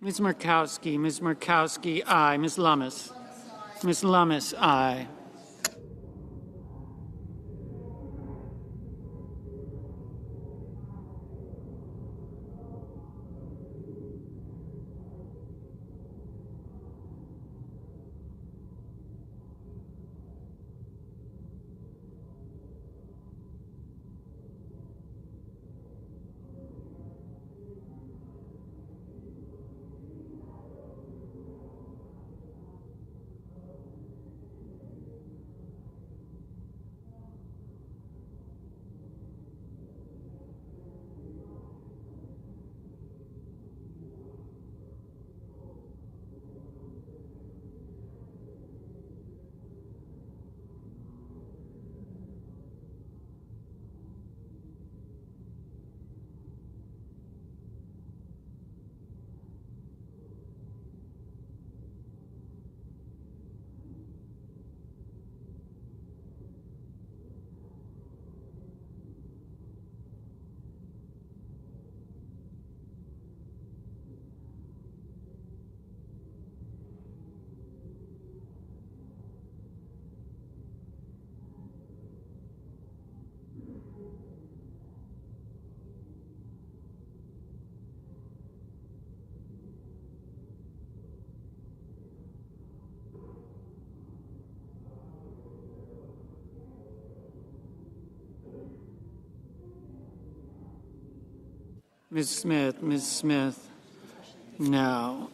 Speaker 7: Ms. Murkowski, aye. Ms. Lummis, aye. Ms. Smith, no.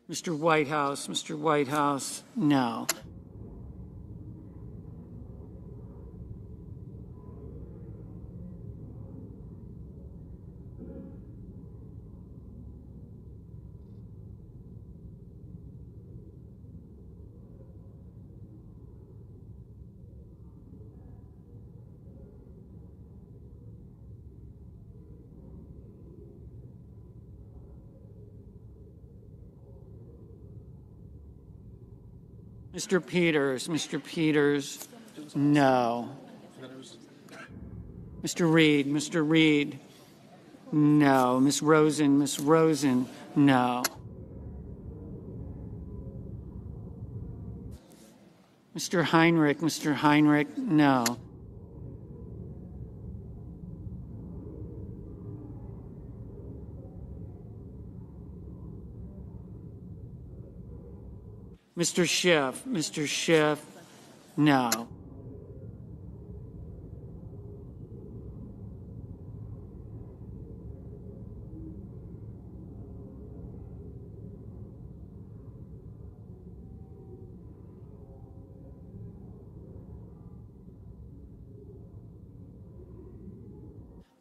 Speaker 7: Mr. Whitehouse, no. Mr. Peters, no. Mr. Reed, no. Ms. Rosen, no. Mr. Heinrich, no. Mr. Schiff, no.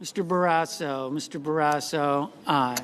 Speaker 7: Mr. Barrasso, aye.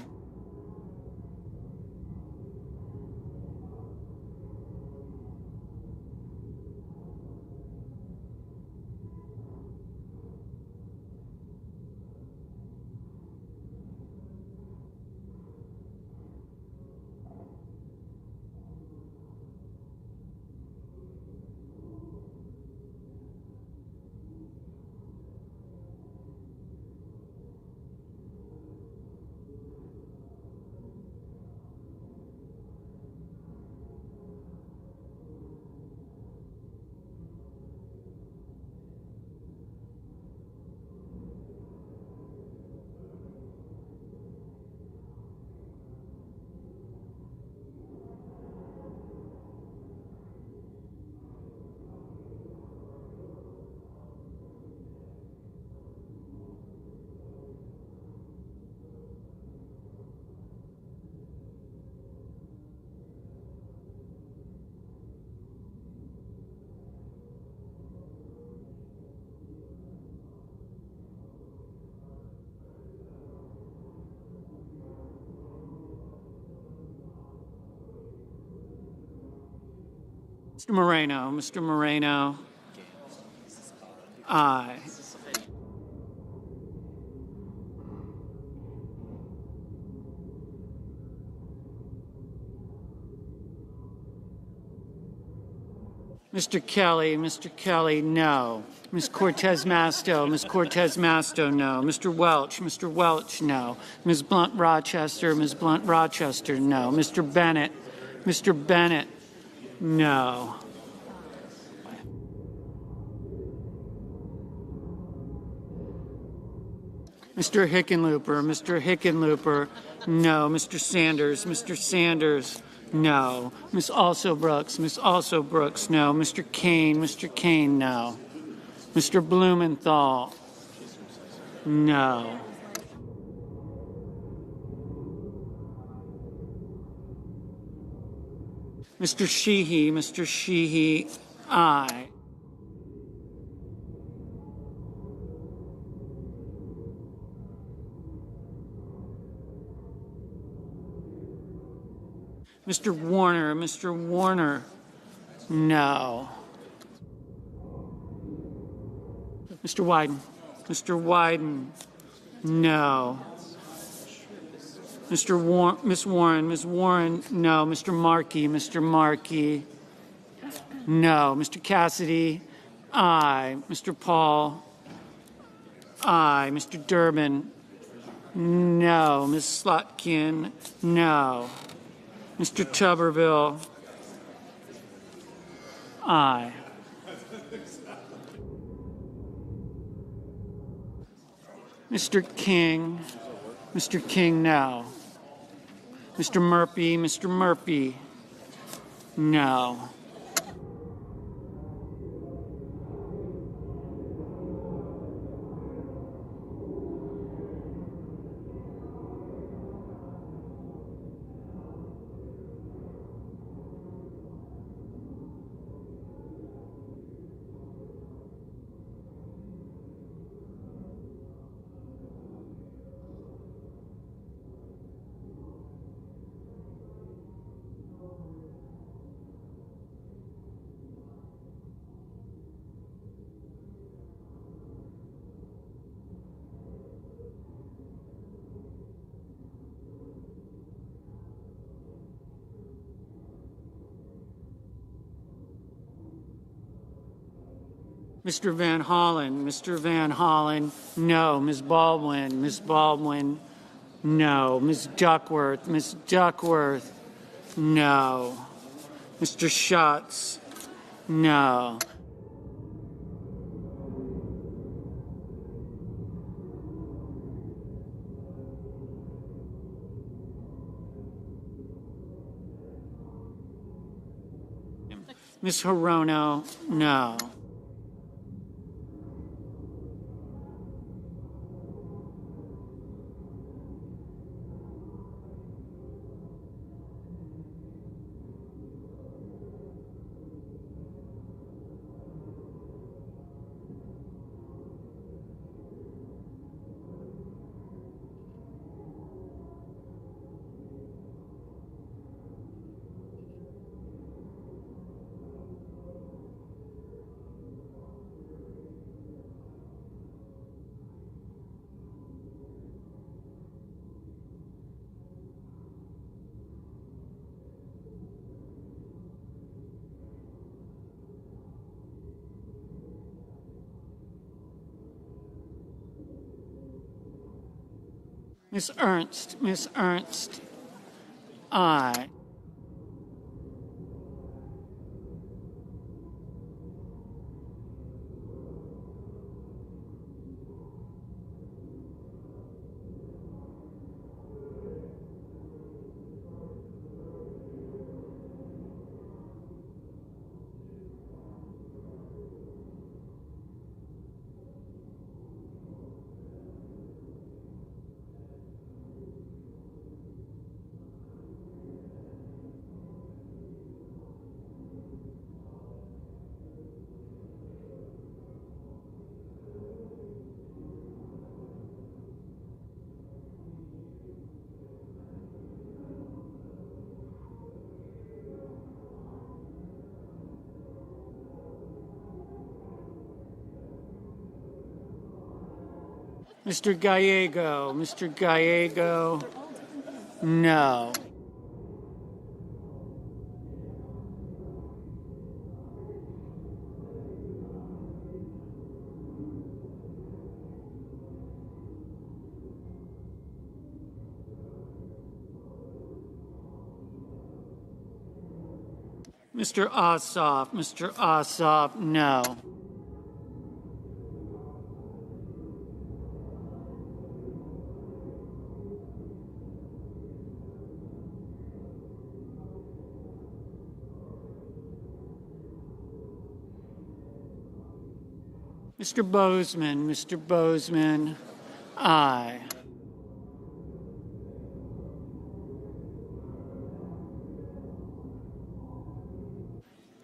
Speaker 7: Mr. Moreno, aye. Mr. Kelly, no. Ms. Cortez Masto, no. Mr. Welch, no. Ms. Blunt Rochester, no. Mr. Bennett, no. Mr. Hickenlooper, no. Mr. Sanders, no. Ms. Also Brooks, no. Mr. Kane, no. Mr. Blumenthal, no. Mr. Sheehy, aye. Mr. Warner, no. Mr. Wyden, no. Miss Warren, no. Mr. Markey, no. Mr. Cassidy, aye. Mr. Paul, aye. Mr. Durbin, no. Ms. Slotkin, no. Mr. Tuberville. Aye. Mr. King. Mr. King, no. Mr. Murphy. Mr. Murphy, no. Mr. Van Hollen. Mr. Van Hollen, no. Ms. Baldwin. Ms. Baldwin, no. Ms. Duckworth. Ms. Duckworth, no. Mr. Schatz, no. Ms. Hirono, no. Ms. Ernst. Ms. Ernst, aye. Mr. Gallego. Mr. Gallego, no. Mr. Ossoff. Mr. Ossoff, no. Mr. Bozeman. Mr. Bozeman, aye.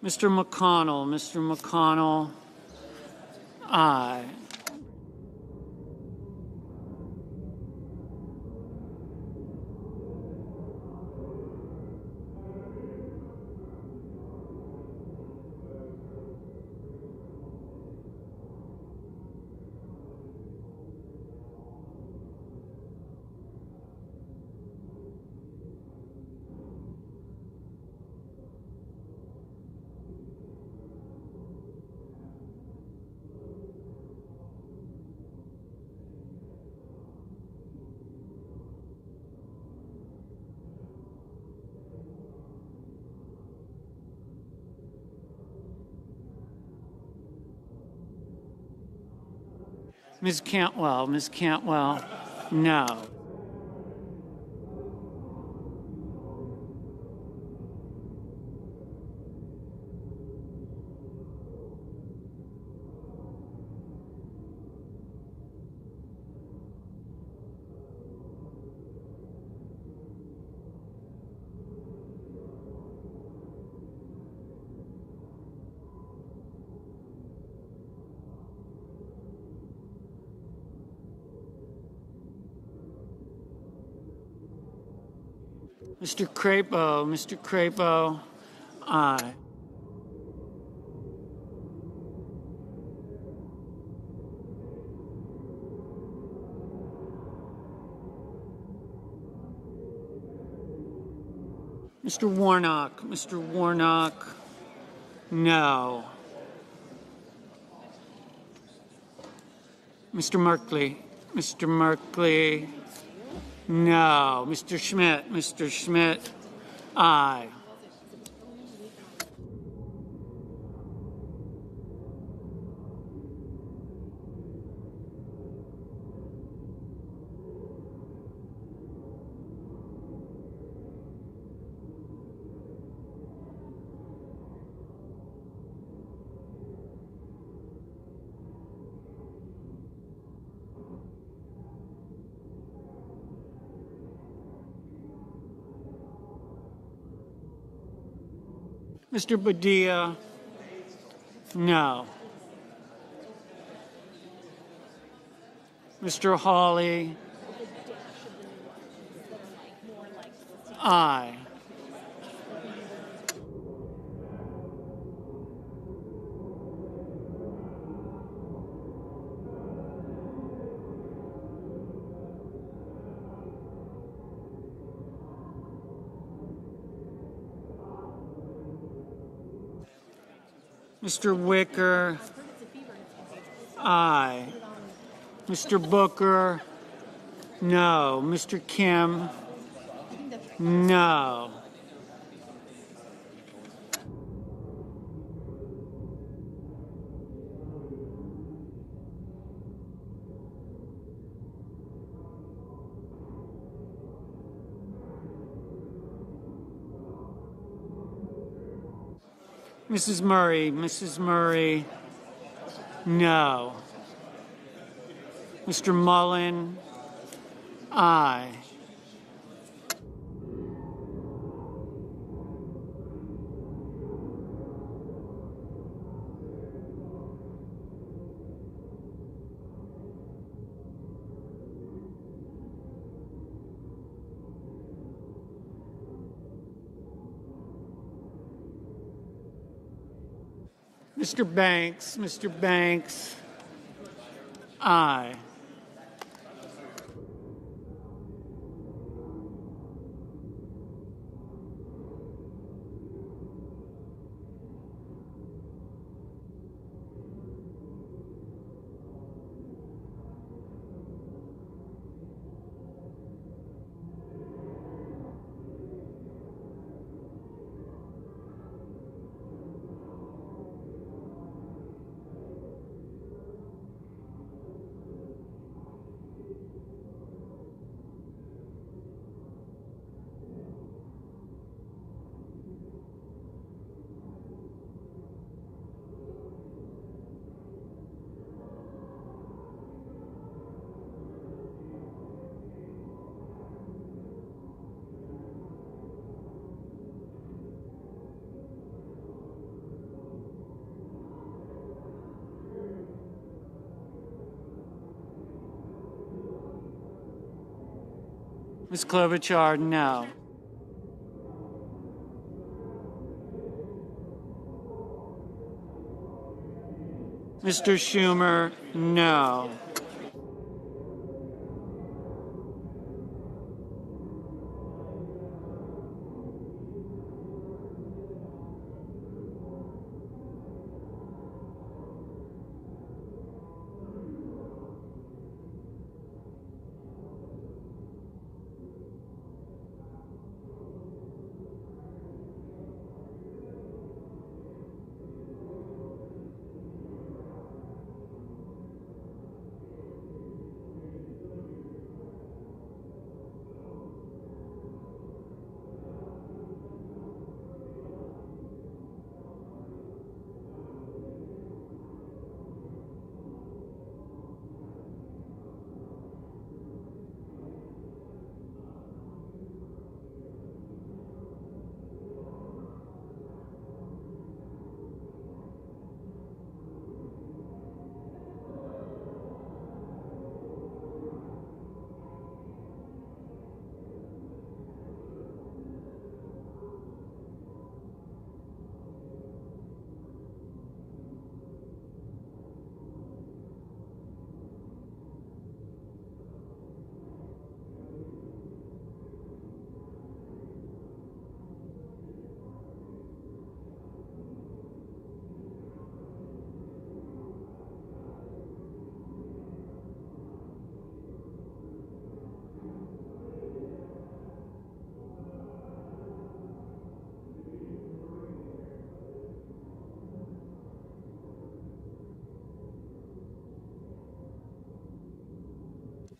Speaker 7: Mr. McConnell. Mr. McConnell, aye. Ms. Cantwell, no. Mr. Crapo, aye. Mr. Warnock, no. Mr. Markley, no. Mr. Schmidt, aye. Mr. Padilla, no. Mr. Hawley, aye. Mr. Wicker, aye. Mr. Booker, no. Mr. Kim, no. Mrs. Murray, no. Mr. Mullen, aye. Mr. Banks, aye. Ms. Klobuchar, no. Mr. Schumer, no.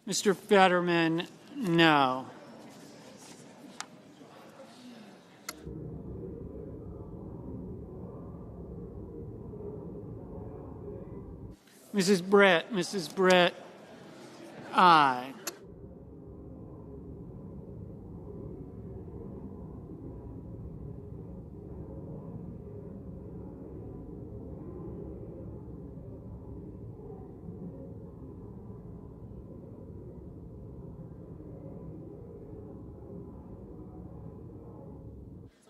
Speaker 7: Mr. Fetterman, no. Mrs. Brett, aye.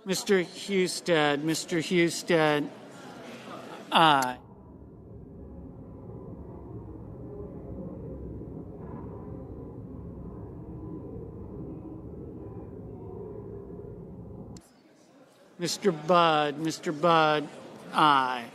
Speaker 7: Mr. Husted, aye. Mr. Budd, aye.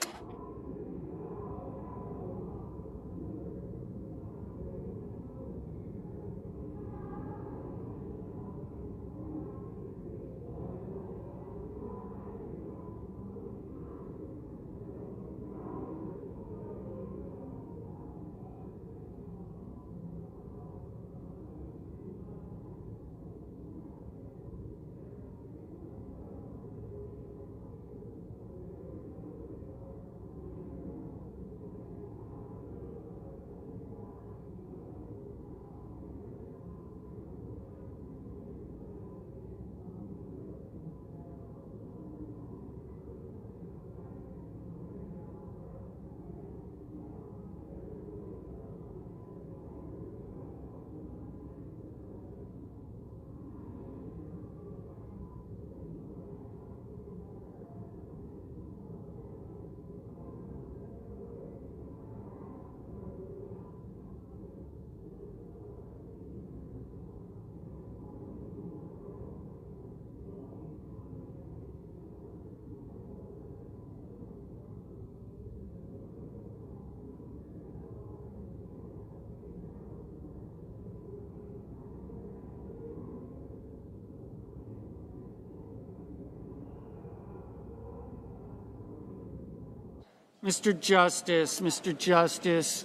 Speaker 7: Mr. Justice,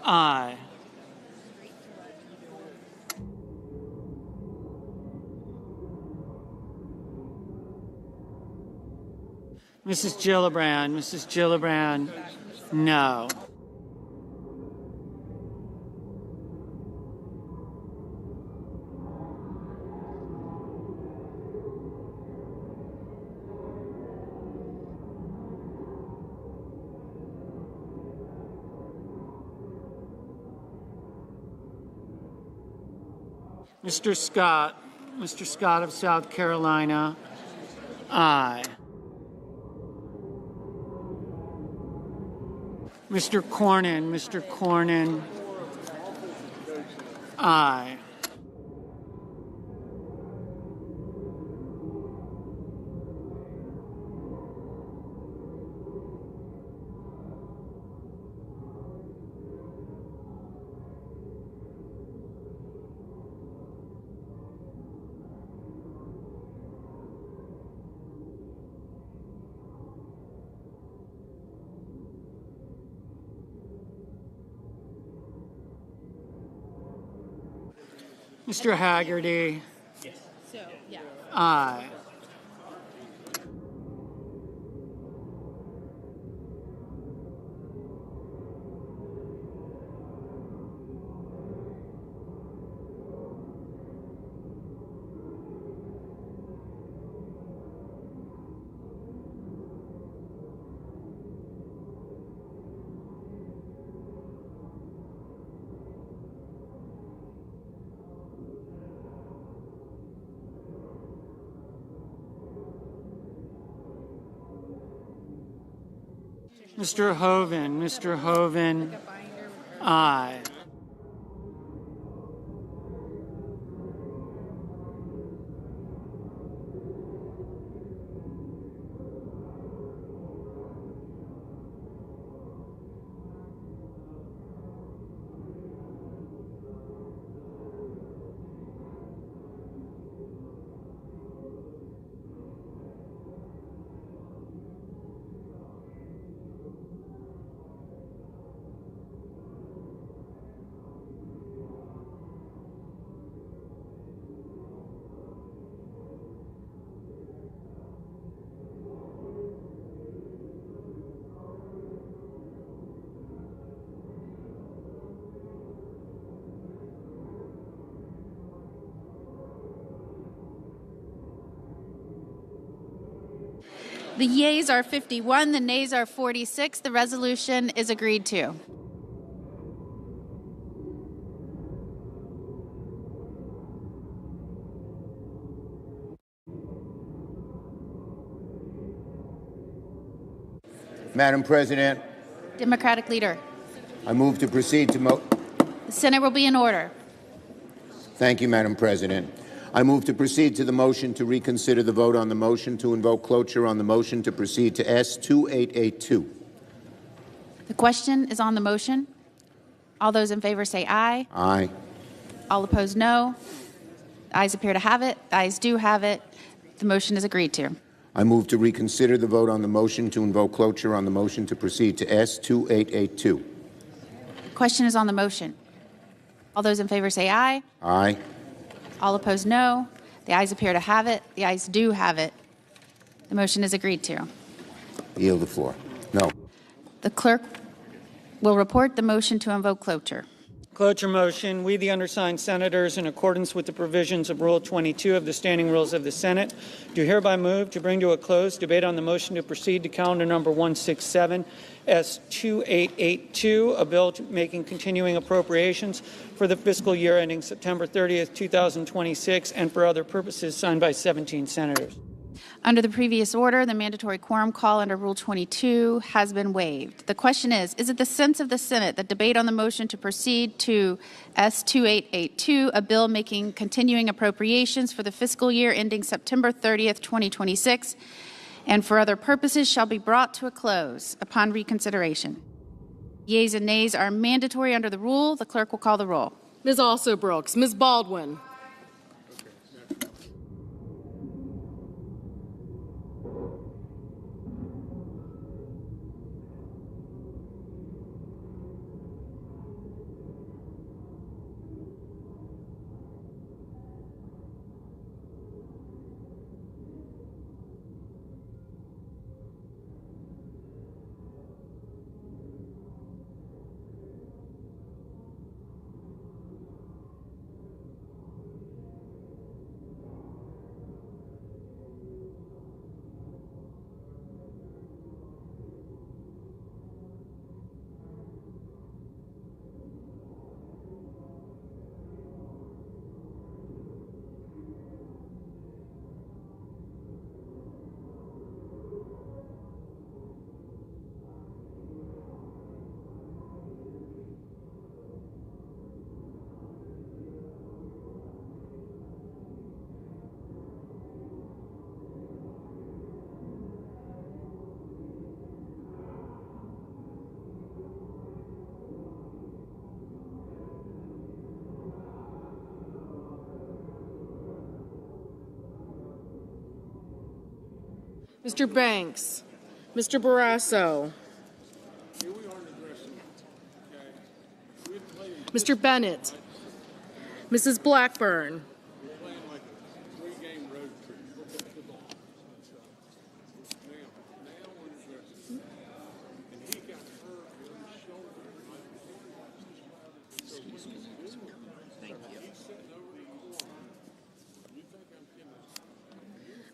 Speaker 7: aye. Mrs. Gillibrand, no. Mr. Scott of South Carolina, aye. Mr. Cornyn, aye. Mr. Haggerty, aye. Mr. Hoeven, aye.
Speaker 10: The yeas are 51, the nays are 46. The resolution is agreed to.
Speaker 14: Madam President,
Speaker 10: Democratic Leader.
Speaker 14: I move to proceed to
Speaker 10: The Senate will be in order.
Speaker 14: Thank you, Madam President. I move to proceed to the motion to reconsider the vote on the motion to invoke cloture on the motion to proceed to S-2882.
Speaker 10: The question is on the motion. All those in favor say aye.
Speaker 14: Aye.
Speaker 10: All opposed, no. The ayes appear to have it. The ayes do have it. The motion is agreed to.
Speaker 14: I move to reconsider the vote on the motion to invoke cloture on the motion to proceed to S-2882.
Speaker 10: The question is on the motion. All those in favor say aye.
Speaker 14: Aye.
Speaker 10: All opposed, no. The ayes appear to have it. The ayes do have it. The motion is agreed to.
Speaker 14: Yield the floor. No.
Speaker 10: The clerk will report the motion to invoke cloture.
Speaker 7: Cloture motion. We, the undersigned senators, in accordance with the provisions of Rule 22 of the Standing Rules of the Senate, do hereby move to bring to a close debate on the motion to proceed to calendar number 167, S-2882, a bill making continuing appropriations for the fiscal year ending September 30th, 2026, and for other purposes, signed by 17 senators.
Speaker 10: Under the previous order, the mandatory quorum call under Rule 22 has been waived. The question is it the sense of the Senate that debate on the motion to proceed to S-2882, a bill making continuing appropriations for the fiscal year ending September 30th, 2026, and for other purposes shall be brought to a close upon reconsideration? Yeas and nays are mandatory under the rule. The clerk will call the roll.
Speaker 15: Ms. Also Brooks, Ms. Baldwin. Mr. Banks, Mr. Barrasso, Mr. Bennett, Mrs. Blackburn,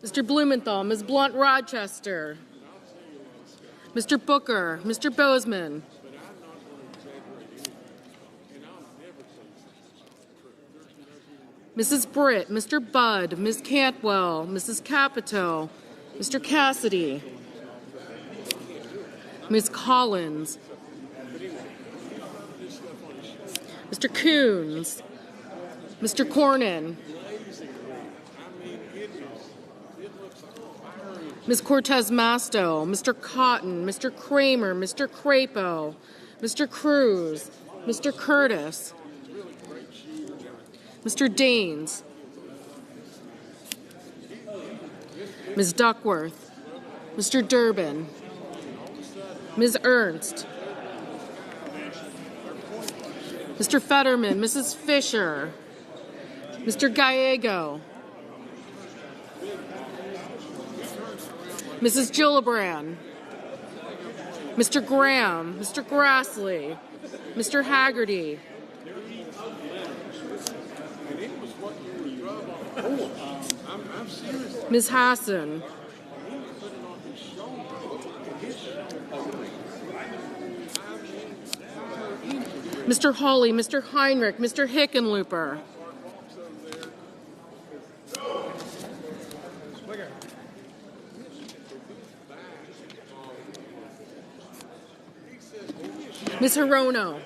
Speaker 15: Mr. Blumenthal, Ms. Blunt-Rochester, Mr. Booker, Mr. Bozeman, Mrs. Britt, Mr. Budd, Ms. Cantwell, Mrs. Capito, Mr. Cassidy, Ms. Collins, Mr. Coons, Mr. Cornyn, Ms. Cortez Masto, Mr. Cotton, Mr. Kramer, Mr. Crapo, Mr. Cruz, Mr. Curtis, Mr. Daines, Ms. Duckworth, Mr. Durbin, Ms. Ernst, Mr. Fetterman, Mrs. Fisher, Mr. Gallego, Mrs. Gillibrand, Mr. Graham, Mr. Grassley, Mr. Haggerty, Ms. Hassan, Mr. Hawley, Mr. Heinrich, Mr. Hickenlooper. Ms. Hirono.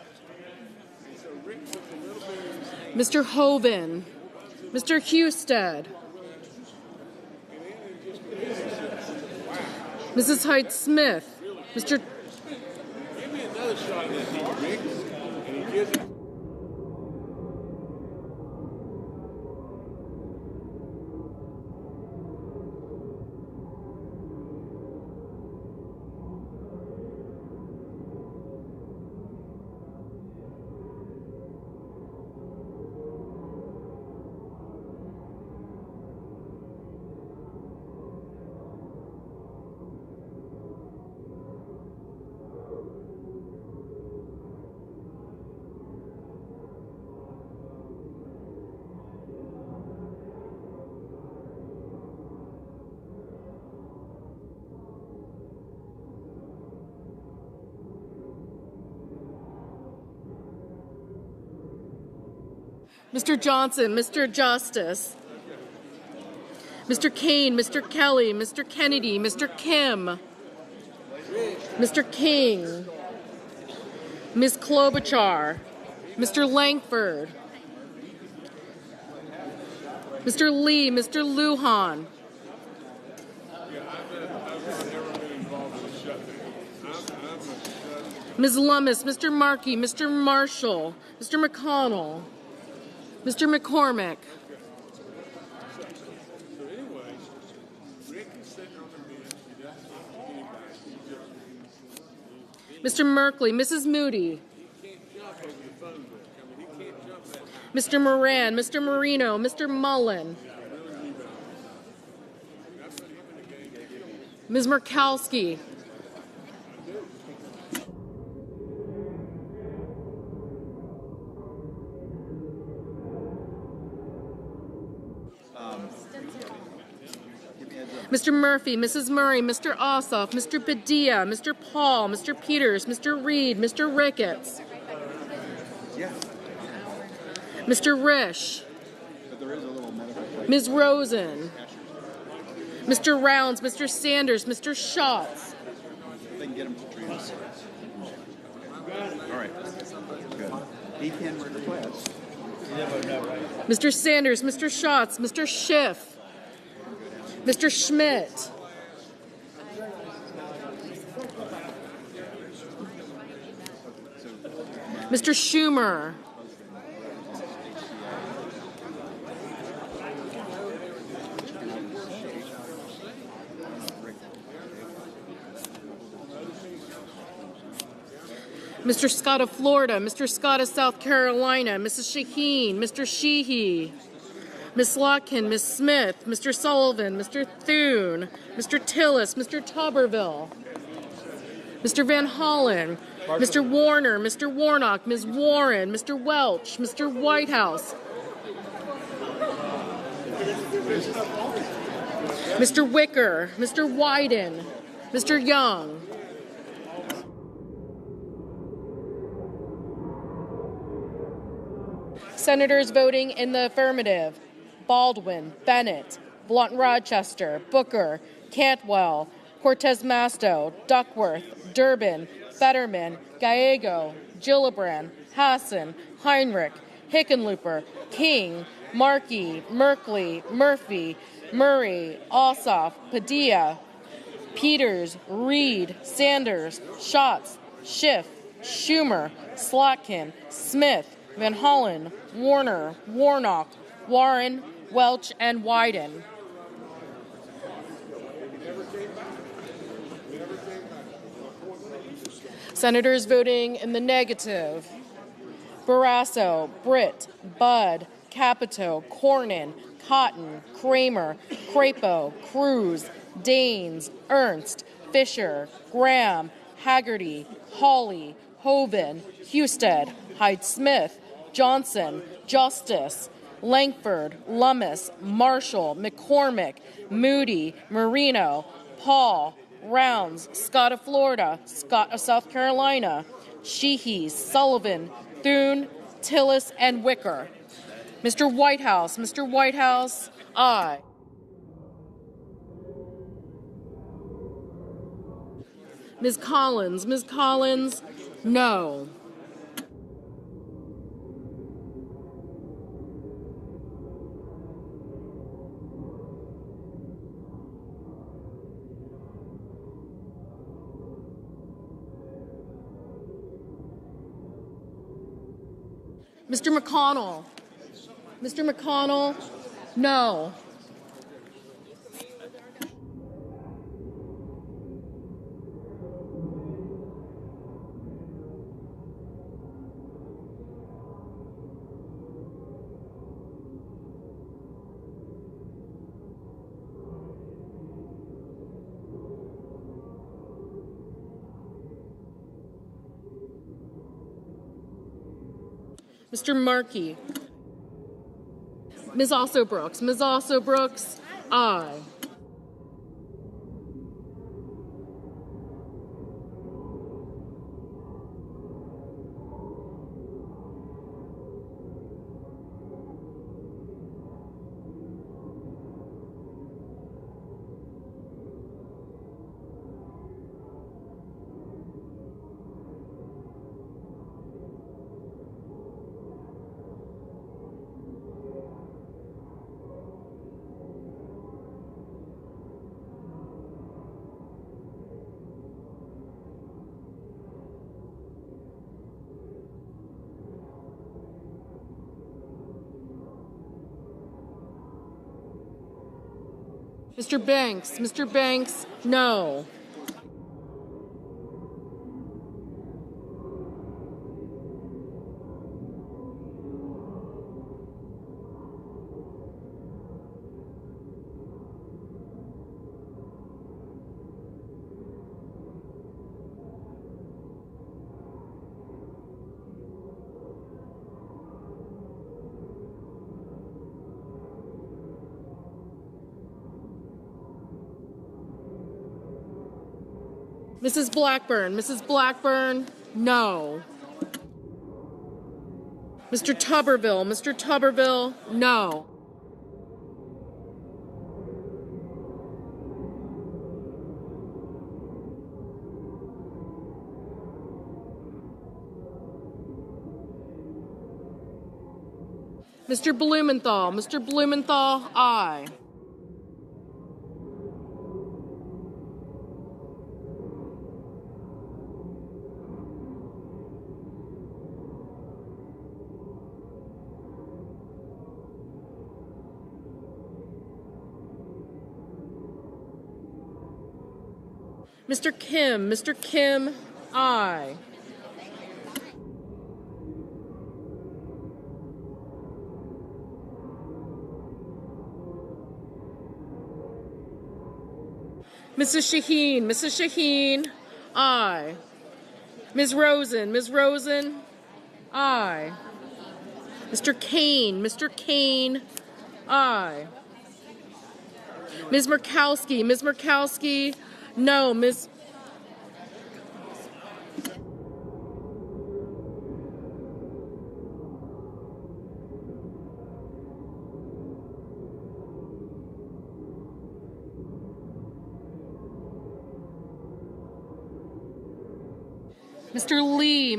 Speaker 15: Mr. Hoven. Mr. Husted. Mrs. Hyde-Smith. Mr.
Speaker 1: Give me another shot at that, Rick. And he gives it.
Speaker 15: Mr. Johnson, Mr. Justice, Mr. Kane, Mr. Kelly, Mr. Kennedy, Mr. Kim, Mr. King, Ms. Klobuchar, Mr. Langford, Mr. Lee, Mr. Lujan, Ms. Lummis, Mr. Markey, Mr. Marshall, Mr. McConnell, Mr. McCormick, Mr. Merkley, Mrs. Moody, Mr. Moran, Mr. Marino, Mr. Mullen, Ms. Murkowski, Mr. Murphy, Mrs. Murray, Mr. Ossoff, Mr. Padilla, Mr. Paul, Mr. Peters, Mr. Reed, Mr. Ricketts, Mr. Risch, Ms. Rosen, Mr. Rounds, Mr. Sanders, Mr. Schatz, Mr. Sanders, Mr. Schatz, Mr. Schiff, Mr. Schmidt, Mr. Schumer, Mr. Scott of Florida, Mr. Scott of South Carolina, Mrs. Shaheen, Mr. Sheehy, Ms. Lotkin, Ms. Smith, Mr. Sullivan, Mr. Thune, Mr. Tillis, Mr. Tuberville, Mr. Van Hollen, Mr. Warner, Mr. Warnock, Ms. Warren, Mr. Welch, Mr. Whitehouse, Mr. Wicker, Mr. Wyden, Mr. Young, Senators voting in the affirmative: Baldwin, Bennett, Blount-Rochester, Booker, Cantwell, Cortez Masto, Duckworth, Durbin, Fetterman, Gallego, Gillibrand, Hassan, Heinrich, Hickenlooper, King, Markey, Merkley, Murphy, Murray, Ossoff, Padilla, Peters, Reed, Sanders, Schatz, Schiff, Schumer, Slotkin, Smith, Van Hollen, Warner, Warnock, Warren, Welch, and Wyden. Senators voting in the negative: Barrasso, Britt, Budd, Capito, Cornyn, Cotton, Kramer, Crapo, Cruz, Daines, Ernst, Fisher, Graham, Haggerty, Hawley, Hoven, Husted, Hyde-Smith, Johnson, Justice, Langford, Lummis, Marshall, McCormick, Moody, Marino, Paul, Rounds, Scott of Florida, Scott of South Carolina, Sheehy, Sullivan, Thune, Tillis, and Wicker. Mr. Whitehouse, aye. Ms. Collins, no. Mr. McConnell, no. Mr. Markey. Ms. Also Brooks, aye. Mr. Banks, no. Mrs. Blackburn, no. Mr. Tuberville, no. Mr. Blumenthal, aye. Mr. Kim, aye. Mrs. Shaheen, aye. Ms. Rosen, aye. Mr. Kane, aye. Ms. Murkowski, no.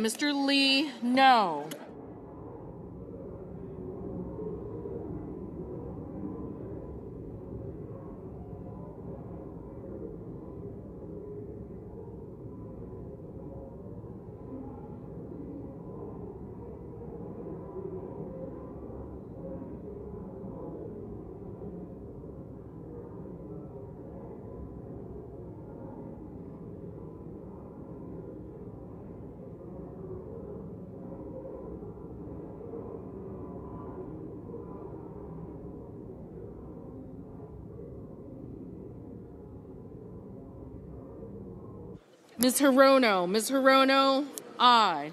Speaker 15: Mr. Lee, no. Ms. Hirono, aye.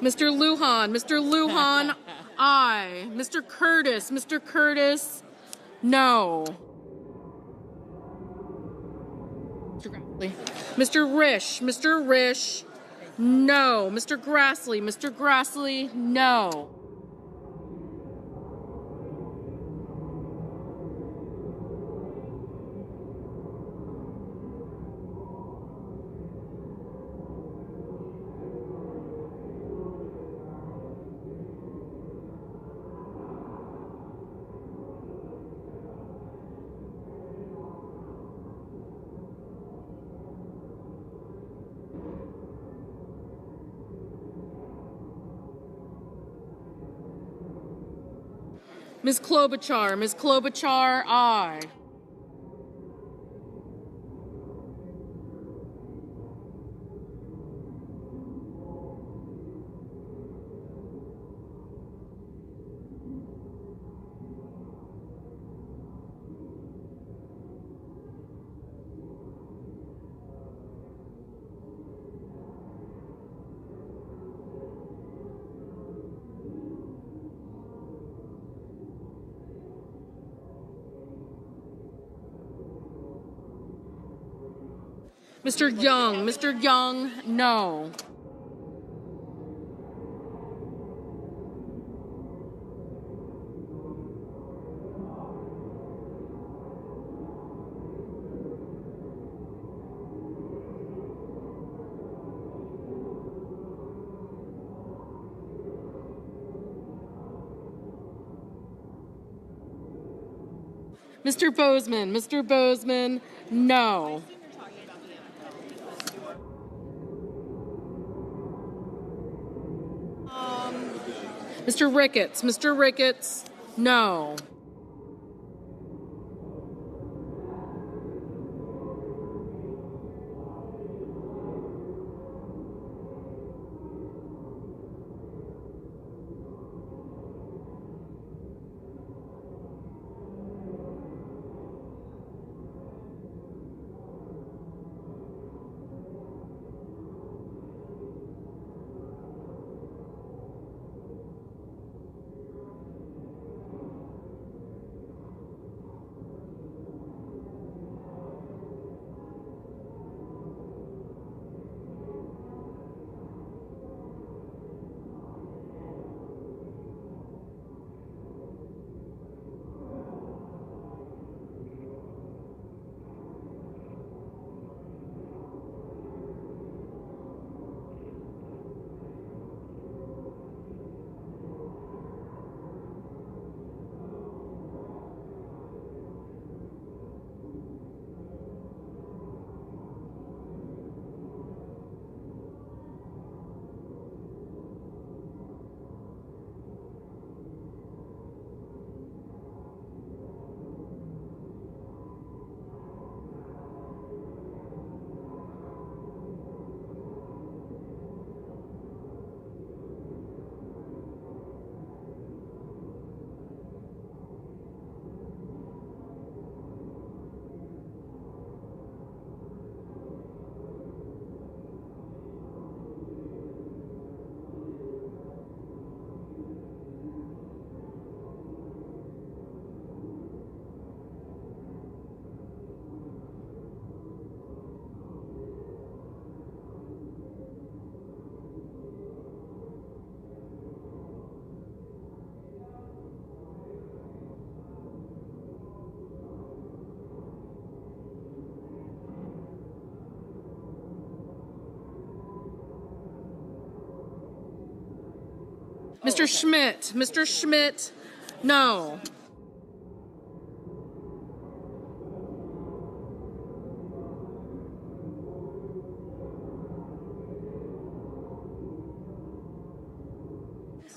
Speaker 15: Mr. Lujan, aye. Mr. Curtis, no. Mr. Risch, no. Mr. Grassley, no. Ms. Klobuchar, aye. Mr. Young, no. Mr. Bozeman, no. Mr. Ricketts, no. Mr. Schmidt, no.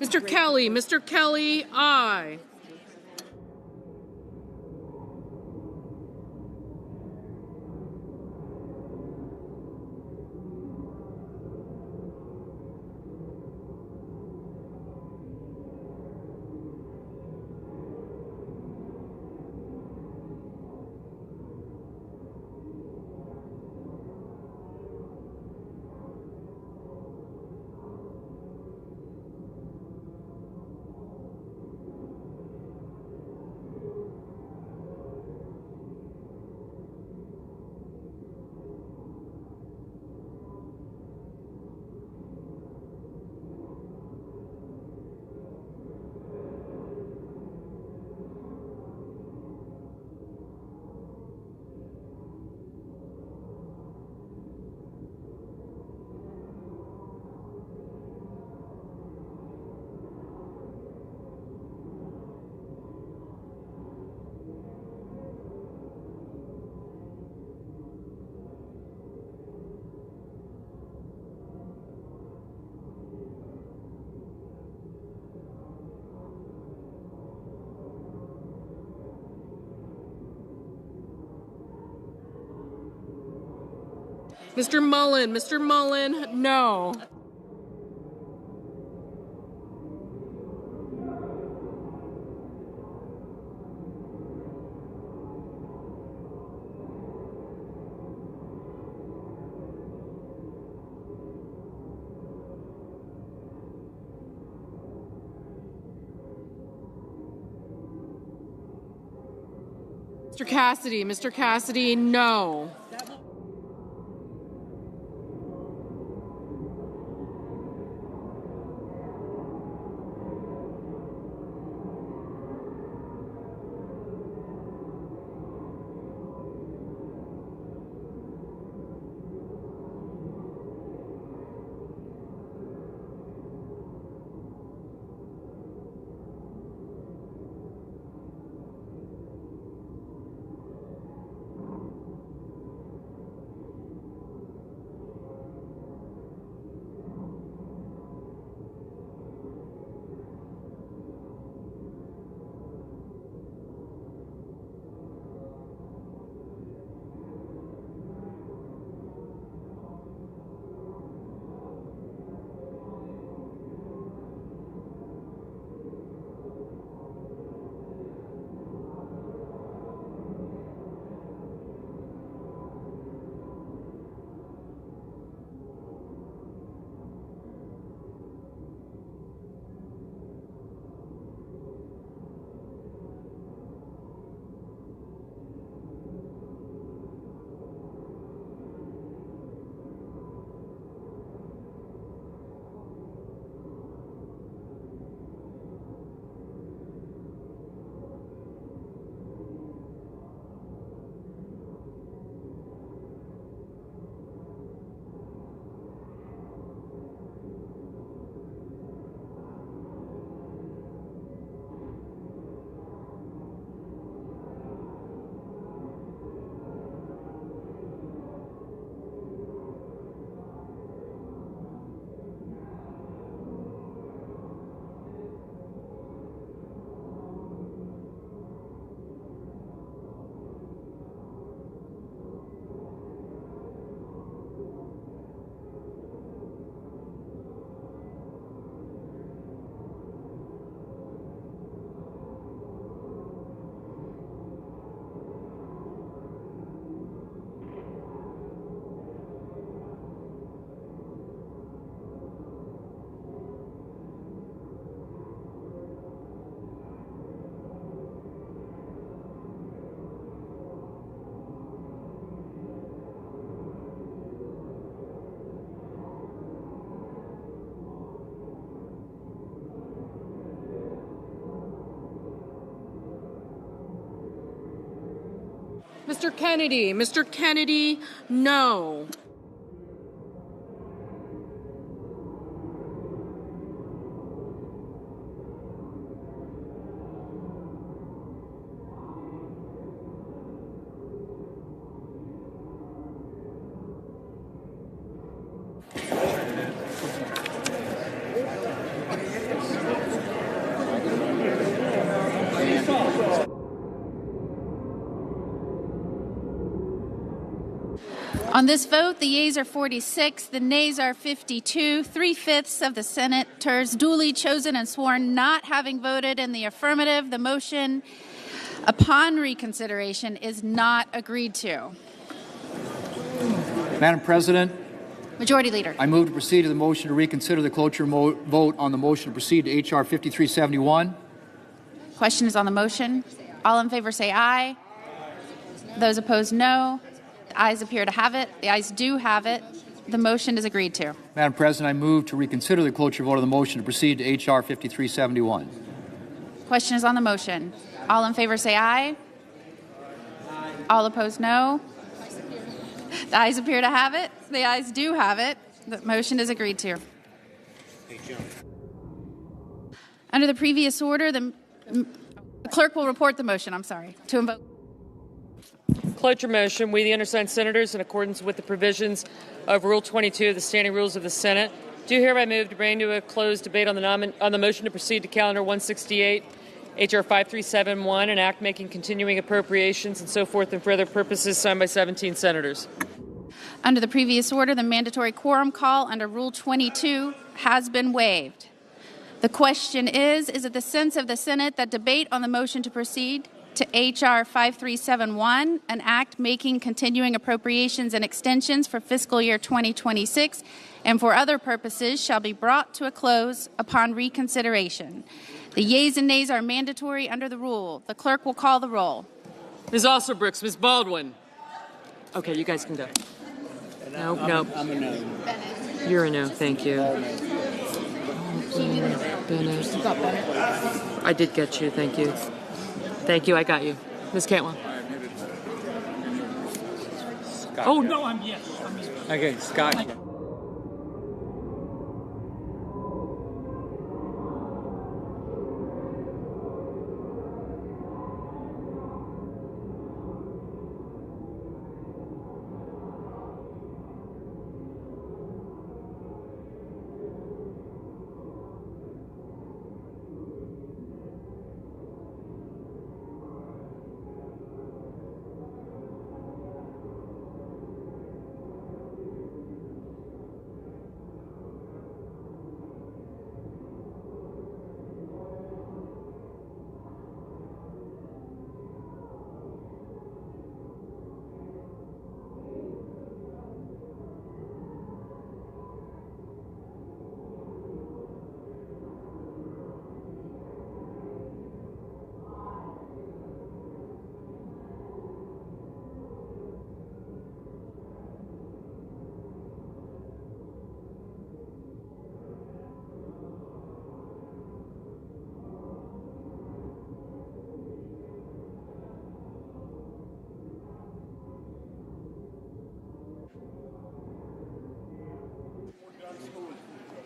Speaker 15: Mr. Kelly, aye. Mr. Mullen, no. Mr. Cassidy, no. Mr. Kennedy, no.
Speaker 10: On this vote, the yeas are 46, the nays are 52. 3/5 of the senators duly chosen and sworn not having voted in the affirmative. The motion upon reconsideration is not agreed to.
Speaker 16: Madam President,
Speaker 10: Majority Leader.
Speaker 16: I move to proceed to the motion to reconsider the cloture vote on the motion to proceed to H.R. 5371.
Speaker 10: Question is on the motion. All in favor say aye. Those opposed, no. The ayes appear to have it. The ayes do have it. The motion is agreed to.
Speaker 16: Madam President, I move to reconsider the cloture vote on the motion to proceed to H.R. 5371.
Speaker 10: Question is on the motion. All in favor say aye. All opposed, no. The ayes appear to have it. The ayes do have it. The motion is agreed to. Under the previous order, the clerk will report the motion. To invoke.
Speaker 17: Cloture motion. We, the undersigned senators, in accordance with the provisions of Rule 22 of the Standing Rules of the Senate, do hereby move to bring to a closed debate on the motion to proceed to Calendar 168, H.R. 5371, an act making continuing appropriations and so forth and for other purposes, signed by 17 senators.
Speaker 10: Under the previous order, the mandatory quorum call under Rule 22 has been waived. The question is it the sense of the Senate that debate on the motion to proceed to H.R. 5371, an act making continuing appropriations and extensions for fiscal year 2026 and for other purposes shall be brought to a close upon reconsideration? The yeas and nays are mandatory under the rule. The clerk will call the roll.
Speaker 17: Ms. Alsobrooks, Ms. Baldwin. Okay, you guys can go. No.
Speaker 12: I'm a no.
Speaker 17: You're a no, thank you. Bennett.
Speaker 15: You got Bennett.
Speaker 17: I did get you, thank you. Thank you, I got you. Ms. Cantwell.
Speaker 12: Oh, no, I'm yes. Okay, Scott.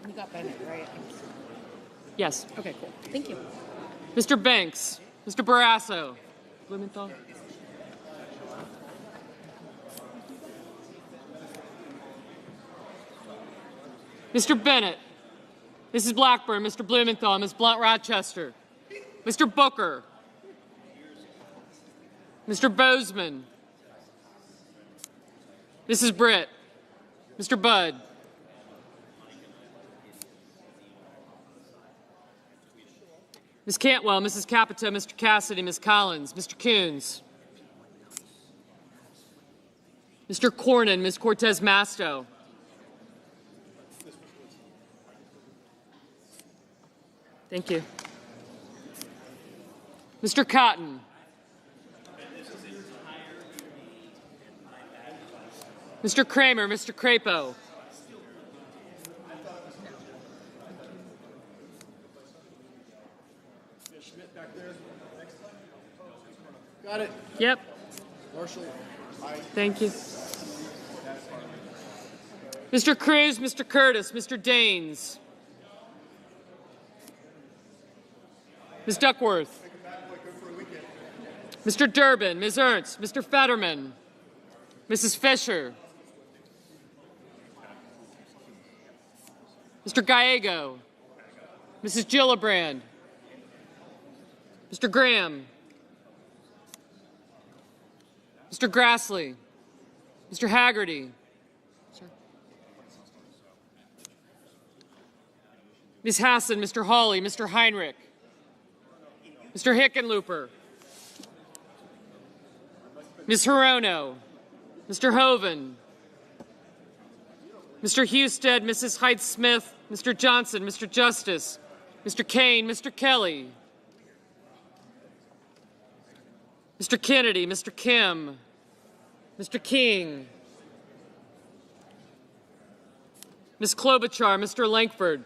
Speaker 15: You got Bennett, right?
Speaker 17: Yes.
Speaker 15: Okay, cool. Thank you.
Speaker 17: Mr. Banks. Mr. Barrasso. Blumenthal. Mr. Bennett. Mrs. Blackburn. Mr. Blumenthal. Ms. Blunt-Rochester. Mr. Booker. Mr. Bozeman. Mrs. Britt. Mr. Budd. Ms. Cantwell, Mrs. Capito, Mr. Cassidy, Ms. Collins, Mr. Coons. Mr. Cornyn, Ms. Cortez Masto. Thank you. Mr. Cotton. Mr. Kramer, Mr. Crapo.
Speaker 9: Got it.
Speaker 17: Yep.
Speaker 9: Marshall.
Speaker 17: Thank you. Mr. Cruz, Mr. Curtis, Mr. Daines. Ms. Duckworth. Mr. Durbin, Ms. Ernst, Mr. Fetterman, Mrs. Fisher. Mr. Gallego, Mrs. Gillibrand, Mr. Graham, Mr. Grassley, Mr. Haggerty, Ms. Hassan, Mr. Hawley, Mr. Heinrich, Mr. Hickenlooper, Ms. Hirono, Mr. Hoven, Mr. Husted, Mrs. Height-Smith, Mr. Johnson, Mr. Justice, Mr. Kane, Mr. Kelly, Mr. Kennedy, Mr. Kim, Mr. King, Ms. Klobuchar, Mr. Lankford,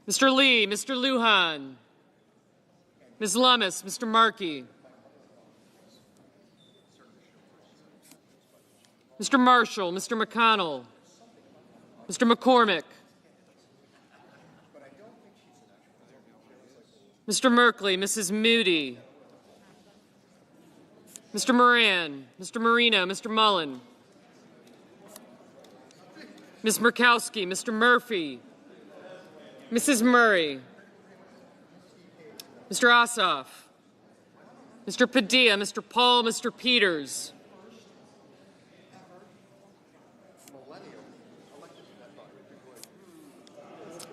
Speaker 17: Mr. Lee, Mr. Lujan, Ms. Lummis, Mr. Markey, Mr. Marshall, Mr. McConnell, Mr. McCormick, Mr. Merkley, Mrs. Moody, Mr. Moran, Mr. Marino, Mr. Mullen, Ms. Murkowski, Mr. Murphy, Mrs. Murray, Mr. Ossoff, Mr. Padilla, Mr. Paul, Mr. Peters.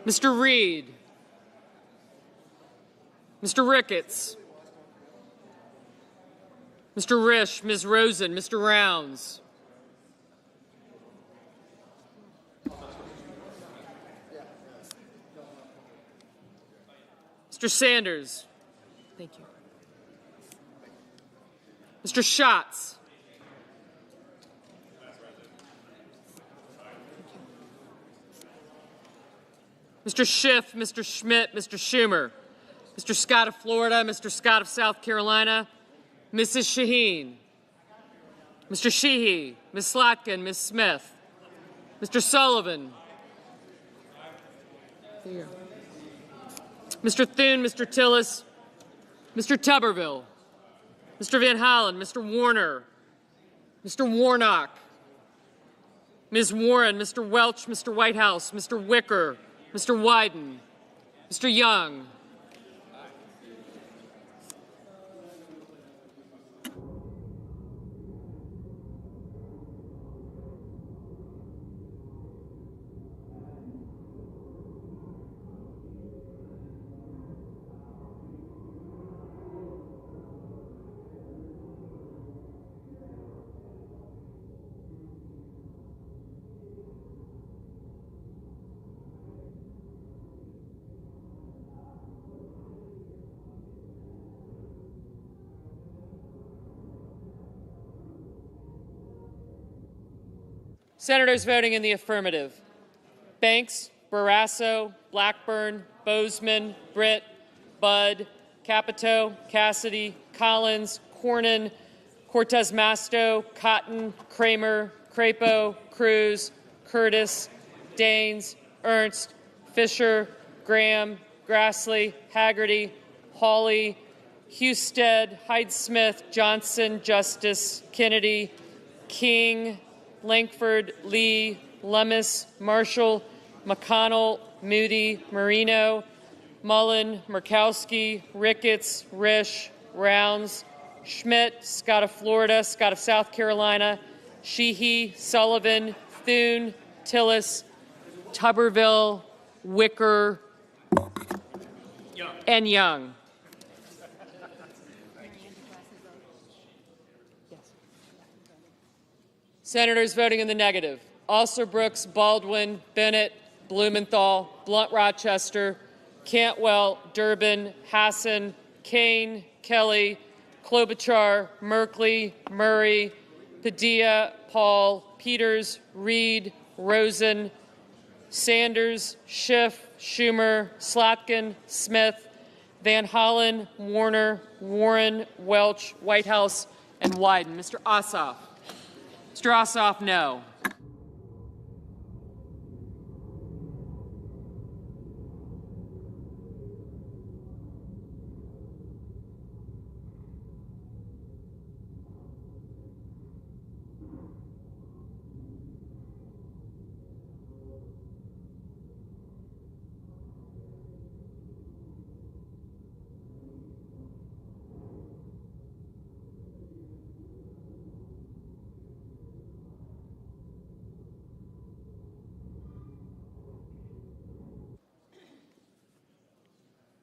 Speaker 17: Mr. Reed. Mr. Ricketts. Mr. Risch, Ms. Rosen, Mr. Rounds. Mr. Sanders. Thank you. Mr. Schatz. Mr. Schiff, Mr. Schmidt, Mr. Schumer, Mr. Scott of Florida, Mr. Scott of South Carolina, Mrs. Shaheen, Mr. Sheehy, Ms. Slotkin, Ms. Smith, Mr. Sullivan, Mr. Thune, Mr. Tillis, Mr. Tuberville, Mr. Van Hollen, Mr. Warner, Mr. Warnock, Ms. Warren, Mr. Welch, Mr. Whitehouse, Mr. Wicker, Mr. Wyden, Mr. Young. Senators voting in the affirmative: Banks, Barrasso, Blackburn, Bozeman, Britt, Budd, Capito, Cassidy, Collins, Cornyn, Cortez Masto, Cotton, Kramer, Crapo, Cruz, Curtis, Daines, Ernst, Fisher, Graham, Grassley, Haggerty, Hawley, Husted, Hyde-Smith, Johnson, Justice, Kennedy, King, Lankford, Lee, Lummis, Marshall, McConnell, Moody, Marino, Mullen, Murkowski, Ricketts, Risch, Rounds, Schmidt, Scott of Florida, Scott of South Carolina, Sheehy, Sullivan, Thune, Tillis, Tuberville, Wicker, and Young. Senators voting in the negative: Alser-Brooks, Baldwin, Bennett, Blumenthal, Blunt-Rochester, Cantwell, Durbin, Hassan, Kane, Kelly, Klobuchar, Merkley, Murray, Padilla, Paul, Peters, Reed, Rosen, Sanders, Schiff, Schumer, Slotkin, Smith, Van Hollen, Warner, Warren, Welch, Whitehouse, and Wyden. Mr. Ossoff. Mr. Ossoff, no.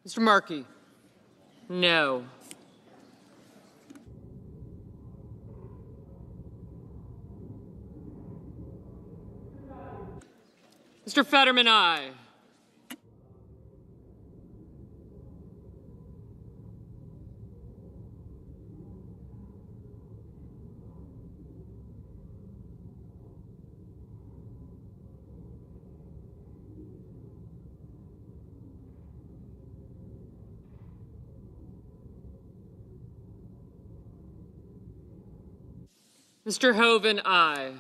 Speaker 17: Mr. Markey, no. Mr. Fetterman, aye. Mr. Hoeven, aye.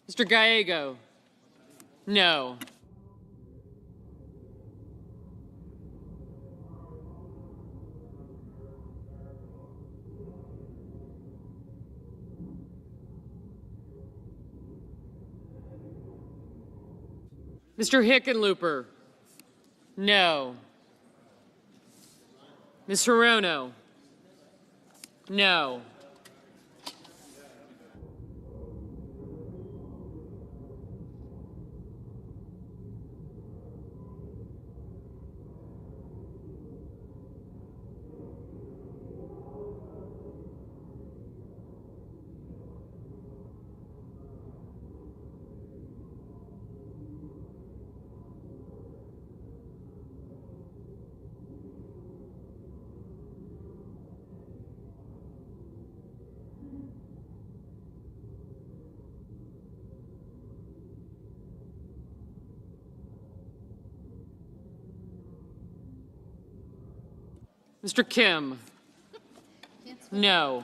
Speaker 17: Mr. Gallego, no. Mr. Hickenlooper? No. Ms. Hirono? No. Mr. Kim? No.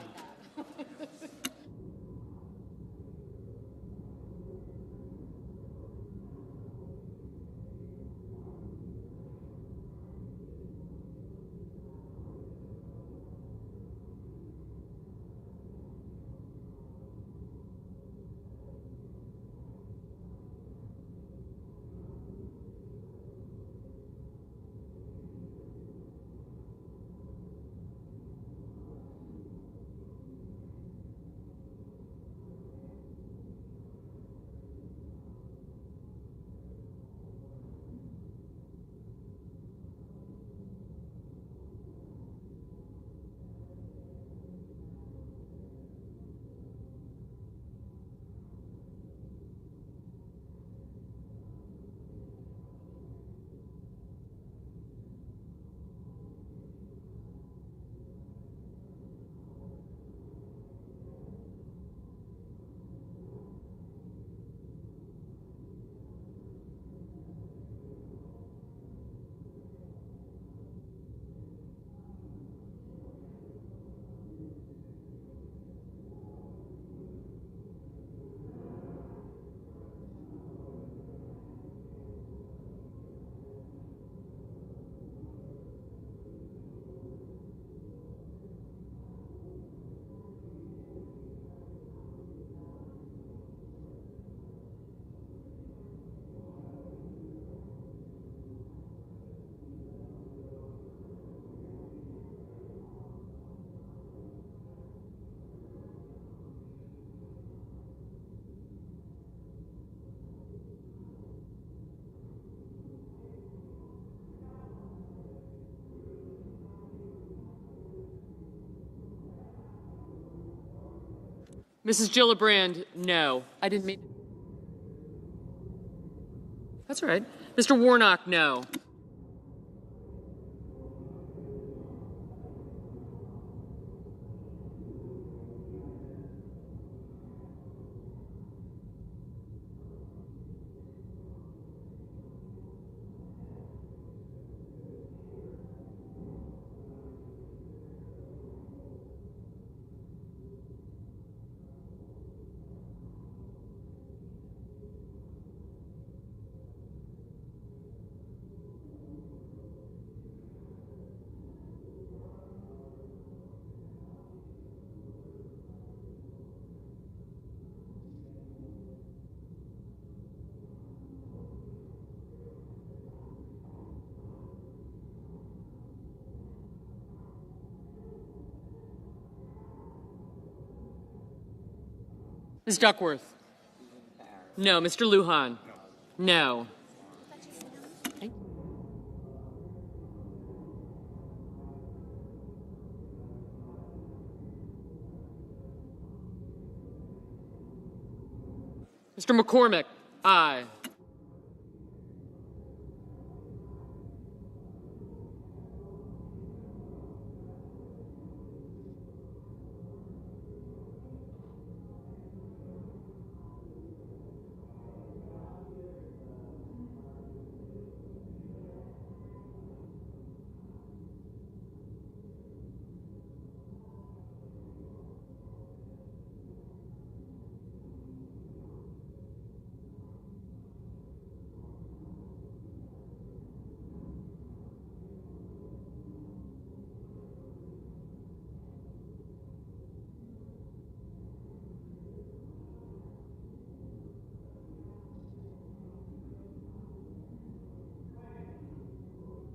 Speaker 17: Mrs. Gillibrand? No. I didn't mean. That's all right. Mr. Warnock? No. Ms. Duckworth? No. Mr. Lujan? No. Mr. McCormick? Aye.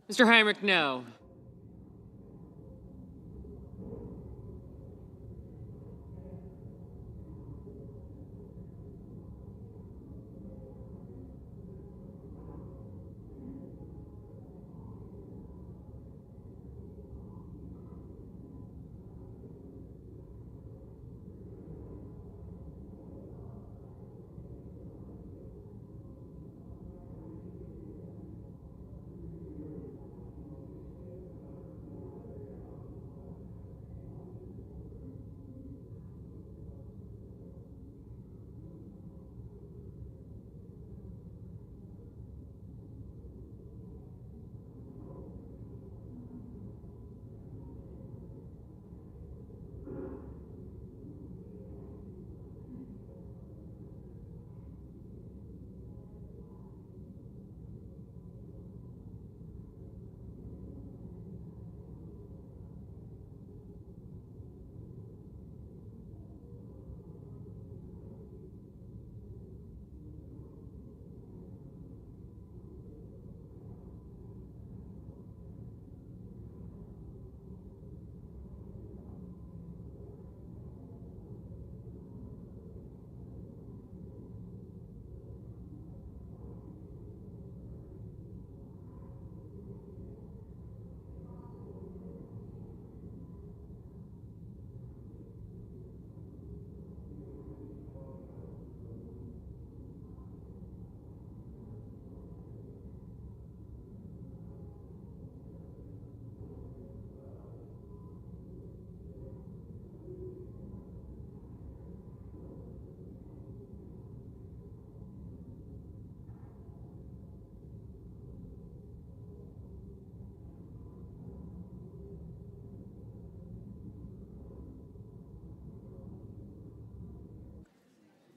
Speaker 17: Mr. Heinrich, no.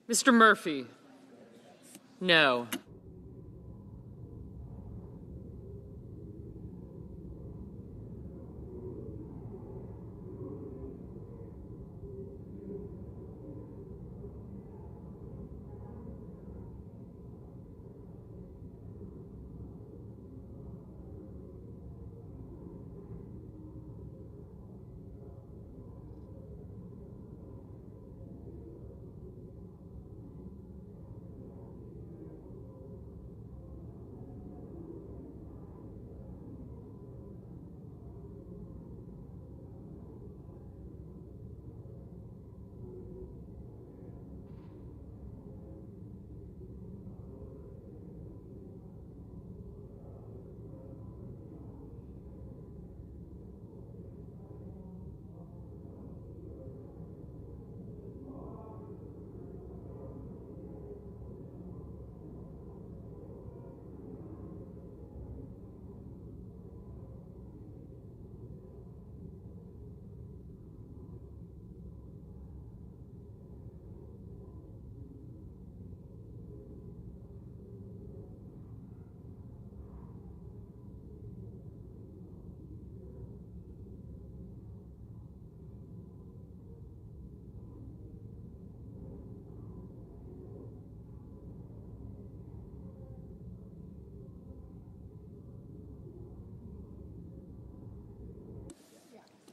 Speaker 17: Mr. Murphy, no.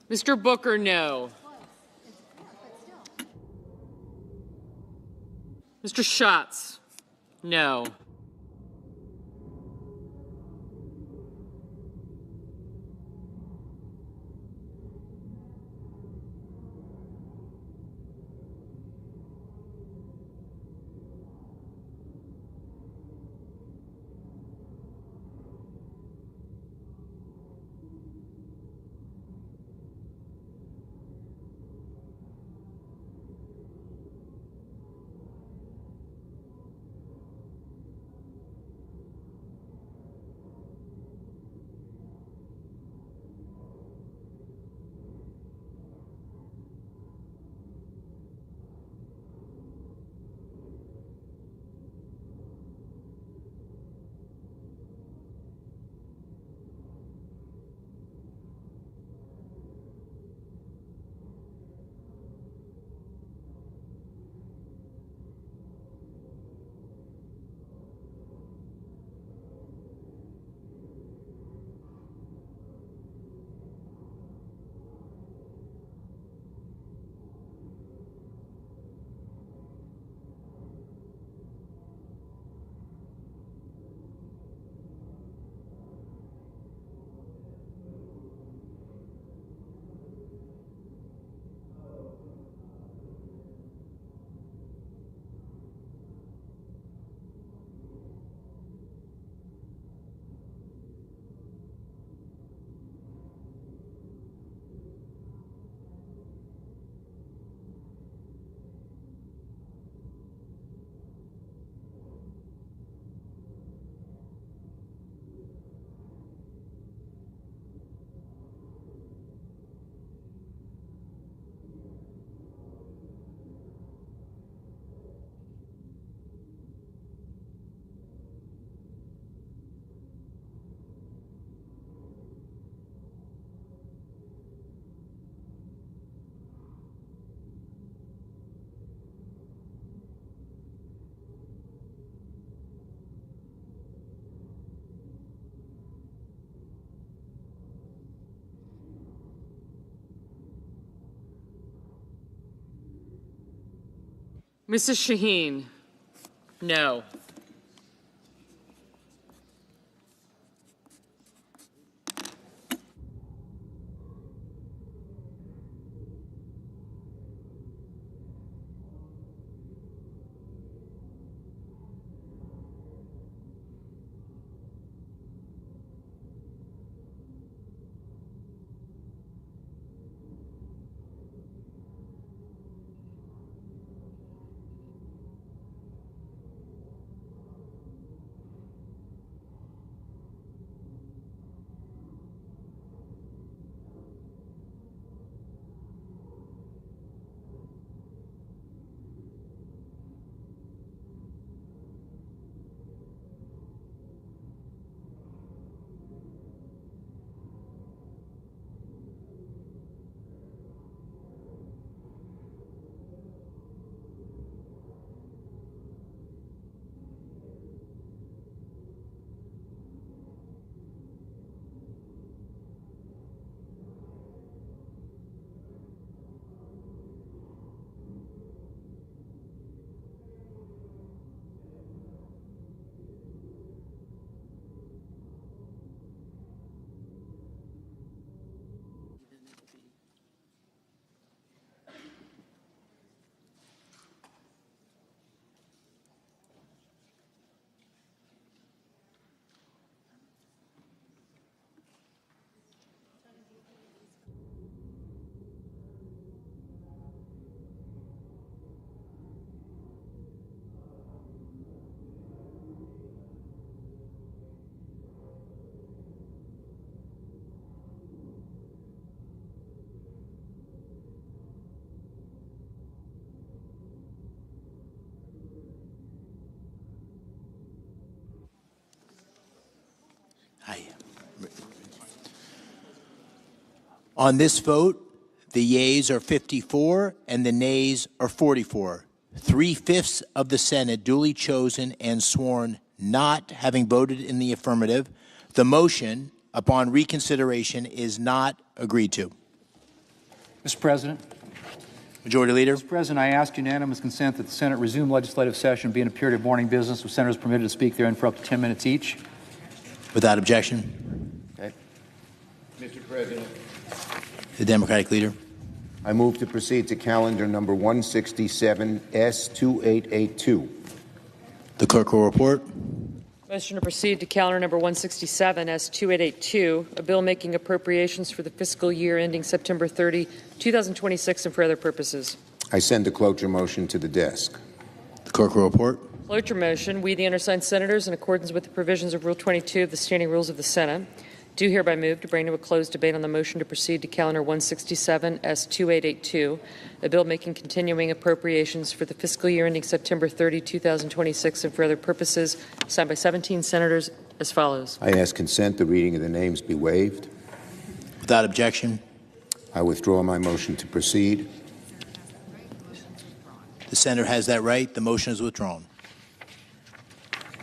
Speaker 17: Mr. Booker, no. Mr. Schatz, no. Mrs. Shaheen? No.
Speaker 18: On this vote, the yeas are 54 and the nays are 44. 3/5 of the Senate duly chosen and sworn not having voted in the affirmative. The motion upon reconsideration is not agreed to.
Speaker 16: Mr. President.
Speaker 18: Majority Leader.
Speaker 16: Mr. President, I ask unanimous consent that the Senate resume legislative session, be in a period of morning business, with senators permitted to speak therein for up to 10 minutes each.
Speaker 18: Without objection.
Speaker 14: Okay. Mr. President.
Speaker 18: The Democratic Leader.
Speaker 14: I move to proceed to calendar number 167, S2882.
Speaker 18: The clerk will report.
Speaker 17: Motion to proceed to calendar number 167, S2882, a bill making appropriations for the fiscal year ending September 30, 2026, and for other purposes.
Speaker 14: I send the cloture motion to the desk.
Speaker 18: The clerk will report.
Speaker 17: Cloture motion. We, the undersigned senators, in accordance with the provisions of Rule 22 of the Standing Rules of the Senate, do hereby move to bring to a closed debate on the motion to proceed to calendar 167, S2882, a bill making continuing appropriations for the fiscal year ending September 30, 2026, and for other purposes, signed by 17 senators as follows.
Speaker 14: I ask consent the reading of the names be waived.
Speaker 18: Without objection.
Speaker 14: I withdraw my motion to proceed.
Speaker 18: The senator has that right. The motion is withdrawn.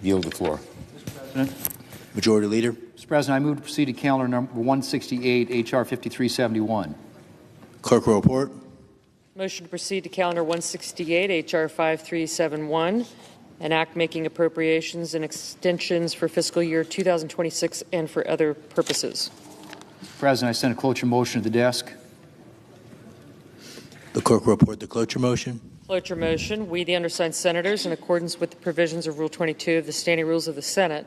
Speaker 14: Yield the floor.
Speaker 16: Mr. President.
Speaker 18: Majority Leader.
Speaker 16: Mr. President, I move to proceed to calendar number 168, H.R. 5371.
Speaker 18: Clerk will report.
Speaker 17: Motion to proceed to calendar 168, H.R. 5371, an act making appropriations and extensions for fiscal year 2026 and for other purposes.
Speaker 16: Mr. President, I send a cloture motion to the desk.
Speaker 18: The clerk will report the cloture motion.
Speaker 17: Cloture motion. We, the undersigned senators, in accordance with the provisions of Rule 22 of the Standing Rules of the Senate,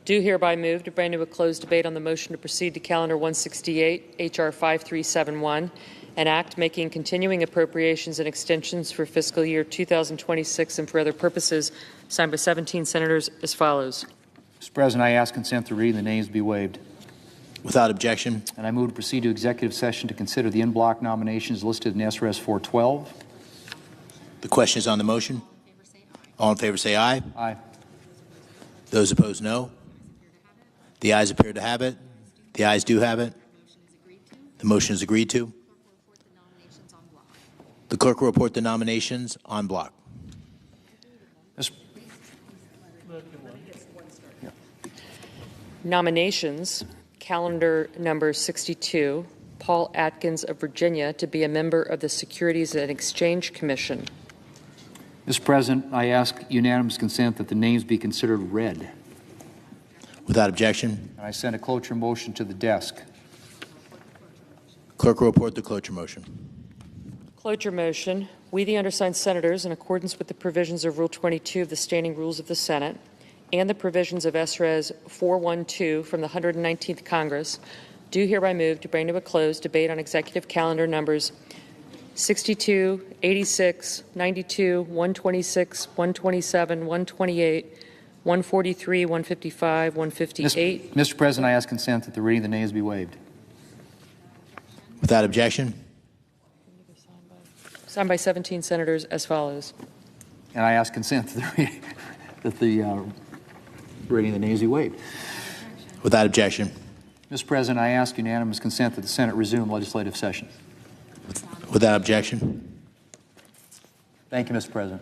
Speaker 17: do hereby move to bring to a closed debate on the motion to proceed to calendar 168, H.R. 5371, an act making continuing appropriations and extensions for fiscal year 2026 and for other purposes, signed by 17 senators as follows.
Speaker 16: Mr. President, I ask consent to read and the names be waived.
Speaker 18: Without objection.
Speaker 16: And I move to proceed to executive session to consider the in-block nominations listed in SRS 412.
Speaker 18: The question is on the motion. All in favor say aye.
Speaker 16: Aye.
Speaker 18: Those opposed, no. The ayes appear to have it. The ayes do have it. The motion is agreed to. The clerk will report the nominations on block.
Speaker 17: Nominations, calendar number 62, Paul Atkins of Virginia to be a member of the Securities and Exchange Commission.
Speaker 16: Mr. President, I ask unanimous consent that the names be considered read.
Speaker 18: Without objection.
Speaker 16: And I send a cloture motion to the desk.
Speaker 18: Clerk will report the cloture motion.
Speaker 17: Cloture motion. We, the undersigned senators, in accordance with the provisions of Rule 22 of the Standing Rules of the Senate and the provisions of SRES 412 from the 119th Congress, do hereby move to bring to a close debate on executive calendar numbers 62, 86, 92, 126, 127, 128, 143, 155, 158.
Speaker 16: Mr. President, I ask consent that the reading of the names be waived.
Speaker 18: Without objection.
Speaker 17: Signed by 17 senators as follows.
Speaker 16: And I ask consent that the reading of the names be waived.
Speaker 18: Without objection.
Speaker 16: Mr. President, I ask unanimous consent that the Senate resume legislative session.
Speaker 18: Without objection.
Speaker 16: Thank you, Mr. President.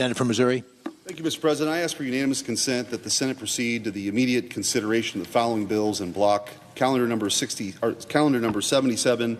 Speaker 18: Senator from Missouri.
Speaker 11: Thank you, Mr. President. I ask for unanimous consent that the Senate proceed to the immediate consideration of the following bills in block: calendar number 77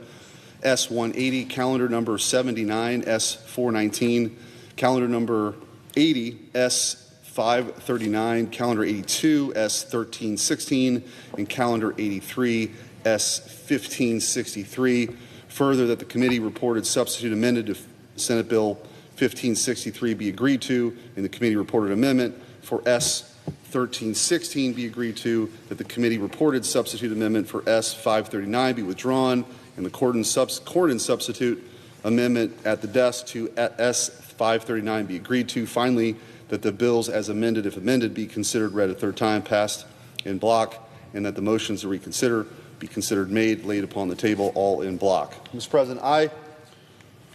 Speaker 11: S180, calendar number 79 S419, calendar number 80 S539, calendar 82 S1316, and calendar 83 S1563. Further, that the committee reported substitute amended to Senate Bill 1563 be agreed to, and the committee reported amendment for S1316 be agreed to, that the committee reported substitute amendment for S539 be withdrawn, and the Corden substitute amendment at the desk to S539 be agreed to. Finally, that the bills as amended, if amended, be considered read a third time, passed in block, and that the motions to reconsider be considered made, laid upon the table, all in block. Mr. President,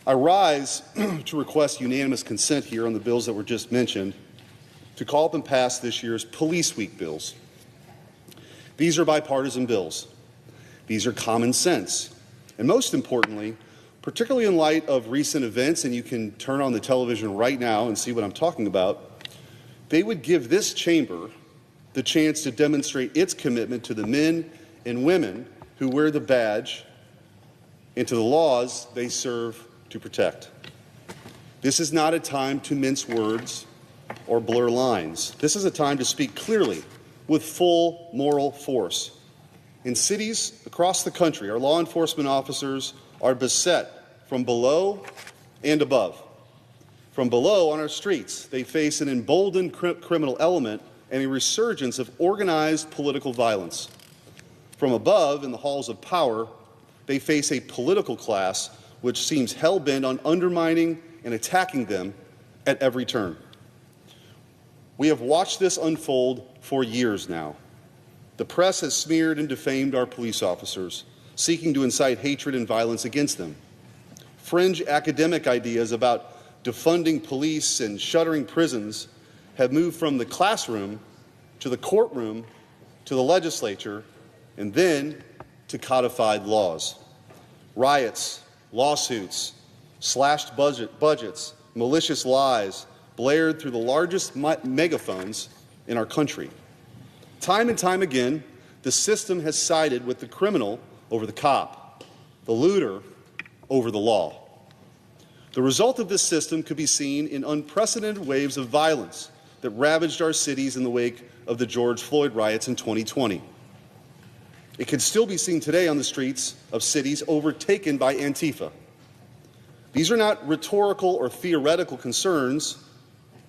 Speaker 11: I rise to request unanimous consent here on the bills that were just mentioned to call up and pass this year's Police Week bills. These are bipartisan bills. These are common sense. And most importantly, particularly in light of recent events, and you can turn on the television right now and see what I'm talking about, they would give this chamber the chance to demonstrate its commitment to the men and women who wear the badge and to the laws they serve to protect. This is not a time to mince words or blur lines. This is a time to speak clearly with full moral force. In cities across the country, our law enforcement officers are beset from below and above. From below on our streets, they face an emboldened criminal element and a resurgence of organized political violence. From above, in the halls of power, they face a political class which seems hell-bent on undermining and attacking them at every turn. We have watched this unfold for years now. The press has smeared and defamed our police officers, seeking to incite hatred and violence against them. Fringe academic ideas about defunding police and shuttering prisons have moved from the classroom to the courtroom to the legislature and then to codified laws. Riots, lawsuits, slashed budgets, malicious lies blared through the largest megaphones in our country. Time and time again, the system has sided with the criminal over the cop, the looter over the law. The result of this system could be seen in unprecedented waves of violence that ravaged our cities in the wake of the George Floyd riots in 2020. It can still be seen today on the streets of cities overtaken by Antifa. These are not rhetorical or theoretical concerns.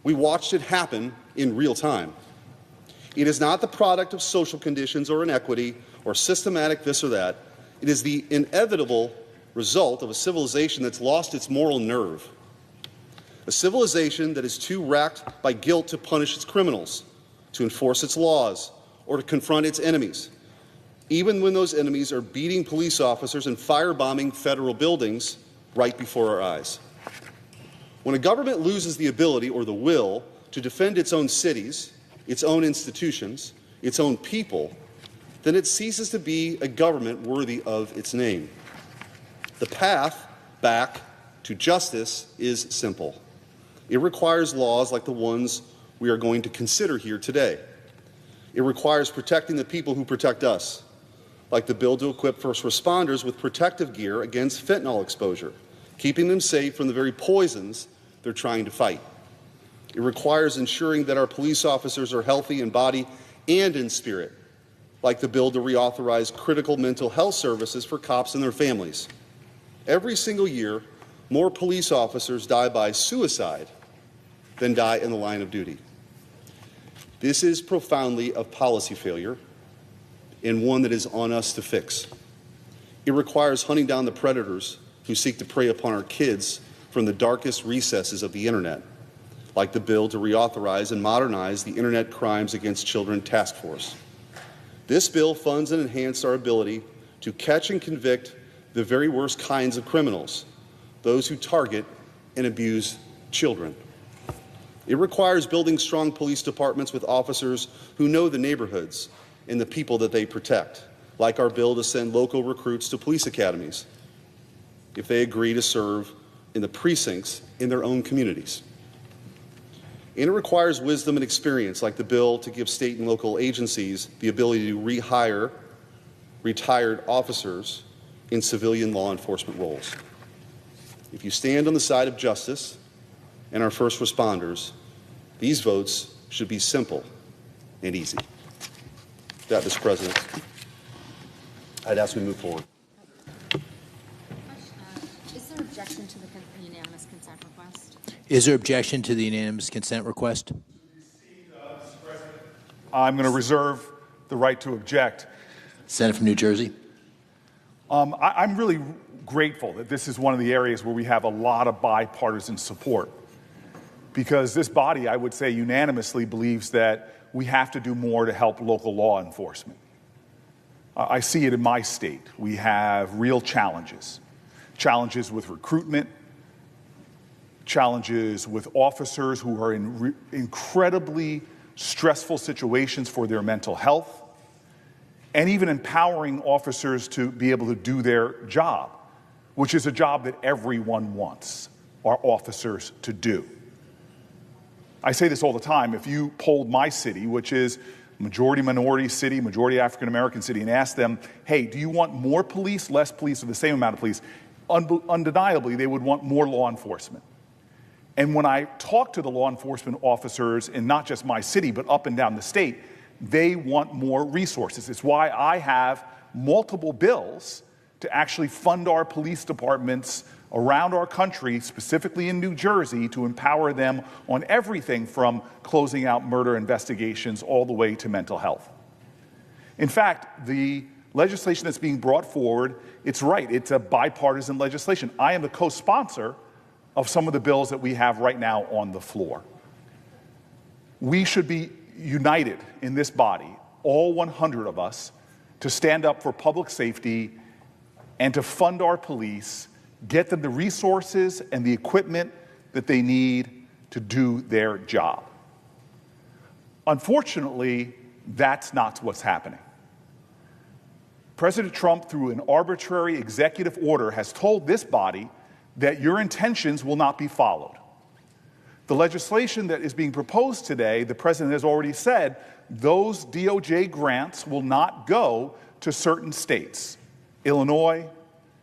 Speaker 11: We watched it happen in real time. It is not the product of social conditions or inequity or systematic this or that. It is the inevitable result of a civilization that's lost its moral nerve. A civilization that is too racked by guilt to punish its criminals, to enforce its laws, or to confront its enemies, even when those enemies are beating police officers and firebombing federal buildings right before our eyes. When a government loses the ability or the will to defend its own cities, its own institutions, its own people, then it ceases to be a government worthy of its name. The path back to justice is simple. It requires laws like the ones we are going to consider here today. It requires protecting the people who protect us, like the bill to equip first responders with protective gear against fentanyl exposure, keeping them safe from the very poisons they're trying to fight. It requires ensuring that our police officers are healthy in body and in spirit, like the bill to reauthorize critical mental health services for cops and their families. Every single year, more police officers die by suicide than die in the line of duty. This is profoundly a policy failure and one that is on us to fix. It requires hunting down the predators who seek to prey upon our kids from the darkest recesses of the internet, like the bill to reauthorize and modernize the Internet Crimes Against Children Task Force. This bill funds and enhances our ability to catch and convict the very worst kinds of criminals, those who target and abuse children. It requires building strong police departments with officers who know the neighborhoods and the people that they protect, like our bill to send local recruits to police academies if they agree to serve in the precincts in their own communities. And it requires wisdom and experience, like the bill to give state and local agencies the ability to rehire retired officers in civilian law enforcement roles. If you stand on the side of justice and our first responders, these votes should be simple and easy. With that, Mr. President, I'd ask we move forward.
Speaker 13: Is there objection to the unanimous consent request?
Speaker 18: Is there objection to the unanimous consent request?
Speaker 19: I'm going to reserve the right to object.
Speaker 18: Senator from New Jersey.
Speaker 19: I'm really grateful that this is one of the areas where we have a lot of bipartisan support, because this body, I would say unanimously, believes that we have to do more to help local law enforcement. I see it in my state. We have real challenges with recruitment, challenges with officers who are in incredibly stressful situations for their mental health, and even empowering officers to be able to do their job, which is a job that everyone wants our officers to do. I say this all the time. If you polled my city, which is majority minority city, majority African American city, and asked them, hey, do you want more police, less police, or the same amount of police? Undeniably, they would want more law enforcement. And when I talk to the law enforcement officers in not just my city, but up and down the state, they want more resources. It's why I have multiple bills to actually fund our police departments around our country, specifically in New Jersey, to empower them on everything from closing out murder investigations all the way to mental health. In fact, the legislation that's being brought forward, it's right, it's a bipartisan legislation. I am the co-sponsor of some of the bills that we have right now on the floor. We should be united in this body, all 100 of us, to stand up for public safety and to fund our police, get them the resources and the equipment that they need to do their job. Unfortunately, that's not what's happening. President Trump, through an arbitrary executive order, has told this body that your intentions will not be followed. The legislation that is being proposed today, the president has already said, those DOJ grants will not go to certain states: Illinois,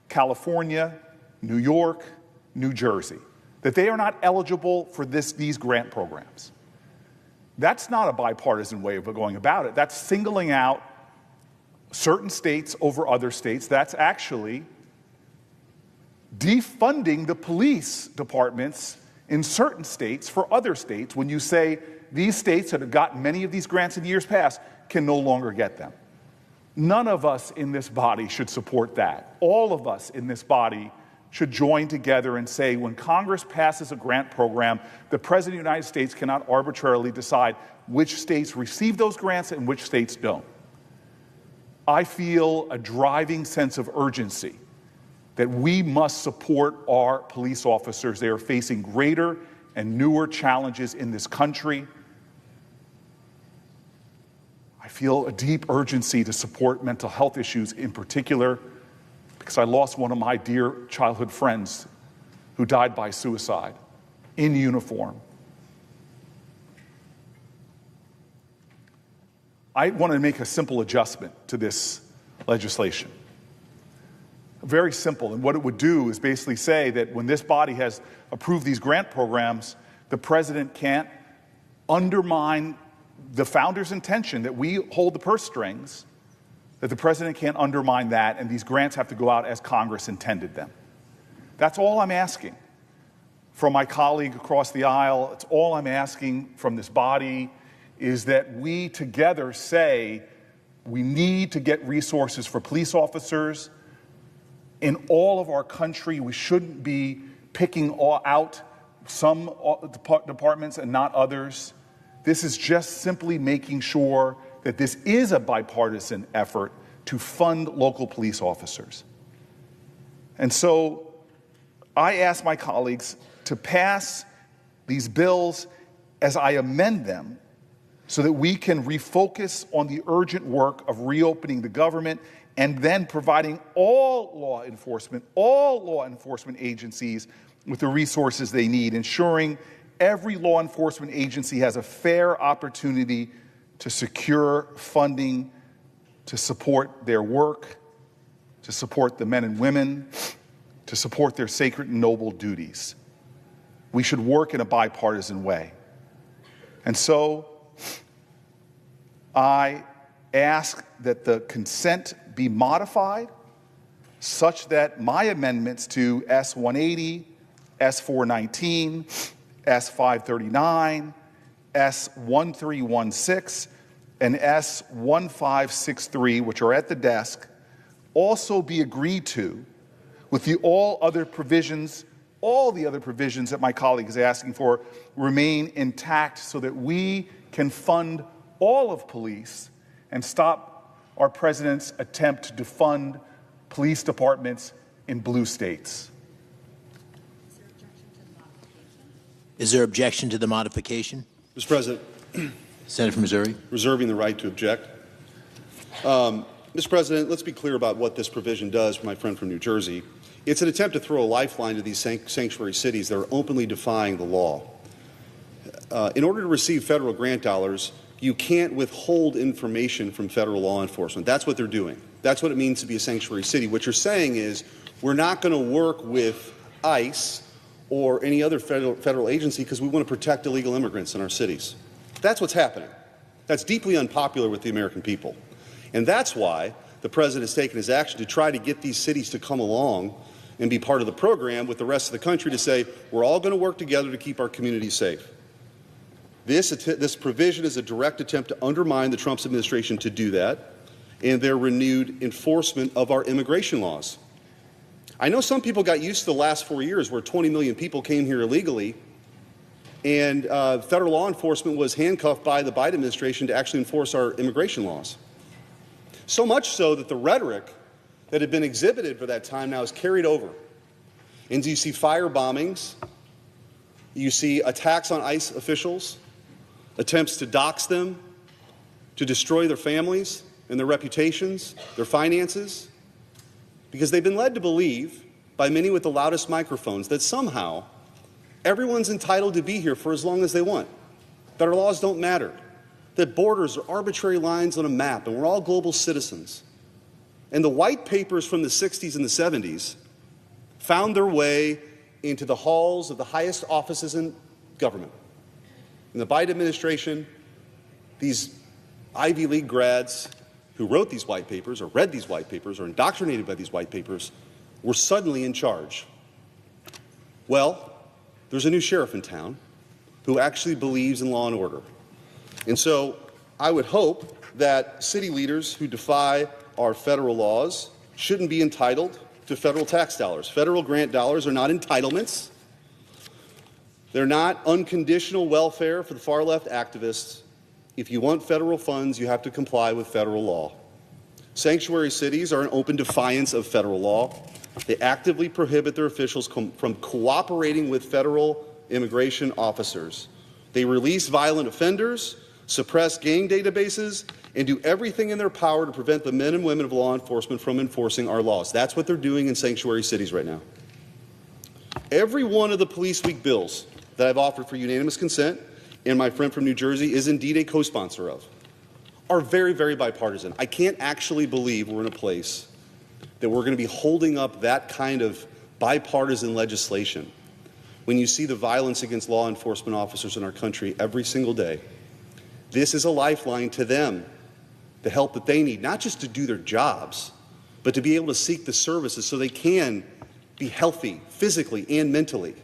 Speaker 19: California, New York, New Jersey, that they are not eligible for these grant programs. That's not a bipartisan way of going about it. That's singling out certain states over other states. That's actually defunding the police departments in certain states for other states when you say these states that have gotten many of these grants in years past can no longer get them. None of us in this body should support that. All of us in this body should join together and say, when Congress passes a grant program, the President of the United States cannot arbitrarily decide which states receive those grants and which states don't. I feel a driving sense of urgency that we must support our police officers. They are facing greater and newer challenges in this country. I feel a deep urgency to support mental health issues in particular, because I lost one of my dear childhood friends who died by suicide in uniform. I want to make a simple adjustment to this legislation. Very simple. And what it would do is basically say that when this body has approved these grant programs, the president can't undermine the founder's intention that we hold the purse strings, that the president can't undermine that, and these grants have to go out as Congress intended them. That's all I'm asking from my colleague across the aisle. It's all I'm asking from this body, is that we together say we need to get resources for police officers in all of our country. We shouldn't be picking out some departments and not others. This is just simply making sure that this is a bipartisan effort to fund local police officers. And so I ask my colleagues to pass these bills as I amend them, so that we can refocus on the urgent work of reopening the government and then providing all law enforcement agencies with the resources they need, ensuring every law enforcement agency has a fair opportunity to secure funding to support their work, to support the men and women, to support their sacred and noble duties. We should work in a bipartisan way. And so I ask that the consent be modified such that my amendments to S-180, S-419, S-539, S-1316, and S-1563, which are at the desk, also be agreed to with all the other provisions that my colleague is asking for remain intact so that we can fund all of police and stop our president's attempt to defund police departments in blue states.
Speaker 18: Is there objection to the modification?
Speaker 11: Mr. President.
Speaker 18: Senator from Missouri.
Speaker 11: Reserving the right to object. Mr. President, let's be clear about what this provision does for my friend from New Jersey. It's an attempt to throw a lifeline to these sanctuary cities that are openly defying the law. In order to receive federal grant dollars, you can't withhold information from federal law enforcement. That's what they're doing. That's what it means to be a sanctuary city. What you're saying is we're not going to work with ICE or any other federal agency because we want to protect illegal immigrants in our cities. That's what's happening. That's deeply unpopular with the American people. And that's why the president has taken his action to try to get these cities to come along and be part of the program with the rest of the country to say, we're all going to work together to keep our communities safe. This provision is a direct attempt to undermine the Trump administration to do that and their renewed enforcement of our immigration laws. I know some people got used to the last 4 years where 20 million people came here illegally and federal law enforcement was handcuffed by the Biden administration to actually enforce our immigration laws. So much so that the rhetoric that had been exhibited for that time now is carried over. And you see fire bombings, you see attacks on ICE officials, attempts to dox them, to destroy their families and their reputations, their finances, because they've been led to believe by many with the loudest microphones that somehow everyone's entitled to be here for as long as they want, that our laws don't matter, that borders are arbitrary lines on a map and we're all global citizens. And the white papers from the 60s and the 70s found their way into the halls of the highest offices in government. In the Biden administration, these Ivy League grads who wrote these white papers or read these white papers or indoctrinated by these white papers were suddenly in charge. Well, there's a new sheriff in town who actually believes in law and order. And so I would hope that city leaders who defy our federal laws shouldn't be entitled to federal tax dollars. Federal grant dollars are not entitlements. They're not unconditional welfare for the far-left activists. If you want federal funds, you have to comply with federal law. Sanctuary cities are in open defiance of federal law. They actively prohibit their officials from cooperating with federal immigration officers. They release violent offenders, suppress gang databases, and do everything in their power to prevent the men and women of law enforcement from enforcing our laws. That's what they're doing in sanctuary cities right now. Every one of the Police Week bills that I've offered for unanimous consent, and my friend from New Jersey is indeed a co-sponsor of, are very, very bipartisan. I can't actually believe we're in a place that we're going to be holding up that kind of bipartisan legislation when you see the violence against law enforcement officers in our country every single day. This is a lifeline to them, the help that they need, not just to do their jobs, but to be able to seek the services so they can be healthy physically and mentally.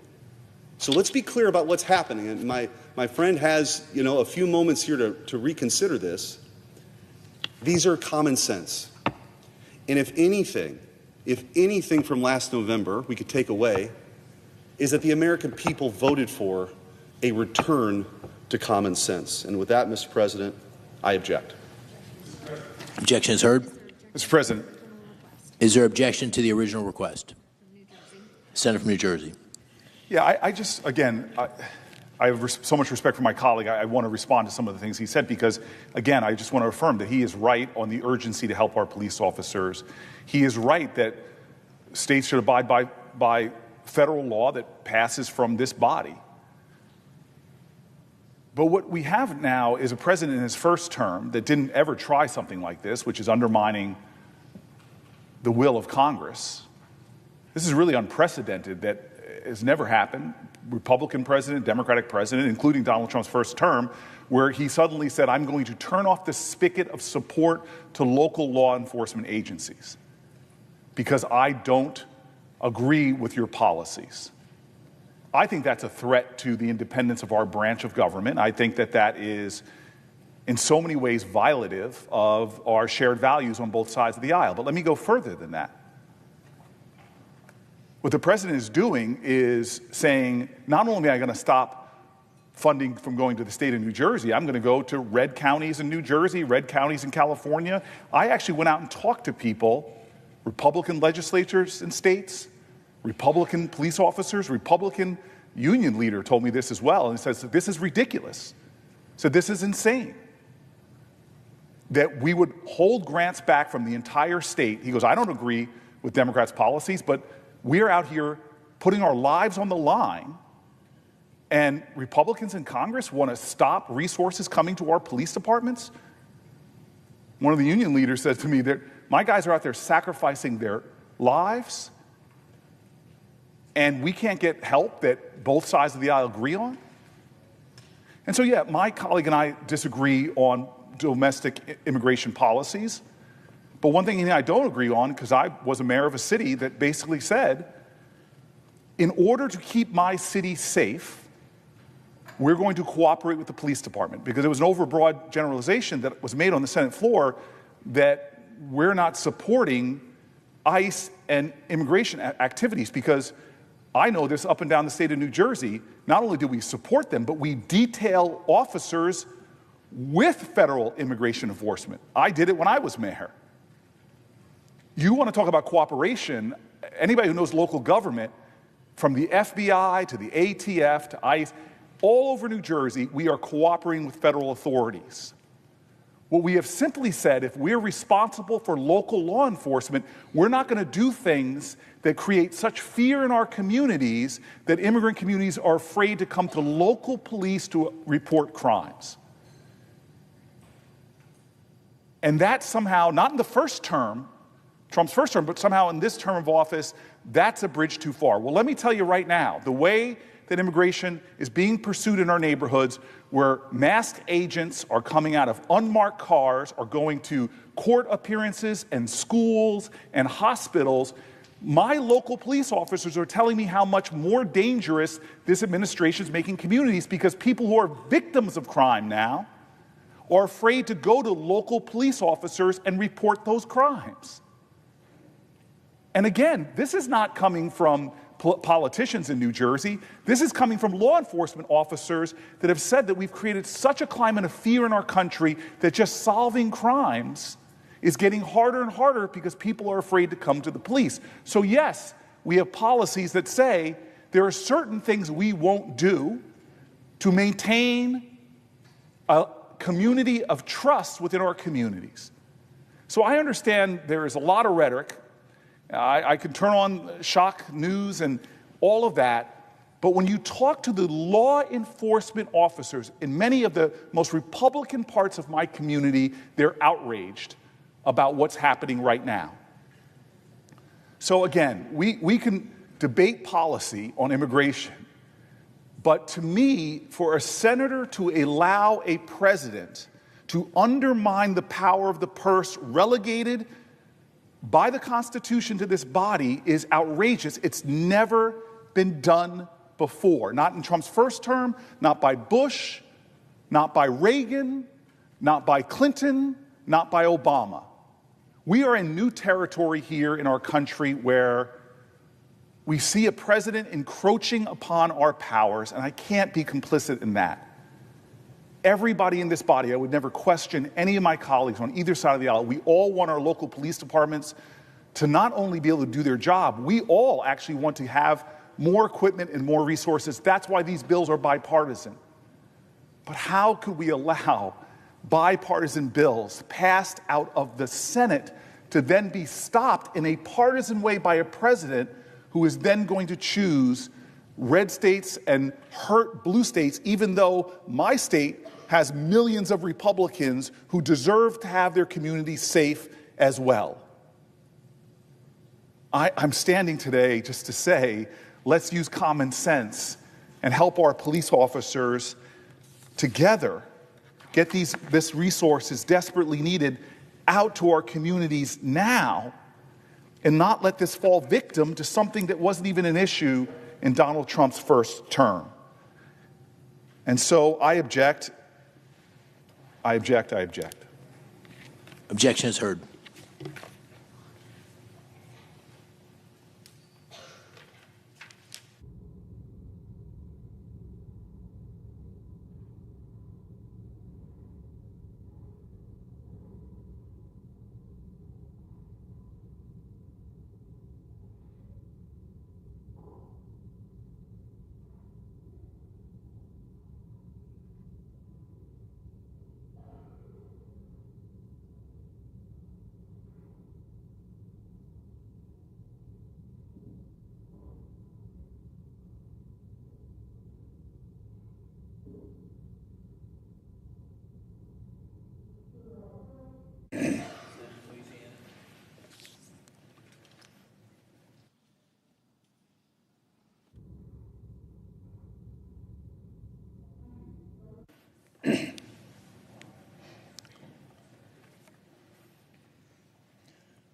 Speaker 11: So let's be clear about what's happening. And my friend has, a few moments here to reconsider this. These are common sense. And if anything from last November we could take away, is that the American people voted for a return to common sense. And with that, Mr. President, I object.
Speaker 18: Objection is heard.
Speaker 19: Mr. President.
Speaker 18: Is there objection to the original request? Senator from New Jersey.
Speaker 19: Yeah, I have so much respect for my colleague. I want to respond to some of the things he said because, again, I just want to affirm that he is right on the urgency to help our police officers. He is right that states should abide by federal law that passes from this body. But what we have now is a president in his first term that didn't ever try something like this, which is undermining the will of Congress. This is really unprecedented. That has never happened. Republican president, Democratic president, including Donald Trump's first term, where he suddenly said, I'm going to turn off the spigot of support to local law enforcement agencies because I don't agree with your policies. I think that's a threat to the independence of our branch of government. I think that that is, in so many ways, violative of our shared values on both sides of the aisle. But let me go further than that. What the president is doing is saying, not only am I going to stop funding from going to the state of New Jersey, I'm going to go to red counties in New Jersey, red counties in California. I actually went out and talked to people, Republican legislators in states, Republican police officers, Republican union leader told me this as well, and says, this is ridiculous. So this is insane. That we would hold grants back from the entire state. He goes, I don't agree with Democrats' policies, but we're out here putting our lives on the line, and Republicans in Congress want to stop resources coming to our police departments? One of the union leaders said to me that my guys are out there sacrificing their lives, and we can't get help that both sides of the aisle agree on? And so, yeah, my colleague and I disagree on domestic immigration policies. But one thing I don't agree on, because I was a mayor of a city that basically said, in order to keep my city safe, we're going to cooperate with the police department. Because it was an overbroad generalization that was made on the Senate floor that we're not supporting ICE and immigration activities. Because I know this up and down the state of New Jersey, not only do we support them, but we detail officers with federal immigration enforcement. I did it when I was mayor. You want to talk about cooperation, anybody who knows local government, from the FBI to the ATF to ICE, all over New Jersey, we are cooperating with federal authorities. What we have simply said, if we're responsible for local law enforcement, we're not going to do things that create such fear in our communities that immigrant communities are afraid to come to local police to report crimes. And that somehow, not in the first term, Trump's first term, but somehow in this term of office, that's a bridge too far. Well, let me tell you right now, the way that immigration is being pursued in our neighborhoods, where masked agents are coming out of unmarked cars, are going to court appearances and schools and hospitals, my local police officers are telling me how much more dangerous this administration is making communities, because people who are victims of crime now are afraid to go to local police officers and report those crimes. And again, this is not coming from politicians in New Jersey. This is coming from law enforcement officers that have said that we've created such a climate of fear in our country that just solving crimes is getting harder and harder because people are afraid to come to the police. So yes, we have policies that say there are certain things we won't do to maintain a community of trust within our communities. So I understand there is a lot of rhetoric. I can turn on shock news and all of that, but when you talk to the law enforcement officers in many of the most Republican parts of my community, they're outraged about what's happening right now. So again, we can debate policy on immigration, but to me, for a senator to allow a president to undermine the power of the purse relegated by the Constitution to this body is outrageous. It's never been done before. Not in Trump's first term, not by Bush, not by Reagan, not by Clinton, not by Obama. We are in new territory here in our country where we see a president encroaching upon our powers, and I can't be complicit in that. Everybody in this body, I would never question any of my colleagues on either side of the aisle. We all want our local police departments to not only be able to do their job, we all actually want to have more equipment and more resources. That's why these bills are bipartisan. But how could we allow bipartisan bills passed out of the Senate to then be stopped in a partisan way by a president who is then going to choose red states and hurt blue states, even though my state has millions of Republicans who deserve to have their communities safe as well. I'm standing today just to say, let's use common sense and help our police officers together get this resources desperately needed out to our communities now, and not let this fall victim to something that wasn't even an issue in Donald Trump's first term. And so I object. I object. I object.
Speaker 18: Objection is heard.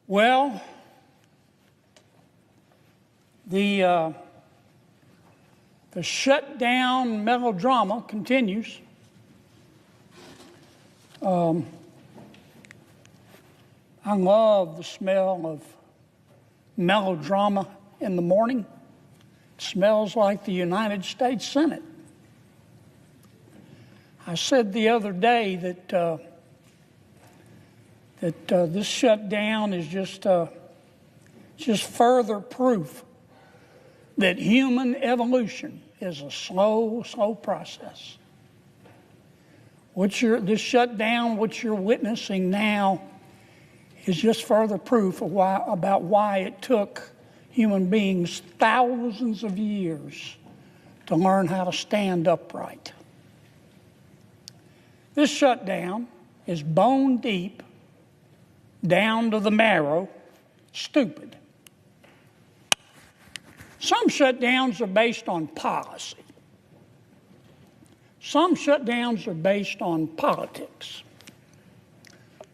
Speaker 2: Well, the shutdown melodrama continues. I love the smell of melodrama in the morning. It smells like the United States Senate. I said the other day that this shutdown is just further proof that human evolution is a slow process. This shutdown, what you're witnessing now, is just further proof of why it took human beings thousands of years to learn how to stand upright. This shutdown is bone deep, down to the marrow, stupid. Some shutdowns are based on policy. Some shutdowns are based on politics.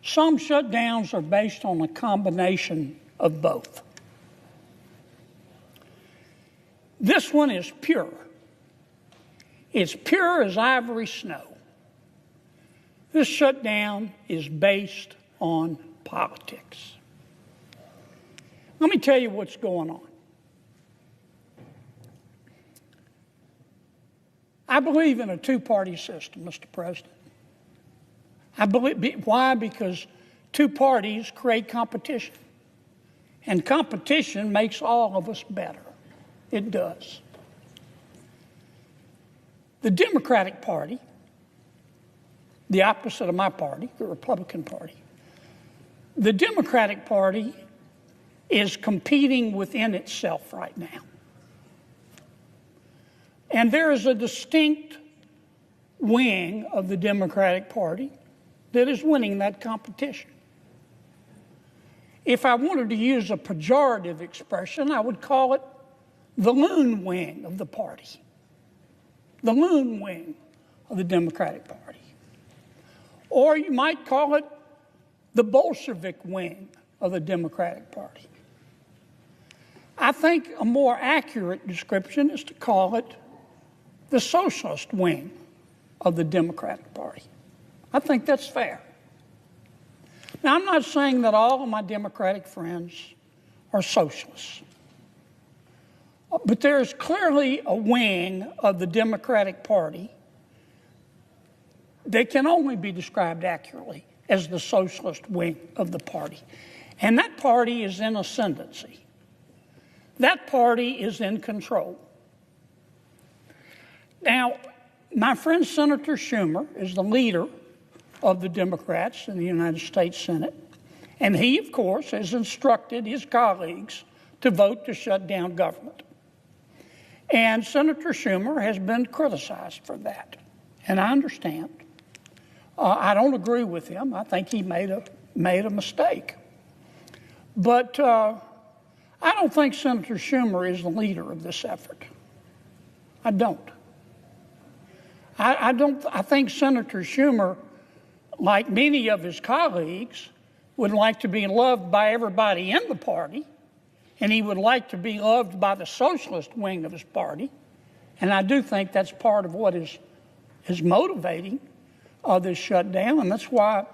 Speaker 2: Some shutdowns are based on a combination of both. This one is pure. It's pure as ivory snow. This shutdown is based on politics. Let me tell you what's going on. I believe in a two-party system, Mr. President. Why? Because two parties create competition. And competition makes all of us better. It does. The Democratic Party, the opposite of my party, the Republican Party, the Democratic Party is competing within itself right now. And there is a distinct wing of the Democratic Party that is winning that competition. If I wanted to use a pejorative expression, I would call it the loon wing of the party. The loon wing of the Democratic Party. Or you might call it the Bolshevik wing of the Democratic Party. I think a more accurate description is to call it the socialist wing of the Democratic Party. I think that's fair. Now, I'm not saying that all of my Democratic friends are socialists. But there is clearly a wing of the Democratic Party that can only be described accurately as the socialist wing of the party. And that party is in ascendancy. That party is in control. Now, my friend Senator Schumer is the leader of the Democrats in the United States Senate. And he, of course, has instructed his colleagues to vote to shut down government. And Senator Schumer has been criticized for that. And I understand. I don't agree with him. I think he made a mistake. But I don't think Senator Schumer is the leader of this effort. I don't. I think Senator Schumer, like many of his colleagues, would like to be loved by everybody in the party, and he would like to be loved by the socialist wing of his party. And I do think that's part of what is motivating this shutdown, and that's why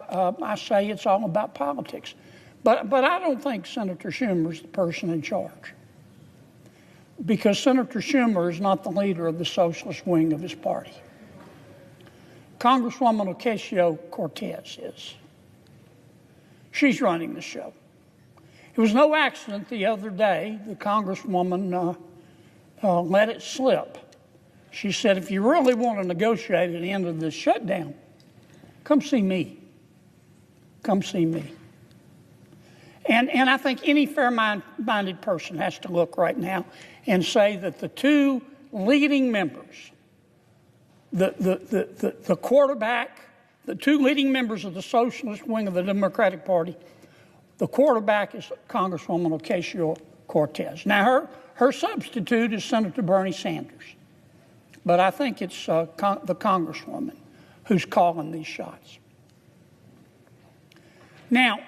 Speaker 2: I say it's all about politics. But I don't think Senator Schumer is the person in charge, because Senator Schumer is not the leader of the socialist wing of his party. Congresswoman Ocasio-Cortez is. She's running the show. It was no accident the other day the Congresswoman let it slip. She said, if you really want to negotiate at the end of this shutdown, come see me. Come see me. And I think any fair-minded person has to look right now and say that the two leading members, the quarterback, the two leading members of the socialist wing of the Democratic Party, the quarterback is Congresswoman Ocasio-Cortez. Now, her substitute is Senator Bernie Sanders. But I think it's the Congresswoman who's calling these shots. Now,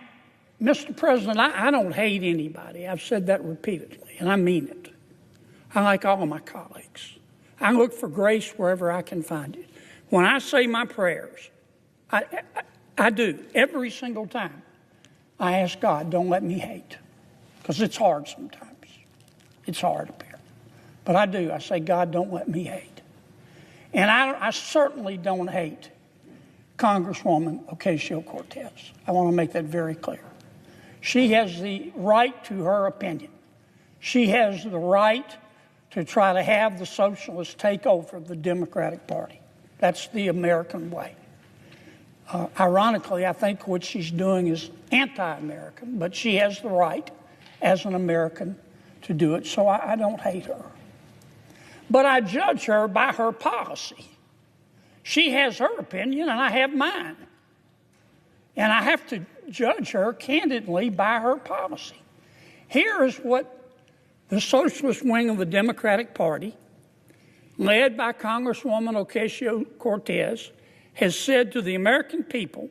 Speaker 2: Mr. President, I don't hate anybody. I've said that repeatedly, and I mean it. I like all of my colleagues. I look for grace wherever I can find it. When I say my prayers, I do, every single time. I ask God, don't let me hate, because it's hard sometimes. It's hard up here. But I do. I say, God, don't let me hate. And I certainly don't hate Congresswoman Ocasio-Cortez. I want to make that very clear. She has the right to her opinion. She has the right to try to have the socialists take over the Democratic Party. That's the American way. Ironically, I think what she's doing is anti-American, but she has the right as an American to do it, so I don't hate her. But I judge her by her policy. She has her opinion, and I have mine. And I have to judge her candidly by her policy. Here is what the socialist wing of the Democratic Party, led by Congresswoman Ocasio-Cortez, has said to the American people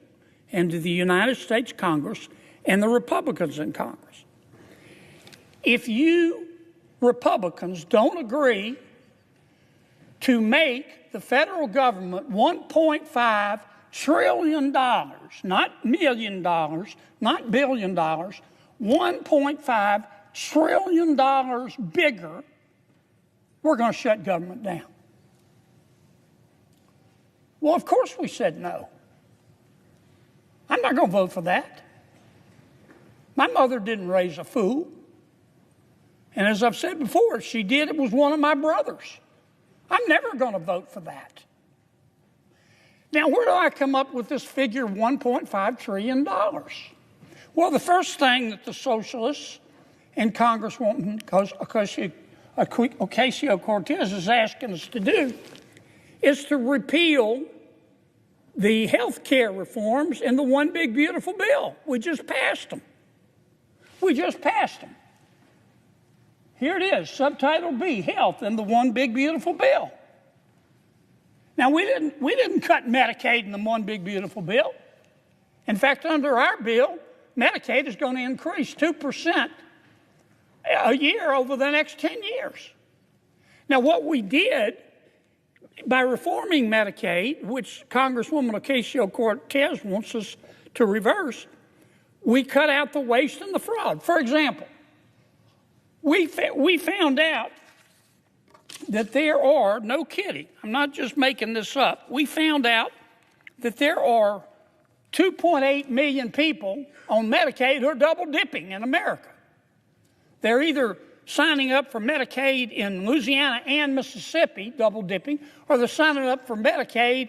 Speaker 2: and to the United States Congress and the Republicans in Congress. If you Republicans don't agree to make the federal government $1.5 trillion, not million dollars, not billion dollars, $1.5 trillion bigger, we're going to shut government down. Well, of course we said no. I'm not going to vote for that. My mother didn't raise a fool. And as I've said before, if she did, it was one of my brothers. I'm never going to vote for that. Now, where do I come up with this figure of $1.5 trillion? Well, the first thing that the socialists and Congresswoman Ocasio-Cortez is asking us to do is to repeal the health care reforms in the One Big Beautiful Bill. We just passed them. We just passed them. Here it is, Subtitle B, Health in the One Big Beautiful Bill. Now, we didn't cut Medicaid in the One Big Beautiful Bill. In fact, under our bill, Medicaid is going to increase 2% a year over the next 10 years. Now, what we did by reforming Medicaid, which Congresswoman Ocasio-Cortez wants us to reverse, we cut out the waste and the fraud. For example, we found out that there are, no kidding, I'm not just making this up, we found out that there are 2.8 million people on Medicaid who are double dipping in America. They're either signing up for Medicaid in Louisiana and Mississippi, double dipping, or they're signing up for Medicaid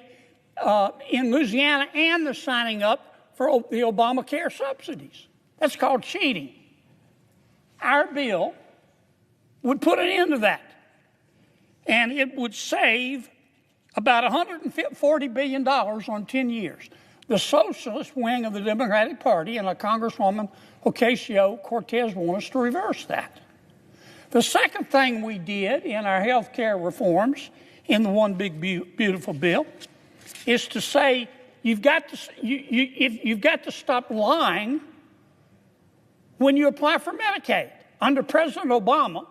Speaker 2: in Louisiana and they're signing up for the Obamacare subsidies. That's called cheating. Our bill would put an end to that. and it would save about $140 billion on 10 years. The socialist wing of the Democratic Party and Congresswoman Ocasio-Cortez want us to reverse that. The second thing we did in our health care reforms in the One Big Beautiful Bill is to say you've got to stop lying when you apply for Medicaid. Under President Obama,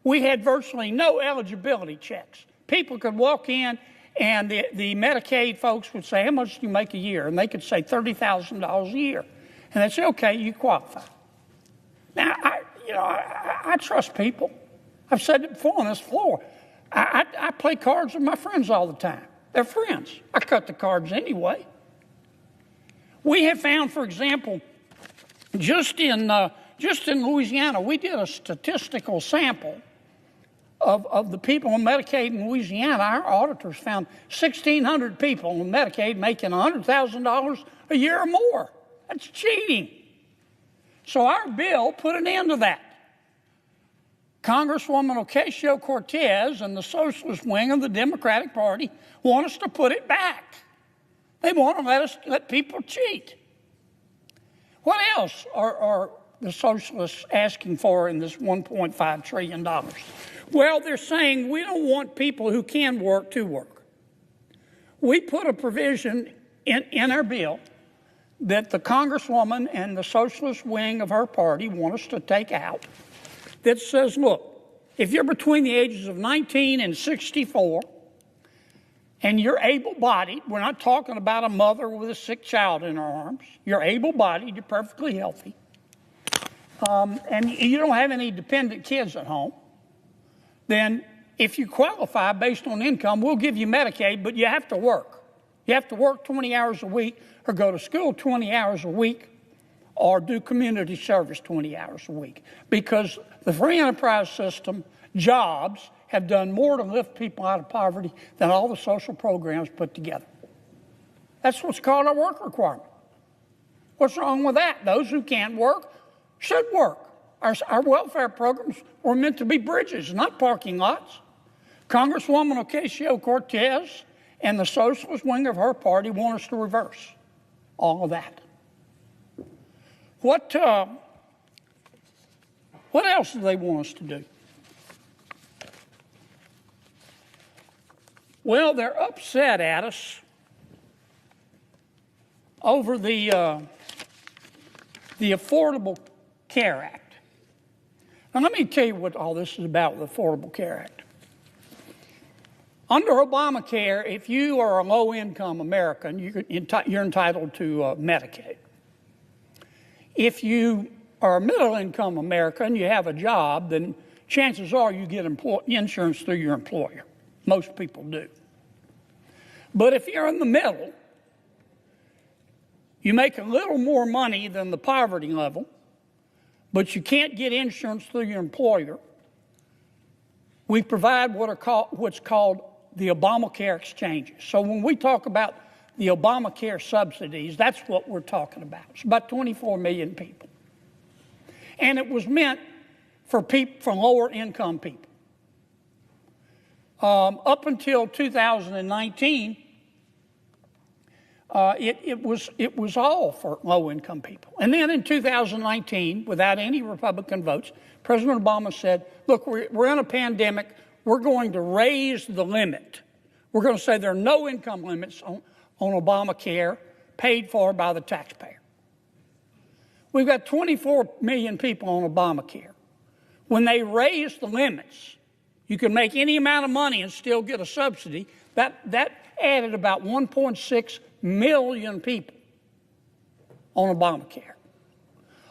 Speaker 2: we had virtually no eligibility checks. People could walk in and the Medicaid folks would say, how much do you make a year? And they could say $30,000 a year. And they'd say, okay, you qualify. Now, I trust people. I've said it before on this floor. I play cards with my friends all the time. They're friends. I cut the cards anyway. We have found, for example, just in Louisiana, we did a statistical sample of the people on Medicaid in Louisiana. Our auditors found 1,600 people on Medicaid making $100,000 a year or more. That's cheating. So our bill put an end to that. Congresswoman Ocasio-Cortez and the socialist wing of the Democratic Party want us to put it back. They want to let people cheat. What else are the socialists asking for in this $1.5 trillion? Well, they're saying we don't want people who can work to work. We put a provision in our bill that the Congresswoman and the socialist wing of her party want us to take out that says, look, if you're between the ages of 19 and 64 and you're able-bodied, we're not talking about a mother with a sick child in her arms, you're able-bodied, you're perfectly healthy, and you don't have any dependent kids at home, then if you qualify based on income, we'll give you Medicaid, but you have to work. You have to work 20 hours a week or go to school 20 hours a week or do community service 20 hours a week. Because the free enterprise system, jobs, have done more to lift people out of poverty than all the social programs put together. That's what's called a work requirement. What's wrong with that? Those who can't work should work. Our welfare programs were meant to be bridges, not parking lots. Congresswoman Ocasio-Cortez and the socialist wing of her party want us to reverse all of that. What else do they want us to do? Well, they're upset at us over the Affordable Care Act. Now, let me tell you what all this is about with the Affordable Care Act. Under Obamacare, if you are a low-income American, you're entitled to Medicaid. If you are a middle-income American, you have a job, then chances are you get insurance through your employer. Most people do. But if you're in the middle, you make a little more money than the poverty level, but you can't get insurance through your employer, we provide what's called the Obamacare exchanges. So when we talk about the Obamacare subsidies, that's what we're talking about. It's about 24 million people. And it was meant for lower income people. Up until 2019, it was all for low income people. And then in 2019, without any Republican votes, President Obama said, look, we're in a pandemic. We're going to raise the limit. We're going to say there are no income limits on Obamacare paid for by the taxpayer. We've got 24 million people on Obamacare. When they raised the limits, you can make any amount of money and still get a subsidy. That added about 1.6 million people on Obamacare.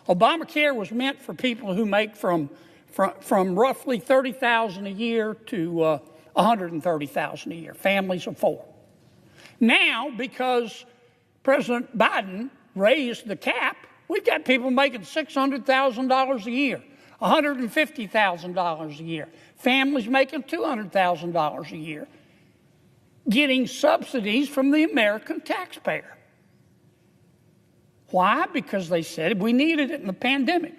Speaker 2: Obamacare was meant for people who make from roughly $30,000 a year to $130,000 a year, families of four. Now, because President Biden raised the cap, we've got people making $600,000 a year, $150,000 a year, families making $200,000 a year, getting subsidies from the American taxpayer. Why? Because they said we needed it in the pandemic.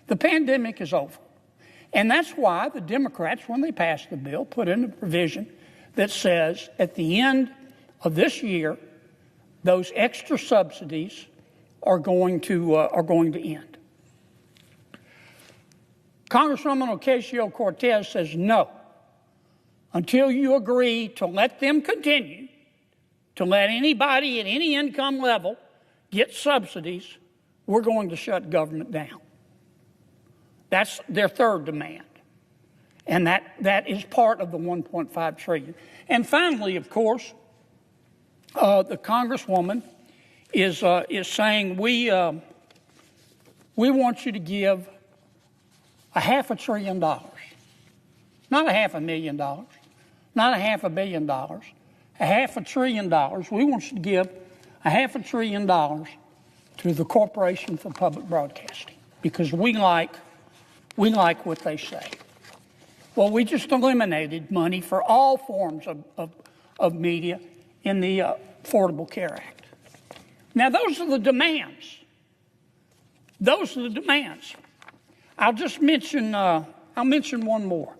Speaker 2: The pandemic is over. And that's why the Democrats, when they passed the bill, put in a provision that says at the end of this year, those extra subsidies are going to end. Congresswoman Ocasio-Cortez says no. Until you agree to let them continue, to let anybody at any income level get subsidies, we're going to shut government down. That's their third demand. And that is part of the $1.5 trillion. And finally, of course, the Congresswoman is saying we want you to give $500 billion, not $500,000, not $500 million, $500 billion. We want you to give $500 billion to the Corporation for Public Broadcasting because we like what they say. Well, we just eliminated money for all forms of media in the Affordable Care Act. Now, those are the demands. Those are the demands. I'll mention one more.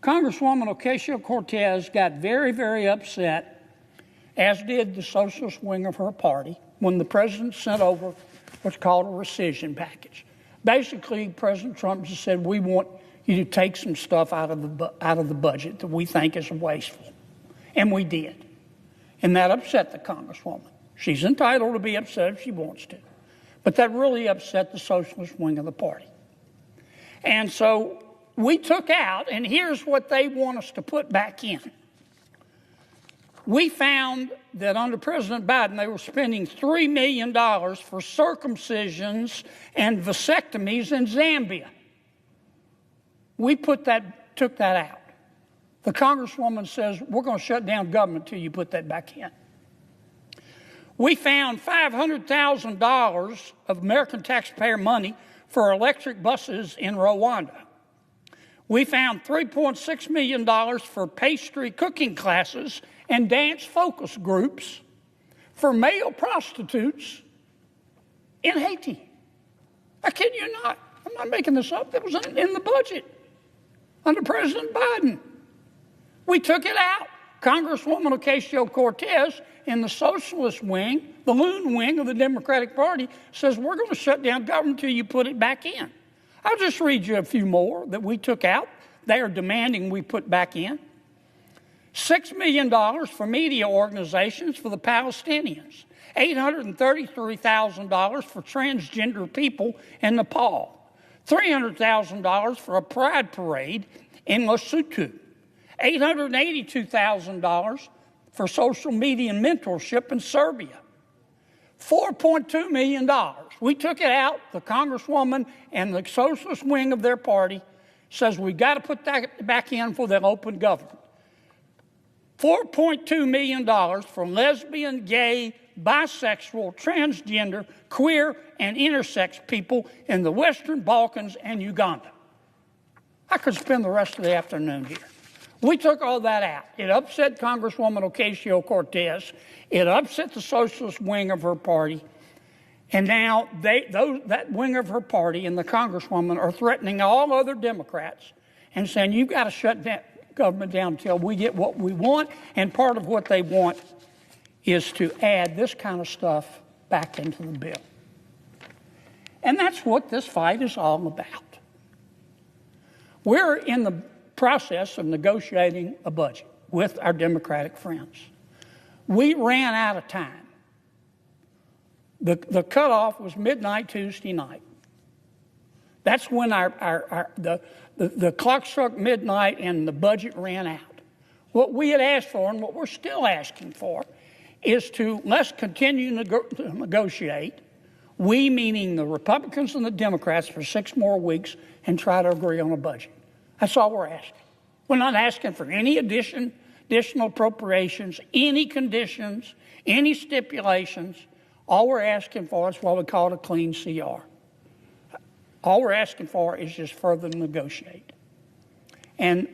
Speaker 2: Congresswoman Ocasio-Cortez got very, very upset, as did the socialist wing of her party, when the president sent over what's called a rescission package. Basically, President Trump just said, we want you to take some stuff out of the budget that we think is wasteful. And we did. And that upset the Congresswoman. She's entitled to be upset if she wants to. But that really upset the socialist wing of the party. And so we took out, and here's what they want us to put back in. We found that under President Biden, they were spending $3 million for circumcisions and vasectomies in Zambia. We took that out. The Congresswoman says, we're going to shut down government until you put that back in. We found $500,000 of American taxpayer money for electric buses in Rwanda. We found $3.6 million for pastry cooking classes and dance focus groups for male prostitutes in Haiti. I kid you not. I'm not making this up. That was in the budget under President Biden. We took it out. Congresswoman Ocasio-Cortez in the socialist wing, the loon wing of the Democratic Party, says we're going to shut down government until you put it back in. I'll just read you a few more that we took out. They are demanding we put back in. $6 million for media organizations for the Palestinians. $833,000 for transgender people in Nepal. $300,000 for a pride parade in Lesotho. $882,000 for social media mentorship in Serbia. $4.2 million. We took it out. The Congresswoman and the socialist wing of their party says we've got to put that back in for the open government. $4.2 million for lesbian, gay, bisexual, transgender, queer, and intersex people in the Western Balkans and Uganda. I could spend the rest of the afternoon here. We took all that out. It upset Congresswoman Ocasio-Cortez. It upset the socialist wing of her party. And now that wing of her party and the Congresswoman are threatening all other Democrats and saying, you've got to shut that government down until we get what we want. And part of what they want is to add this kind of stuff back into the bill. And that's what this fight is all about. We're in the process of negotiating a budget with our Democratic friends. We ran out of time. The cutoff was midnight Tuesday night. That's when the clock struck midnight and the budget ran out. What we had asked for and what we're still asking for is to let's continue to negotiate, we meaning the Republicans and the Democrats, for 6 more weeks and try to agree on a budget. That's all we're asking. We're not asking for any additional appropriations, any conditions, any stipulations. All we're asking for is what we call a clean CR. All we're asking for is just further negotiate. And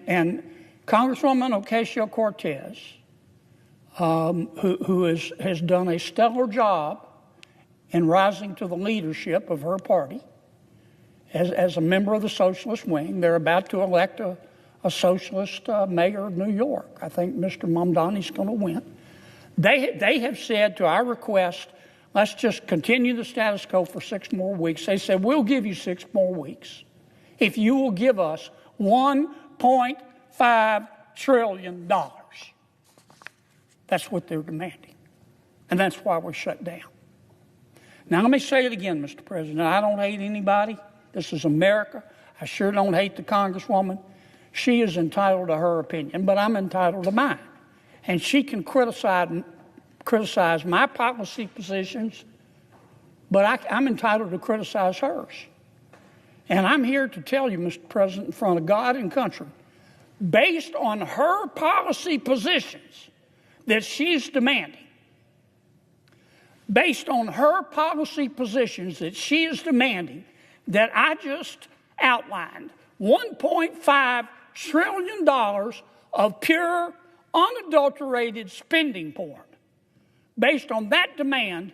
Speaker 2: Congresswoman Ocasio-Cortez, who has done a stellar job in rising to the leadership of her party as a member of the socialist wing. They're about to elect a socialist mayor of New York. I think Mr. Mamdani's going to win. They have said to our request, let's just continue the status quo for 6 more weeks. They said, we'll give you 6 more weeks if you will give us $1.5 trillion. That's what they're demanding. And that's why we're shut down. Now, let me say it again, Mr. President. I don't hate anybody. This is America. I sure don't hate the Congresswoman. She is entitled to her opinion, but I'm entitled to mine. And she can criticize my policy positions, but I'm entitled to criticize hers. And I'm here to tell you, Mr. President, in front of God and country, based on her policy positions that she's demanding, based on her policy positions that she is demanding that I just outlined, $1.5 trillion of pure, unadulterated spending porn. Based on that demand,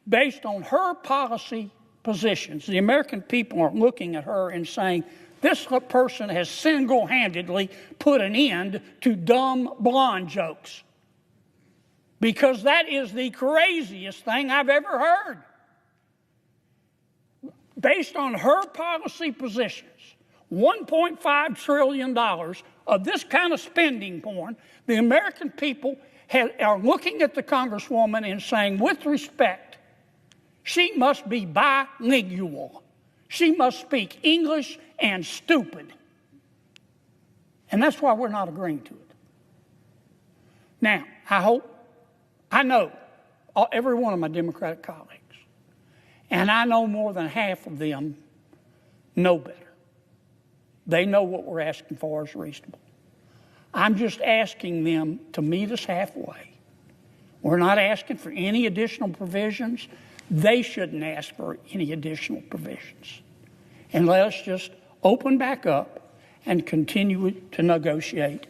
Speaker 2: based on her policy positions, the American people are looking at her and saying, this person has single-handedly put an end to dumb blonde jokes. Because that is the craziest thing I've ever heard. Based on her policy positions, $1.5 trillion of this kind of spending porn, the American people are looking at the Congresswoman and saying, with respect, she must be bilingual. She must speak English and stupid. And that's why we're not agreeing to it. Now, I know every one of my Democratic colleagues, and I know more than half of them know better. They know what we're asking for is reasonable. I'm just asking them to meet us halfway. We're not asking for any additional provisions. They shouldn't ask for any additional provisions. And let us just open back up and continue to negotiate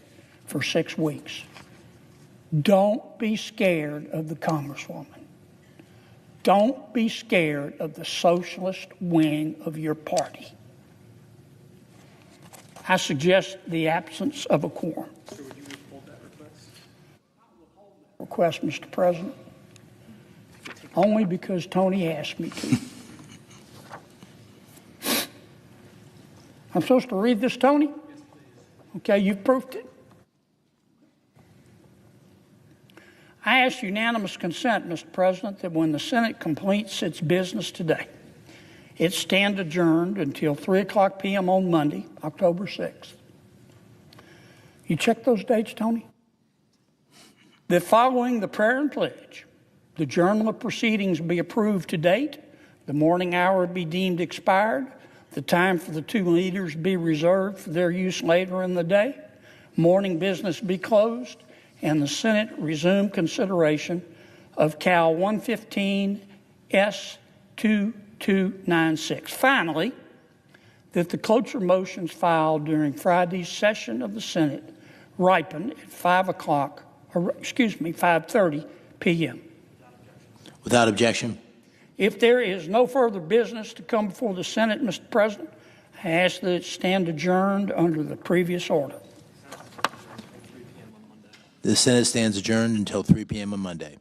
Speaker 2: for 6 weeks. Don't be scared of the Congresswoman. Don't be scared of the socialist wing of your party. I suggest the absence of a quorum. So would you withhold that request? I will withhold that request, Mr. President, only because Tony asked me to. I'm supposed to read this, Tony? Yes, please. Okay, you've proofed it. I ask unanimous consent, Mr. President, that when the Senate completes its business today, it stand adjourned until 3:00 p.m. on Monday, October 6th. You check those dates, Tony? That following the prayer and pledge, the journal of proceedings be approved to date, the morning hour be deemed expired, the time for the 2 leaders be reserved for their use later in the day, morning business be closed, and the Senate resume consideration of Cal 115 S2296. Finally, that the cloture motions filed during Friday's session of the Senate ripen at 5:30 p.m.
Speaker 18: Without objection.
Speaker 2: If there is no further business to come before the Senate, Mr. President, I ask that it stand adjourned under the previous order.
Speaker 18: The Senate stands adjourned until 3 p.m. on Monday.